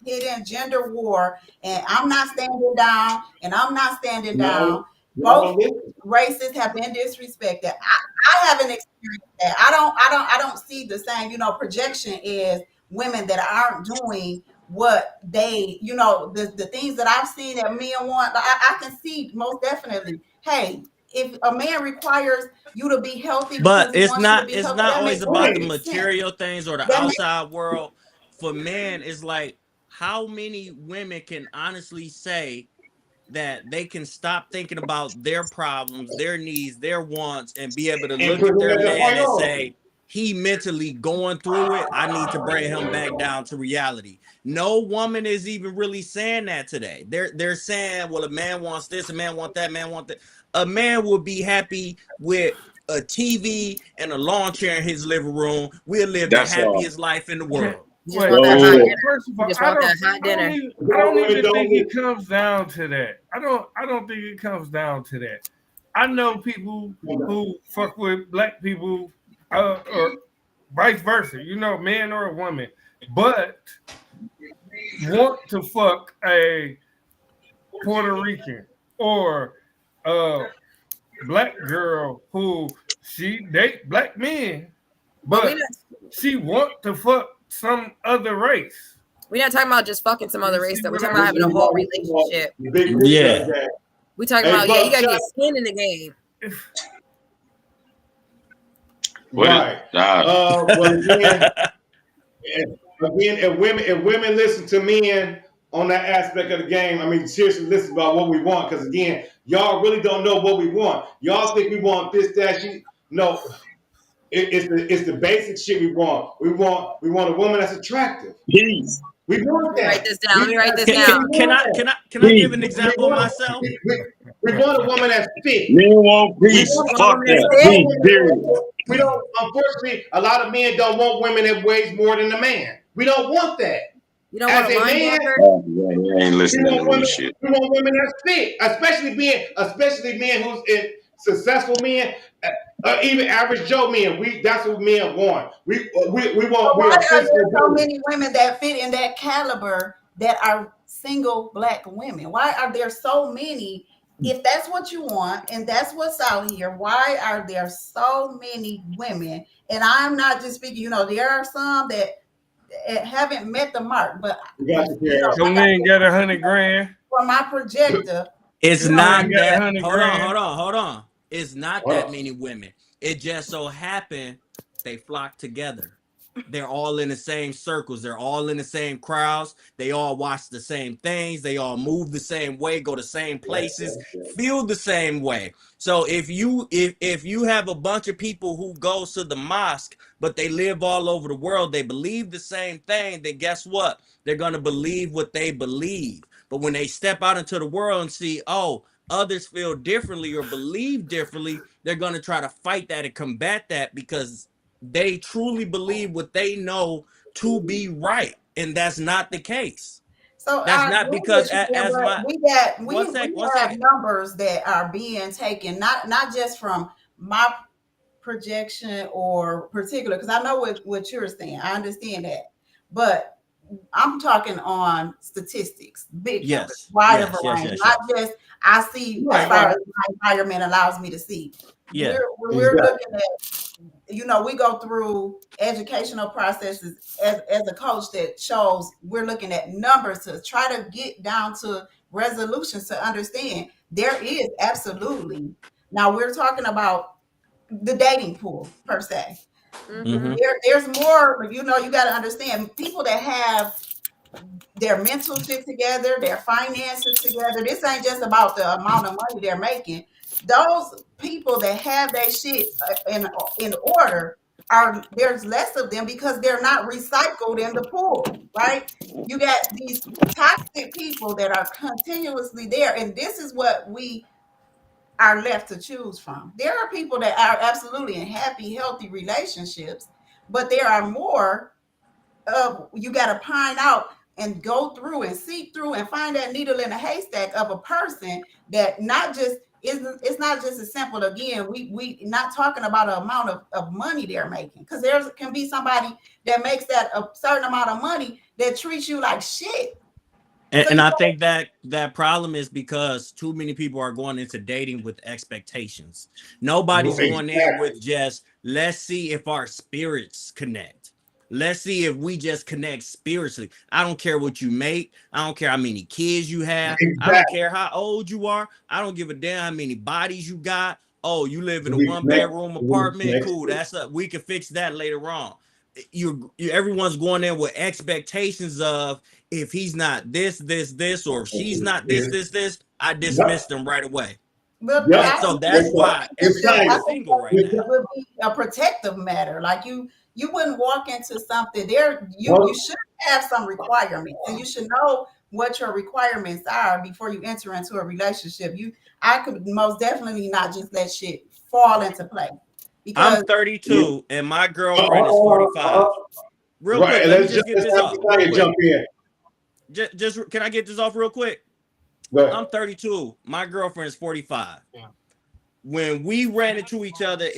hidden gender war, and I'm not standing down, and I'm not standing down. Both races have been disrespected. I haven't experienced that. I don't see the same, projection as women that aren't doing what they, the things that I've seen that men want. I can see most definitely. Hey, if a man requires you to be healthy, but it's not sense. always about the material things or the outside world. For men, it's like, how many women can honestly say that they can stop thinking about their problems, their needs, their wants, and be able to look at their man and say, he mentally going through it, I need to bring him back down to reality. No woman is even really saying that today. They're saying, well, a man wants this, a man want that, man want that. A man will be happy with a TV and a lawn chair in his living room. We'll live the happiest life in the world. First of all, I don't even think it comes down to that. I don't think it comes down to that. I know people who fuck with black people, or vice versa, man or a woman, but want to fuck a Puerto Rican or a black girl who she date black men, but she want to fuck some other race. We're not talking about just fucking some other race, though. We're talking about having a whole relationship. Yeah. We're talking about, you gotta get skin in the game. Right. If women listen to men on that aspect of the game, I mean, seriously, listen about what we want. Because again, y'all really don't know what we want. Y'all think we want this, that, shit. No. It's the basic shit we want. We want a woman that's attractive. Peace. We want that. Write this down. Let me write this down. Can I give an example of myself? We want a woman that's fit. Men want peace. Fuck that. Peace. Period. We don't. Unfortunately, a lot of men don't want women that weighs more than a man. We don't want that. You don't want a man. You ain't listening to this shit. We want women that's fit, especially men who's in successful men. Even average Joe men, that's what men want. We want. Why are there so many women that fit in that caliber that are single black women? Why are there so many? If that's what you want and that's what's out here, why are there so many women? And I'm not just speaking. There are some that haven't met the mark, but some men got $100,000 for my projector. It's not that. Hold on. It's not that many women. It just so happened they flock together. They're all in the same circles. They're all in the same crowds. They all watch the same things. They all move the same way, go the same places, feel the same way. So if you have a bunch of people who go to the mosque, but they live all over the world, they believe the same thing, then guess what? They're going to believe what they believe. But when they step out into the world and see, oh, others feel differently or believe differently, they're going to try to fight that and combat that because they truly believe what they know to be right. And that's not the case. So that's not because we have numbers that are being taken, not just from my projection or particular, because I know what you're saying. I understand that. But I'm talking on statistics, big numbers, Yes. wider Yes. Yes. range, Yes. not Yes. just I see as far as my environment allows me to see. Yeah. We're looking at, we go through educational processes as a coach that shows we're looking at numbers to try to get down to resolutions to understand there is absolutely. Now we're talking about the dating pool per se. Mm-hmm. There's more, you got to understand people that have their mental shit together, their finances together. This ain't just about the amount of money they're making. Those people that have that shit in order there's less of them because they're not recycled in the pool, right? You got these toxic people that are continuously there, and this is what we are left to choose from. There are people that are absolutely in happy, healthy relationships, but there are more you got to pine out and go through and seek through and find that needle in a haystack of a person that not just isn't. It's not just as simple. Again, we not talking about an amount of money they're making, because there can be somebody that makes that a certain amount of money that treats you like shit. And I think that problem is because too many people are going into dating with expectations. Nobody's going in with just, let's see if our spirits connect. Let's see if we just connect spiritually. I don't care what you make. I don't care how many kids you have. I don't care how old you are. I don't give a damn how many bodies you got. Oh, you live in a 1-bedroom apartment. Cool. That's up. We can fix that later on. Everyone's going in with expectations of, if he's not this, or if she's not this, I dismissed them right away. But and so that's why everybody's single right now. It would be a protective matter. Like you wouldn't walk into something there. You should have some requirements, and you should know what your requirements are before you enter into a relationship. I could most definitely not just let shit fall into play. I'm 32 and my girlfriend is 45. Real quick, let me just get this off. Jump in. Just can I get this off real quick? I'm 32. My girlfriend is 45. Yeah. When we ran into each other,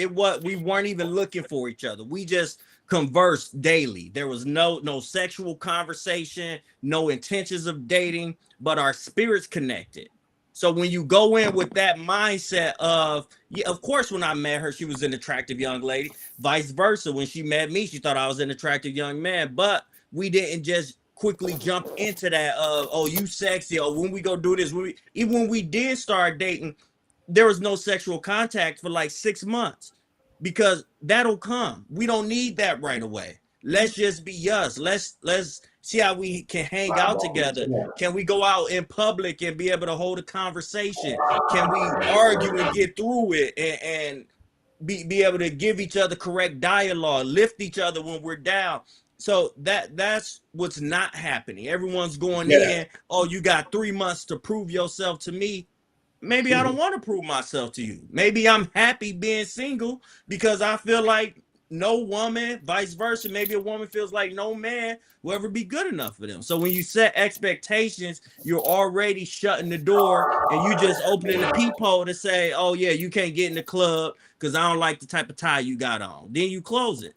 we weren't even looking for each other. We just conversed daily. There was no sexual conversation, no intentions of dating, but our spirits connected. So when you go in with that mindset of, yeah, of course, when I met her, she was an attractive young lady. Vice versa, when she met me, she thought I was an attractive young man. But we didn't just quickly jump into that of, oh, you sexy, or when we go do this. Even when we did start dating, there was no sexual contact for like 6 months, because that'll come. We don't need that right away. Let's just be us. Let's see how we can hang out together. Can we go out in public and be able to hold a conversation? Can we argue and get through it and be able to give each other correct dialogue, lift each other when we're down? So that's what's not happening. Everyone's going in, oh, you got 3 months to prove yourself to me. Maybe I don't want to prove myself to you. Maybe I'm happy being single because I feel like no woman, vice versa. Maybe a woman feels like no man will ever be good enough for them. So when you set expectations, you're already shutting the door and you just opening the peephole to say, oh yeah, you can't get in the club because I don't like the type of tie you got on. Then you close it.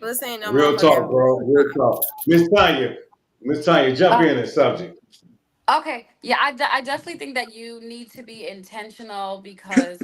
This ain't no real talk, bro. Real talk. Miss Tanya, jump in the subject. Okay. Yeah, I definitely think that you need to be intentional because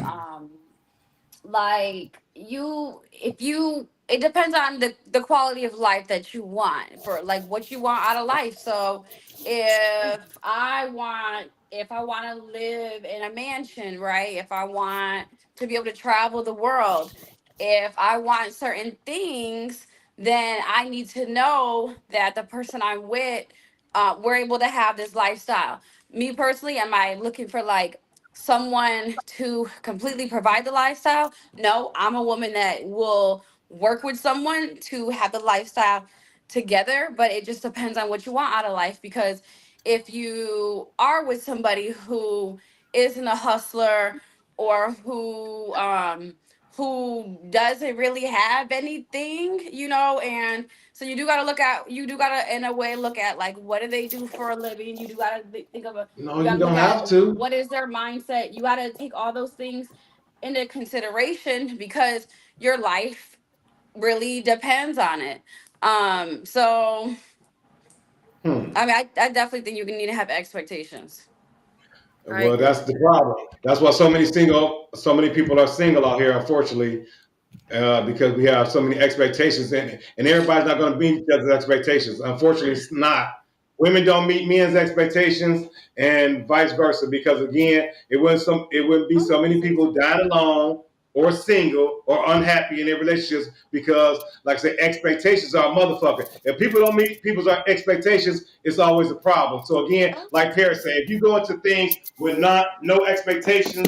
like it depends on the quality of life that you want, for like what you want out of life. So if I want to live in a mansion, right? If I want to be able to travel the world, if I want certain things, then I need to know that the person I'm with, we're able to have this lifestyle. Me personally, am I looking for like someone to completely provide the lifestyle? No, I'm a woman that will work with someone to have the lifestyle together, but it just depends on what you want out of life. Because if you are with somebody who isn't a hustler, or who doesn't really have anything, and so you do gotta in a way look at like, what do they do for a living? You do gotta think of No, you don't have to. what is their mindset. You gotta take all those things into consideration because your life really depends on it. So I mean, I definitely think you need to have expectations. Well, that's the problem. That's why so many people are single out here, unfortunately, because we have so many expectations, and everybody's not going to meet each other's expectations. Unfortunately, it's not. Women don't meet men's expectations, and vice versa. Because again, it wouldn't be so many people dying alone or single or unhappy in their relationships because, like I said, expectations are a motherfucker. If people don't meet people's expectations, it's always a problem. So again, like Paris said, if you go into things with no expectations,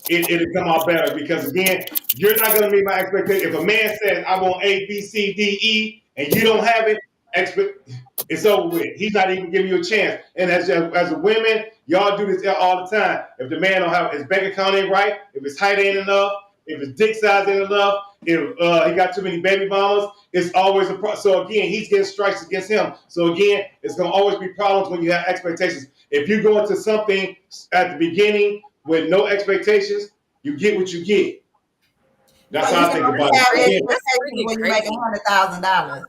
it'll come out better because again, you're not going to meet my expectation. If a man says I want A, B, C, D, E, and you don't have it, it's over with. He's not even giving you a chance. And as a women, y'all do this all the time. If the man don't have his bank account ain't right, if his height ain't enough, if his dick size ain't enough, if he got too many baby mamas, it's always a problem. So again, he's getting strikes against him. So again, it's gonna always be problems when you have expectations. If you go into something at the beginning with no expectations, you get what you get. That's how I think about it. When you make $100,000,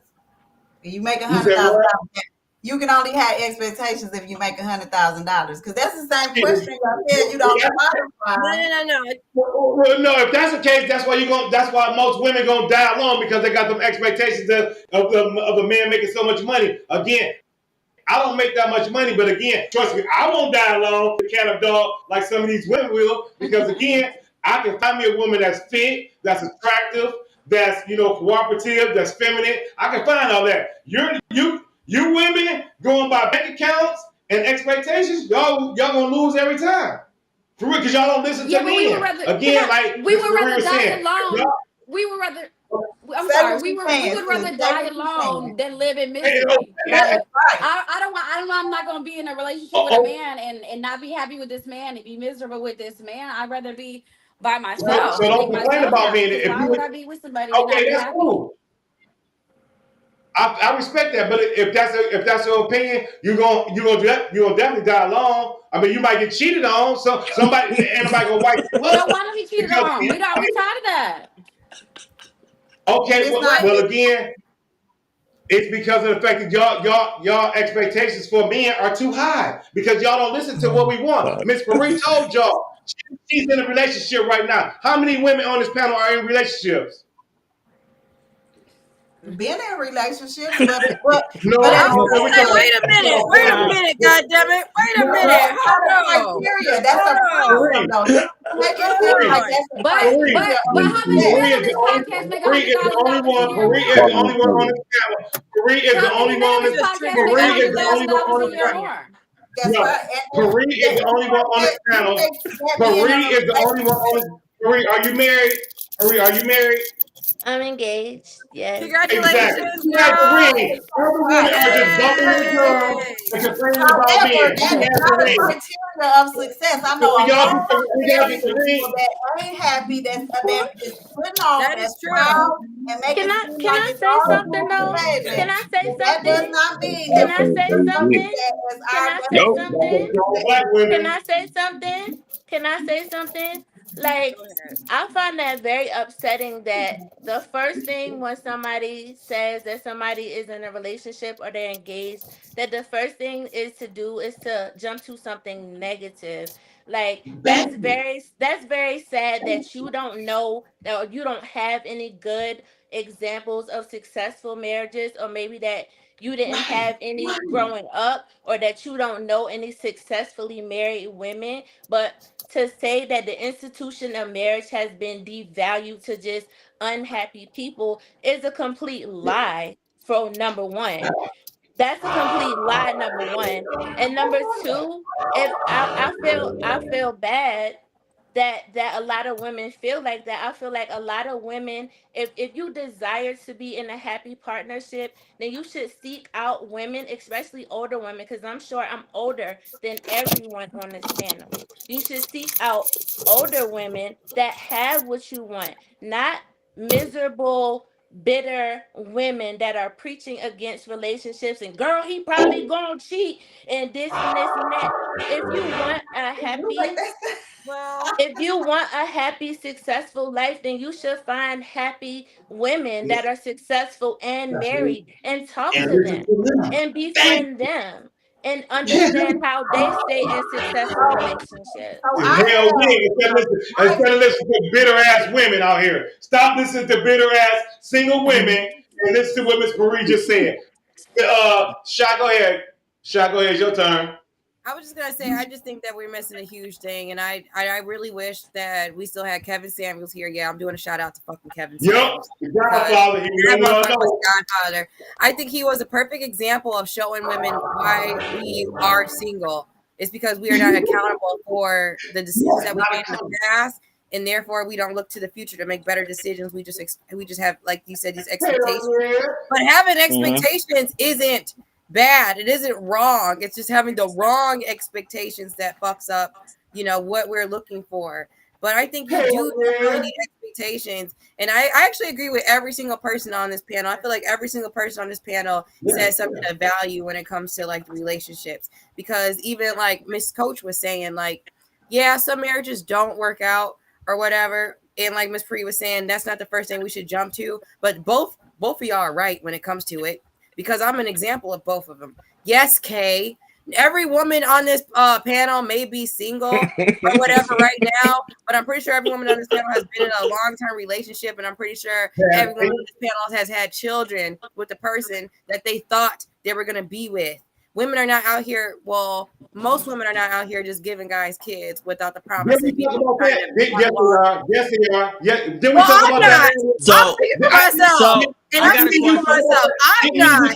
you make $100,000. You can only have expectations if you make $100,000 because that's the same question you said. You don't qualify. No. Well, no, if that's the case, that's why most women gonna die alone because they got them expectations of a man making so much money. Again, I don't make that much money, but again, trust me, I won't die alone, the cat or dog, like some of these women will, because again, I can find me a woman that's fit, that's attractive, that's cooperative, that's feminine. I can find all that. You women going by bank accounts and expectations, y'all gonna lose every time. For real, because y'all don't listen to me. We would rather die alone. We would rather. I'm sorry. We would rather die alone than live in misery. Like, I'm not gonna be in a relationship with a man and not be happy with this man and be miserable with this man. I'd rather be by myself. So don't complain about me. Why would I be with somebody? Okay, that's cool. I respect that, but if that's your opinion, you're gonna definitely die alone. I mean, you might get cheated on. So somebody gonna wipe you up. We don't want to be cheated on. We tired of that. Okay, well again, it's because of the fact that y'all expectations for men are too high because y'all don't listen to what we want. Miss Marie told y'all she's in a relationship right now. How many women on this panel are in relationships? Been in relationships, wait a minute, goddammit. Wait a minute. Hold on. That's a problem, though. But how many women on this podcast make Marie is the only one. Marie is the only one on this panel. Marie is the only one on this panel. Marie is the only one on this panel. Marie is the only one on this panel. Marie is the only one on this. Marie, are you married? Marie, are you married? I'm engaged. Yes. Congratulations. Exactly. Other women are just bumping their girls and complaining about me. That's not a criteria of success. I know a lot of people that ain't happy that is putting on that is true. And making Can I say something though? Can I say something? That does not mean Can I say something? Can I say something? Can I say something? Like, I find that very upsetting that the first thing when somebody says that somebody is in a relationship or they're engaged, that the first thing is to jump to something negative. Like, that's very sad that you don't know that you don't have any good examples of successful marriages, or maybe that you didn't have any growing up, or that you don't know any successfully married women. But to say that the institution of marriage has been devalued to just unhappy people is a complete lie. For number one, that's a complete lie. Number one, and number two, if I feel bad that a lot of women feel like that. I feel like a lot of women, if you desire to be in a happy partnership, then you should seek out women, especially older women, because I'm sure I'm older than everyone on this panel. You should seek out older women that have what you want, not miserable bitter women that are preaching against relationships and girl, he probably gonna cheat and this and this and that. If you want a happy, if you want a happy, successful life, then you should find happy women that are successful and married and talk to them and befriend them and understand how they stay in successful relationships. Hell yeah, instead of listening to bitter ass women out here. Stop listening to bitter ass single women and listen to what Miss Marie just said. Shy, go ahead. Shy, go ahead. It's your turn. I was just gonna say, I just think that we're missing a huge thing, and I really wish that we still had Kevin Samuels here. Yeah, I'm doing a shout out to fucking Kevin Samuels. Godfather. Godfather. I think he was a perfect example of showing women why we are single. It's because we are not accountable for the decisions that we made in the past, and therefore we don't look to the future to make better decisions. We just have, like you said, these expectations. But having expectations isn't bad. It isn't wrong. It's just having the wrong expectations that fucks up, what we're looking for. But I think you do really need expectations. And I actually agree with every single person on this panel. I feel like every single person on this panel says something of value when it comes to like relationships. Because even like Miss Coach was saying, like, yeah, some marriages don't work out or whatever. And like Miss Pre was saying, that's not the first thing we should jump to. But both of y'all are right when it comes to it. Because I'm an example of both of them. Yes, Kay. Every woman on this panel may be single or whatever right now, but I'm pretty sure every woman on this panel has been in a long-term relationship, and I'm pretty sure every woman on this panel has had children with the person that they thought they were going to be with. Women are not out here. Well, most women are not out here just giving guys kids without the promise. Yes, we are. Yes, we are. Did we talk about that? I'm speaking for myself. And I'm speaking for myself. I'm not.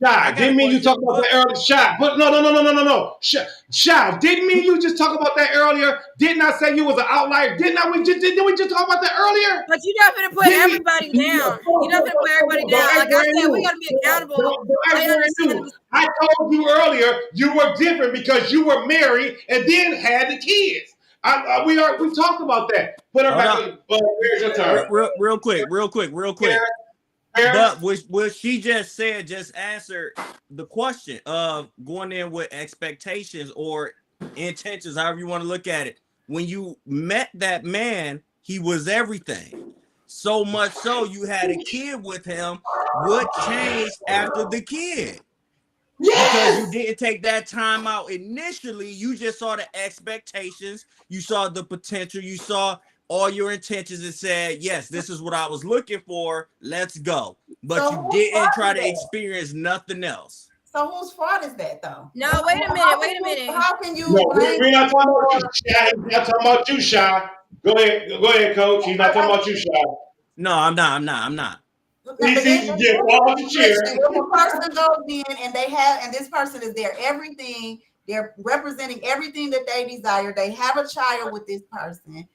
Shy, didn't mean you talk about that earlier. Shy, but no. Shy, didn't mean you just talk about that earlier. Didn't I say you was an outlier? Didn't we just talk about that earlier? But you're not gonna put everybody down. You're not gonna put everybody down. Like I said, we gotta be accountable. I told you earlier you were different because you were married and then had the kids. We talked about that. Put her back. Here's your turn. Real quick. But what she just said just answered the question of going in with expectations or intentions, however you want to look at it. When you met that man, he was everything. So much so you had a kid with him. What changed after the kid? Because you didn't take that time out initially. You just saw the expectations. You saw the potential. You saw all your intentions and said, yes, this is what I was looking for. Let's go. But so you didn't try to experience nothing else. So whose fault is that, though? No, wait a minute. How can you? No, we're not talking about you, Shy. We're not talking about you, Shy. Go ahead, Coach. He's not talking about you, Shy. No, I'm not. If a person goes in and this person is their everything, they're representing everything that they desire. They have a child with this person.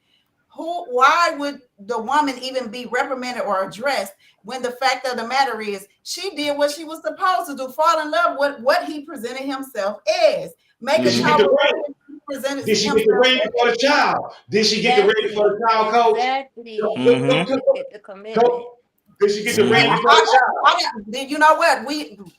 Why would the woman even be reprimanded or addressed when the fact of the matter is she did what she was supposed to do, fall in love with what he presented himself as. Make a child. Did she get the ring for the child? Did she get the ring for the child, Coach? Exactly. Did she get the ring for the child? You know what?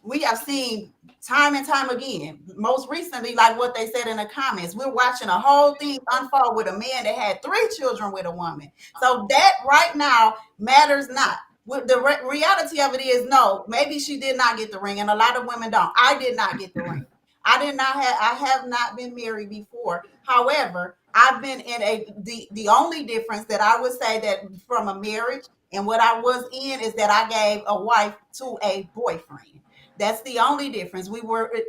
We have seen time and time again, most recently, like what they said in the comments, we're watching a whole thing unfold with a man that had 3 children with a woman. So that right now matters not. The reality of it is, no, maybe she did not get the ring, and a lot of women don't. I did not get the ring. I have not been married before. However, I've been in the only difference that I would say that from a marriage and what I was in is that I gave a wife to a boyfriend. That's the only difference.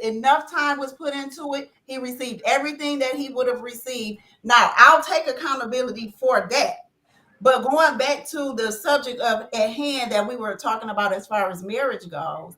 Enough time was put into it. He received everything that he would have received. Now, I'll take accountability for that. But going back to the subject at hand that we were talking about as far as marriage goes,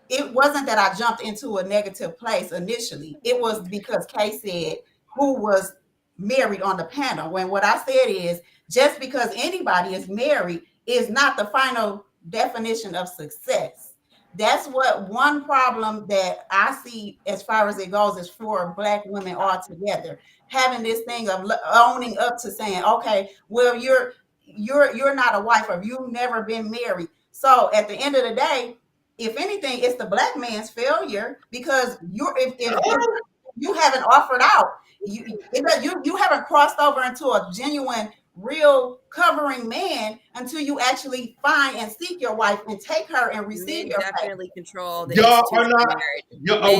it wasn't that I jumped into a negative place initially. It was because Kay said who was married on the panel. When what I said is just because anybody is married is not the final definition of success. That's what one problem that I see as far as it goes is for Black women altogether. Having this thing of owning up to saying, okay, well, you're not a wife or you've never been married. So at the end of the day, if anything, it's the black man's failure because if you haven't offered out, you haven't crossed over into a genuine, real covering man until you actually find and seek your wife and take her and receive your definitely control. Y'all are not.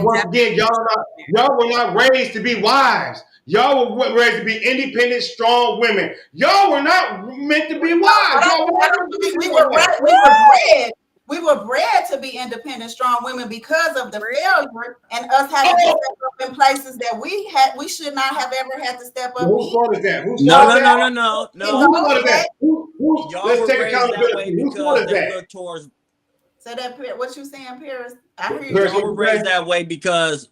Once again, y'all were not raised to be wives. Y'all were raised to be independent, strong women. Y'all were not meant to be wives. We were bred to be independent, strong women because of the failure and us having to step up in places that we should not have ever had to step up. Whose fault is that? No. Let's take accountability. Whose fault is that? Look towards. So that what you saying, Paris? I hear you. Y'all were raised that way because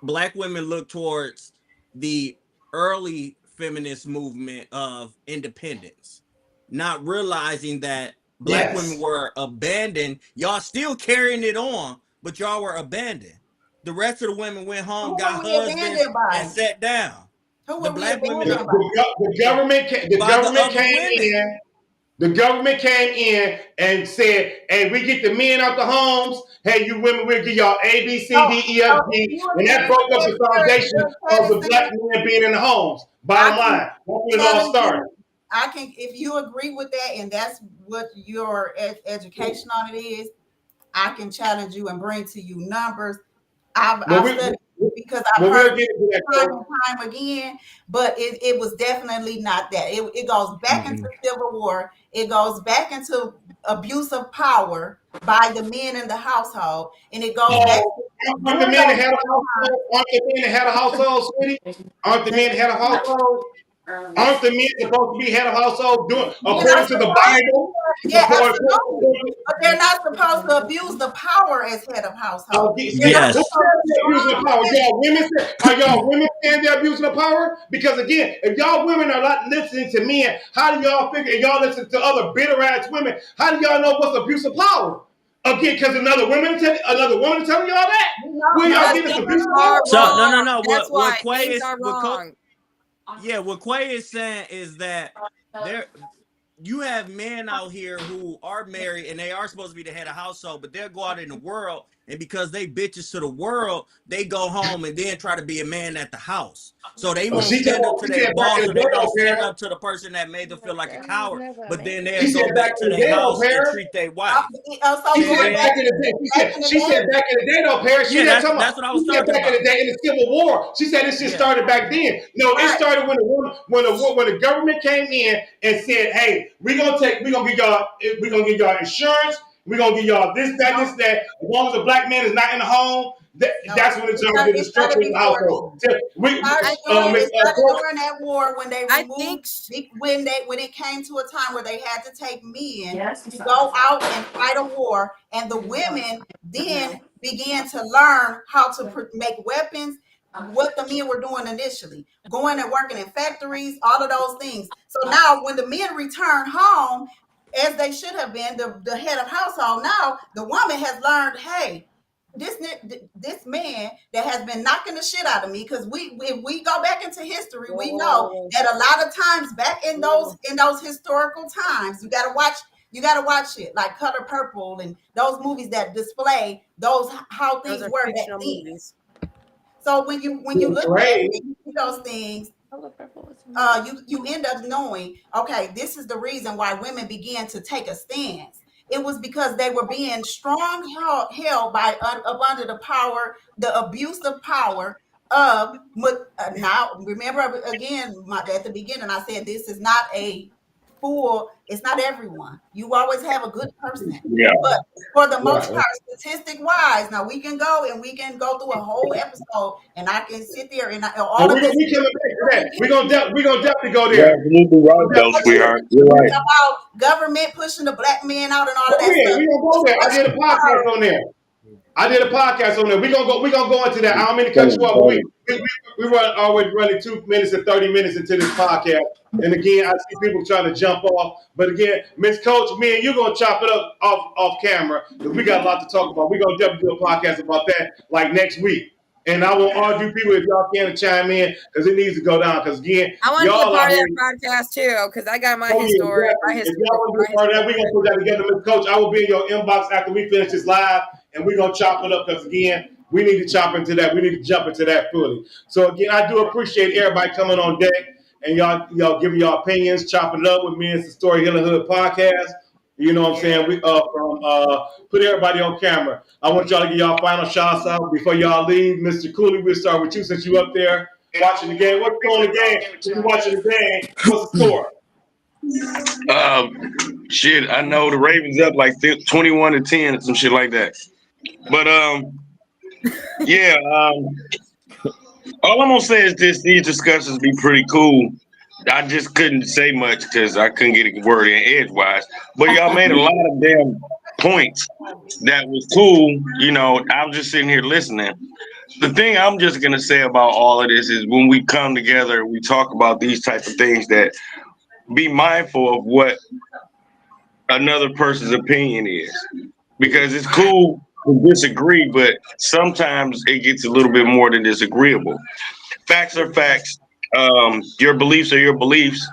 black women look towards the early feminist movement of independence, not realizing that black women were abandoned. Y'all still carrying it on, but y'all were abandoned. The rest of the women went home, got husbands, and sat down. The black women, the government came in. The government came in and said, "Hey, we get the men out the homes. Hey, you women, we'll give y'all A, B, C, D, E, F, G." And that broke up the foundation of the black men being in the homes. Bottom line, that's when it all started. I can, if you agree with that, and that's what your education on it is, I can challenge you and bring to you numbers. I've studied because I've heard it time and time again, but it was definitely not that. It goes back into Civil War. It goes back into abuse of power by the men in the household, and it goes back. Aren't the men that had a household, sweetie? Aren't the men that had a household? Aren't the men supposed to be head of household doing according to the Bible? Yeah, absolutely. But they're not supposed to abuse the power as head of household. Yes. Abusing the power. Are y'all women saying they're abusing the power? Because again, if y'all women are not listening to men, how do y'all figure? If y'all listen to other bitter ass women, how do y'all know what's abuse of power? Again, because another woman telling y'all that. Where y'all getting this abuse of power? So no. That's What why things are wrong. What Quay is saying is that you have men out here who are married and they are supposed to be the head of household, but they'll go out in the world, and because they bitches to the world, they go home and then try to be a man at the house. So they won't stand up to their boss, or they don't stand up to the person that made them feel like a coward. But then they'll go back to their house and treat their wife. She said back in the day. She said back in the day, though, Paris. That's what I was talking about. Back in the day in the Civil War. She said this shit started back then. No, it started when the government came in and said, "Hey, we're gonna give y'all insurance. We're gonna give y'all this, that. As long as the black man is not in the home, that's when it's going to be the structure of the household." During that war, when they removed, when it came to a time where they had to take men to go out and fight a war, and the women then began to learn how to make weapons. What the men were doing initially, going and working in factories, all of those things. So now when the men return home, as they should have been, the head of household, now the woman has learned, hey, this man that has been knocking the shit out of me, because if we go back into history, we know that a lot of times back in those historical times, you gotta watch it, like Color Purple and those movies that display how things were back then. So when you look at those things, you end up knowing, okay, this is the reason why women began to take a stance. It was because they were being strong held by up under the power, the abuse of power of. Now remember again, at the beginning, I said this is not it's not everyone. You always have a good person. Yeah. But for the most part, statistic wise, now we can go through a whole episode, and I can sit there and all of this. We're gonna definitely go there. Sweetheart. You're right. About government pushing the black man out and all of that stuff. We're gonna go there. I did a podcast on there. We're gonna go into that. I don't mean to cut you off, but we already running 2 minutes and 30 minutes into this podcast. And again, I see people trying to jump off. But again, Miss Coach, me and you gonna chop it up off camera because we got a lot to talk about. We're gonna definitely do a podcast about that like next week. And I want all you people, if y'all can, chime in, because it needs to go down. Because again, I want to be a y'all part out of here. that podcast too, because I got my Oh, yeah, history. exactly. My If history. y'all want to be a part of that, we're gonna put that together, Mr. Coach. I will be in your inbox after we finish this live, and we're gonna chop it up. Because again, we need to chop into that. We need to jump into that fully. So again, I do appreciate everybody coming on deck and y'all giving y'all opinions, chopping it up with me and the Story Healing Hood podcast. You know what I'm saying? We put everybody on camera. I want y'all to give y'all final shots out before y'all leave. Mr. Cooley, we'll start with you since you up there watching the game. What's going on the game? If you're watching the game, what's the score? Shit, I know the Ravens up like 21-10, some shit like that. But yeah. All I'm gonna say is this: these discussions be pretty cool. I just couldn't say much because I couldn't get a word in edgewise. But y'all made a lot of damn points that was cool. You know, I'm just sitting here listening. The thing I'm just gonna say about all of this is when we come together, we talk about these type of things, that be mindful of what another person's opinion is, because it's cool to disagree, but sometimes it gets a little bit more than disagreeable. Facts are facts. Your beliefs are your beliefs,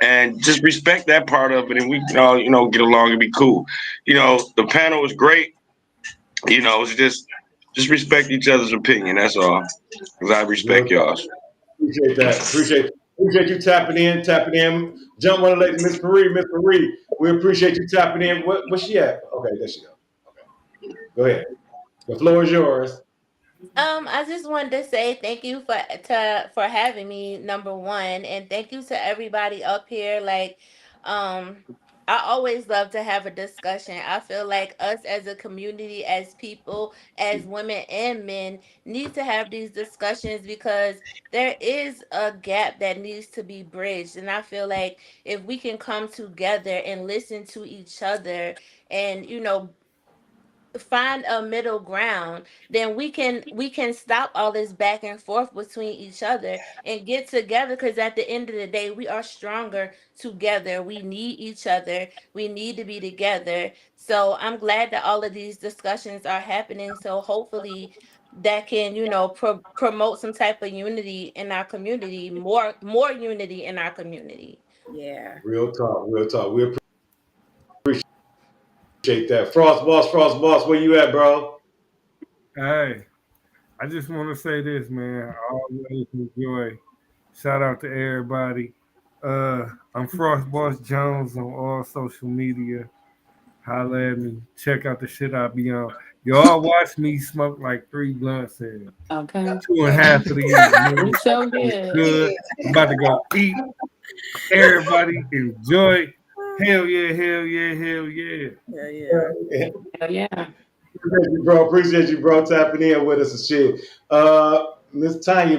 and just respect that part of it, and we can all, get along and be cool. The panel was great. It's just respect each other's opinion. That's all. Because I respect y'all. Appreciate that. Appreciate you tapping in. Jump one of the ladies, Miss Marie. Miss Marie, we appreciate you tapping in. Where's she at? Okay, there she go. Okay. Go ahead. The floor is yours. I just wanted to say thank you for having me, number one, and thank you to everybody up here. Like, I always love to have a discussion. I feel like us as a community, as people, as women and men, need to have these discussions because there is a gap that needs to be bridged. And I feel like if we can come together and listen to each other and, find a middle ground, then we can stop all this back and forth between each other and get together, because at the end of the day we are stronger together. We need each other, we need to be together. So I'm glad that all of these discussions are happening, so hopefully that can promote some type of unity in our community, more unity in our community. Yeah, real talk. We appreciate that. Frost boss, where you at, bro? Hey, I just want to say this, man. I always enjoy. Shout out to everybody. I'm Frost Boss Jones on all social media. Holla at me. Check out the shit I be on. Y'all watch me smoke like 3 blunts in 2.5 of these. So good. Good. I'm about to go eat. Everybody enjoy. Hell yeah, hell yeah, hell yeah. Yeah, yeah. Hell yeah. Appreciate you, bro, tapping in with us and shit. Miss Tanya.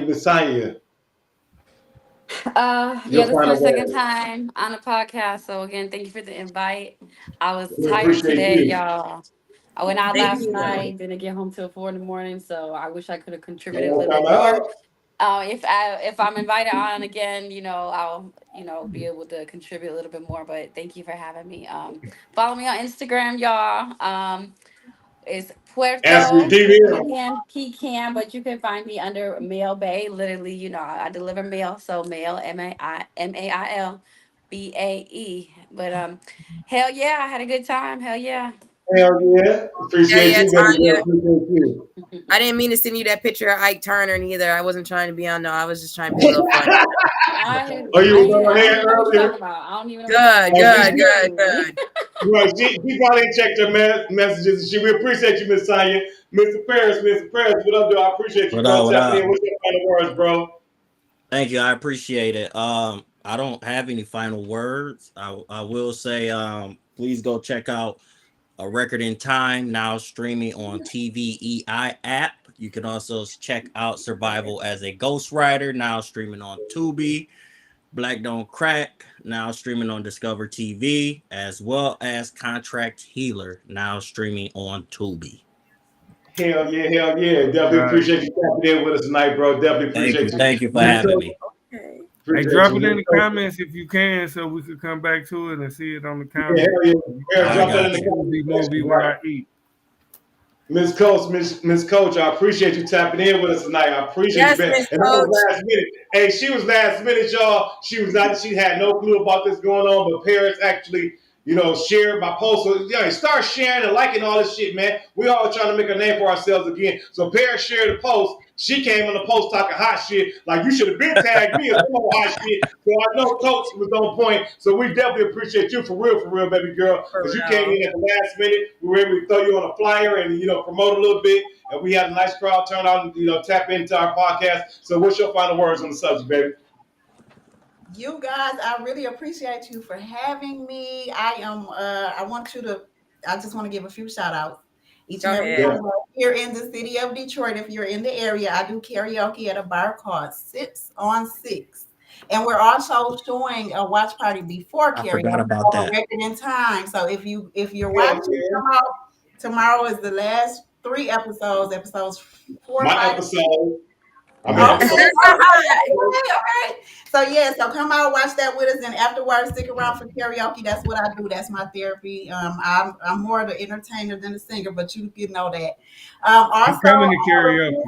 Yeah, this is my second time on the podcast. So again, thank you for the invite. I was tired today, y'all. I went out last night, didn't get home till 4 a.m. So I wish I could have contributed a little bit more. If I'm invited on again, I'll be able to contribute a little bit more. But thank you for having me. Follow me on Instagram, y'all. It's Puerto Pecan, but you can find me under Mail Bay. Literally, I deliver mail, so mail MAIL BAE. But hell yeah, I had a good time. Hell yeah. Hell yeah. Appreciate you, Tanya. Appreciate you. I didn't mean to send you that picture of Ike Turner neither. I wasn't trying to be on. No, I was just trying to be a little funny. You were on here earlier? I don't even know. Good. Right, she probably checked her messages. We appreciate you, Miss Tanya. Mr. Paris, what up, dude? I appreciate you, bro. Tapping in. What's your final words, bro? Thank you. I appreciate it. I don't have any final words. I will say, please go check out A Record in Time, now streaming on TVEI app. You can also check out Survival as a Ghostwriter, now streaming on Tubi. Black Don't Crack, now streaming on Discover TV, as well as Contract Healer, now streaming on Tubi. Hell yeah. Definitely appreciate you tapping in with us tonight, bro. Definitely appreciate you. Thank you for having me. Hey, drop it in the comments if you can, so we could come back to it and see it on the comments. Yeah, drop it in the comments when I eat. Miss Coach, I appreciate you tapping in with us tonight. I appreciate you, man. Miss And that was Coach. last minute. Hey, she was last minute, y'all. She had no clue about this going on, but Paris actually, shared my post. So start sharing and liking all this shit, man. We all trying to make a name for ourselves again. So Paris shared the post. She came on the post talking hot shit. Like, you should have been tagged me as some hot shit. So I know Coach was on point. So we definitely appreciate you for real, baby girl. Because you came in at the last minute. We were able to throw you on a flyer and, promote a little bit. And we had a nice crowd turn out and, tap into our podcast. So what's your final words on the subject, baby? You guys, I really appreciate you for having me. I just want to give a few shout outs. Each and every time here in the city of Detroit, if you're in the area, I do karaoke at a bar called 6 on 6. And we're also showing a watch party before karaoke. I forgot about that. In time. So if you're watching tomorrow is the last 3 episodes, episodes 4, My 5, episode. Okay. So come out, watch that with us, and afterwards stick around for karaoke. That's what I do. That's my therapy. I'm more the entertainer than the singer, but you know that. Also, coming to karaoke.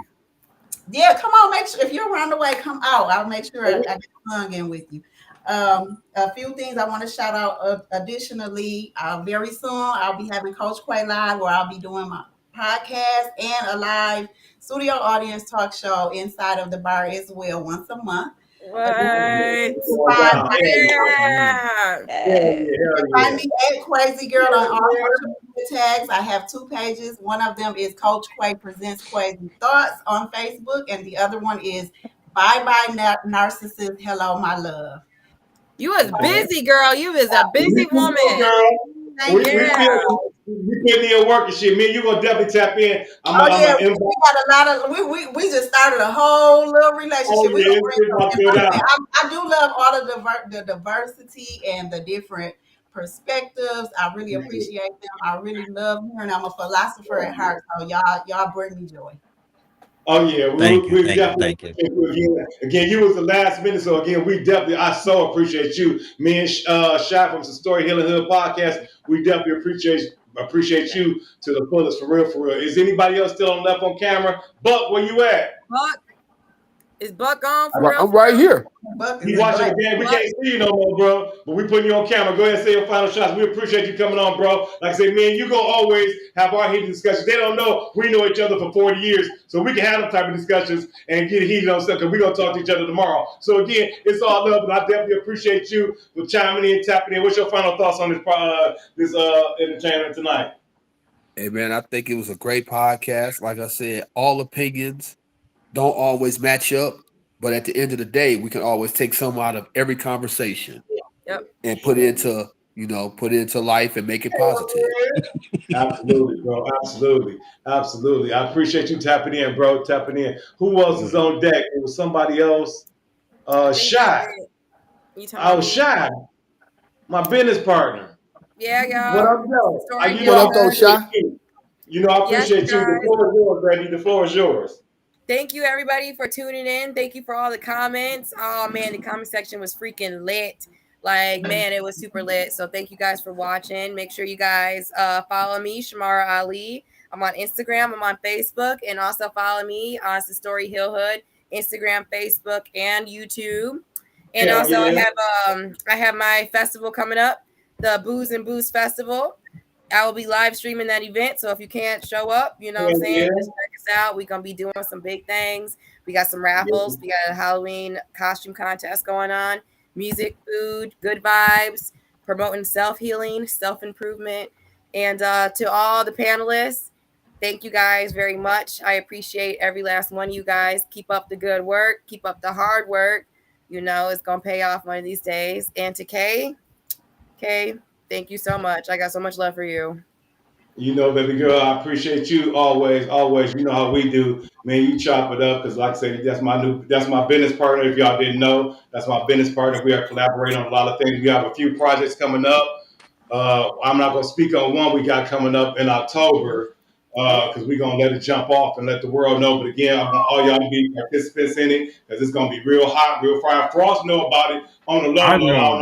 Yeah, come on. Make sure if you're around the way, come out. I'll make sure I get sung in with you. A few things I want to shout out. Additionally, very soon I'll be having Coach Quay Live, where I'll be doing my podcast and a live studio audience talk show inside of the bar as well, once a month. What? Find me at Crazy Girl on all social media tags. I have 2 pages. One of them is Coach Quay Presents Crazy Thoughts on Facebook, and the other one is Bye Bye Narcissist. Hello, my love. You was busy, girl. You was a busy woman. We putting in work and shit. Me and you gonna definitely tap in. We got a lot of we just started a whole little relationship. I do love all of the diversity and the different perspectives. I really appreciate them. I really love hearing. I'm a philosopher at heart, so y'all bring me joy. Oh yeah, thank you. Again, you was the last minute, so again, I so appreciate you. Me and Shy from the Story Healing Hood podcast, we definitely appreciate you to the fullest, for real. Is anybody else still left on camera? Buck, where you at? Buck, is Buck on? I'm right here. You watching the game? We can't see you no more, bro. But we putting you on camera. Go ahead and say your final shots. We appreciate you coming on, bro. Like I said, me and you gonna always have our heated discussions. They don't know we know each other for 40 years, so we can have them type of discussions and get heated on stuff because we're gonna talk to each other tomorrow. So again, it's all love, but I definitely appreciate you for chiming in, tapping in. What's your final thoughts on this entertainment tonight? Hey man, I think it was a great podcast. Like I said, all opinions don't always match up. But at the end of the day, we can always take some out of every conversation and put it into life and make it positive. Absolutely, bro. Absolutely. I appreciate you tapping in, bro. Tapping in. Who else is on deck? It was somebody else. Shy. I was Shy. My business partner. Yeah, y'all. What up, though? What up, though, Shy? I appreciate you. The floor is yours, Reggie. The floor is yours. Thank you, everybody, for tuning in. Thank you for all the comments. Oh, man, the comment section was freaking lit. Like, man, it was super lit. So thank you guys for watching. Make sure you guys follow me, Shamara Ali. I'm on Instagram. I'm on Facebook. And also follow me on The Story Hill Hood, Instagram, Facebook, and YouTube. And I have my festival coming up, the Booze and Booze Festival. I will be live streaming that event. So if you can't show up, you know what I'm saying? Just check us out. We're going to be doing some big things. We got some raffles. We got a Halloween costume contest going on. Music, food, good vibes, promoting self-healing, self-improvement. And to all the panelists, thank you guys very much. I appreciate every last one of you guys. Keep up the good work. Keep up the hard work. You know, it's going to pay off one of these days. And to Kay, thank you so much. I got so much love for you. You know, baby girl, I appreciate you always. You know how we do, man. You chop it up because, like I said, that's my business partner. If y'all didn't know, that's my business partner. We are collaborating on a lot of things. We have a few projects coming up. I'm not gonna speak on one we got coming up in October because we're gonna let it jump off and let the world know. But again, I want all y'all to be participants in it because it's gonna be real hot, real fire. Frost know about it on the low.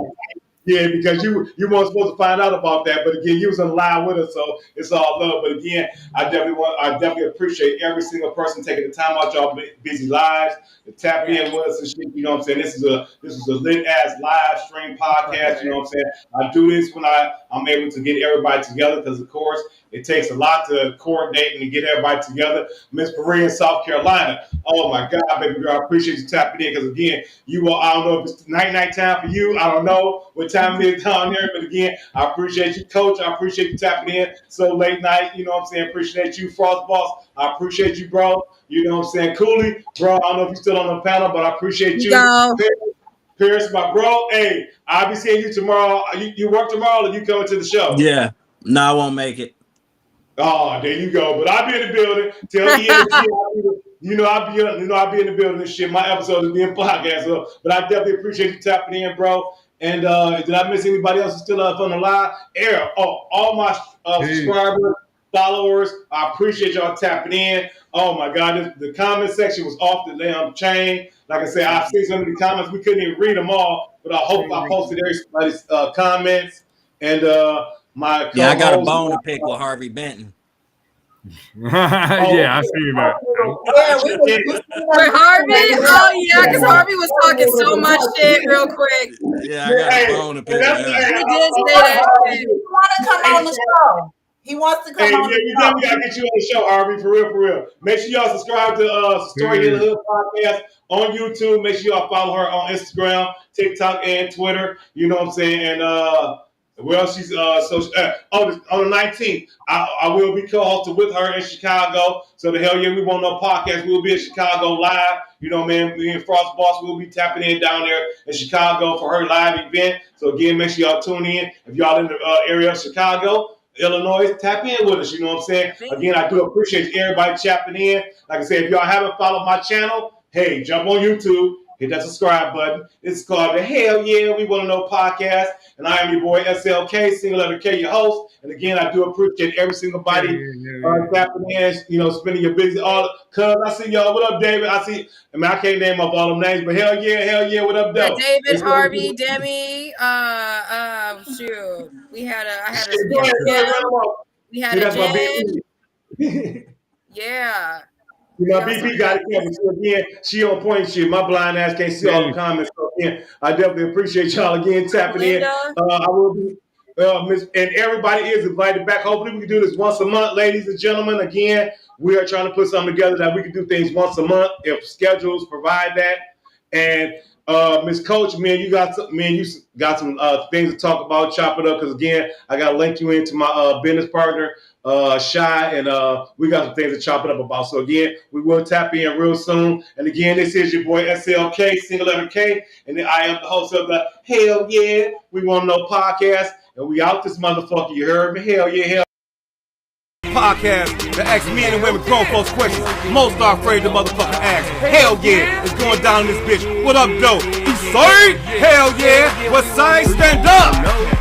Yeah, because you weren't supposed to find out about that, but again, you was in line with us, so it's all love. But again, I definitely appreciate every single person taking the time out y'all busy lives to tap in with us and shit. You know what I'm saying? This is a lit ass live stream podcast. You know what I'm saying? I do this when I'm able to get everybody together because, of course, it takes a lot to coordinate and to get everybody together. Miss Marie in South Carolina. Oh my God, baby girl, I appreciate you tapping in because again, I don't know if it's night time for you. I don't know what time it is down there, but again, I appreciate you, Coach. I appreciate you tapping in so late night. You know what I'm saying? Appreciate you, Frost Boss. I appreciate you, bro. You know what I'm saying? Cooley, bro. I don't know if you're still on the panel, but I appreciate you. Pierce, my bro. Hey, I'll be seeing you tomorrow. You work tomorrow, or you coming to the show? Yeah. No, I won't make it. Oh, there you go. But I'll be in the building. Tell ESG, I'll be in the building and shit. My episode is being podcast. So, but I definitely appreciate you tapping in, bro. And did I miss anybody else who's still up on the live? All my subscribers, followers, I appreciate y'all tapping in. Oh my God, the comment section was off the damn chain. Like I said, I've seen some of the comments. We couldn't even read them all, but I hope I posted everybody's comments. And I got a bone to pick with Harvey Benton. Yeah, I see that. With Harvey? Oh yeah, because Harvey was talking so much shit real quick. Yeah, I got a bone to pick. He did say that shit. He want to come on the show. He wants to come on the show. You definitely gotta get you on the show, Harvey, for real. Make sure y'all subscribe to Story in the Hood podcast on YouTube. Make sure y'all follow her on Instagram, TikTok, and Twitter. You know what I'm saying? And well, she's on the 19th. I will be co-hosting with her in Chicago. So the Hell Yeah We Won't Know podcast. We'll be in Chicago live. You know, man, me and Frost Boss will be tapping in down there in Chicago for her live event. So again, make sure y'all tune in. If y'all in the area of Chicago, Illinois, tap in with us. You know what I'm saying? Again, I do appreciate everybody tapping in. Like I said, if y'all haven't followed my channel, hey, jump on YouTube. Hit that subscribe button. It's called the Hell Yeah We Want to Know podcast. And I am your boy SLK, single letter K, your host. And again, I do appreciate every single body tapping in, spending your busy cuz I see y'all. What up, David? I can't name up all them names, but hell yeah, what up, though? David, Harvey, Demi, shoot. We had a Jen. Yeah. My BP got it covered. So again, she on point shit. My blind ass can't see all the comments. So again, I definitely appreciate y'all again tapping in. I will be and everybody is invited back. Hopefully we can do this once a month, ladies and gentlemen. Again, we are trying to put something together that we can do things once a month if schedules provide that. And Miss Coach, you got some things to talk about. Chop it up, because again, I got to link you into my business partner, Shy, and we got some things to chop it up about. So again, we will tap in real soon. And again, this is your boy SLK, single letter K, and then I am the host of the Hell Yeah We Want to Know podcast, and we out this motherfucker. You heard me? Hell yeah, podcast that asks men and women grown folks questions most are afraid to motherfucking ask. Hell yeah, it's going down in this bitch. What up, though? Eastside? Hell yeah. What side? Stand up.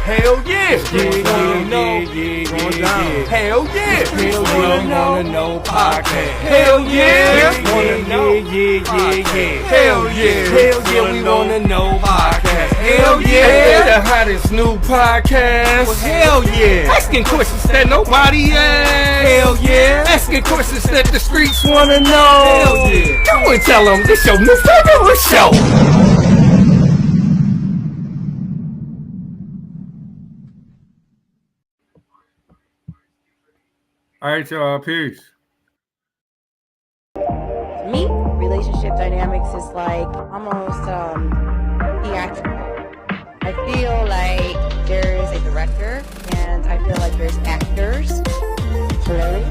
Hell yeah. Going down. Hell yeah. Wanna know podcast. Hell yeah. Hell yeah. Hell yeah, we wanna know podcast. Hell yeah. The hottest new podcast. Well, hell yeah. Asking questions that nobody asks. Hell yeah. Asking questions that the streets wanna know. Hell yeah. Go and tell them this your Mr. Miller show. All right, y'all. Peace. To me, relationship dynamics is like almost theatrical. I feel like there's a director and I feel like there's actors. Clearly.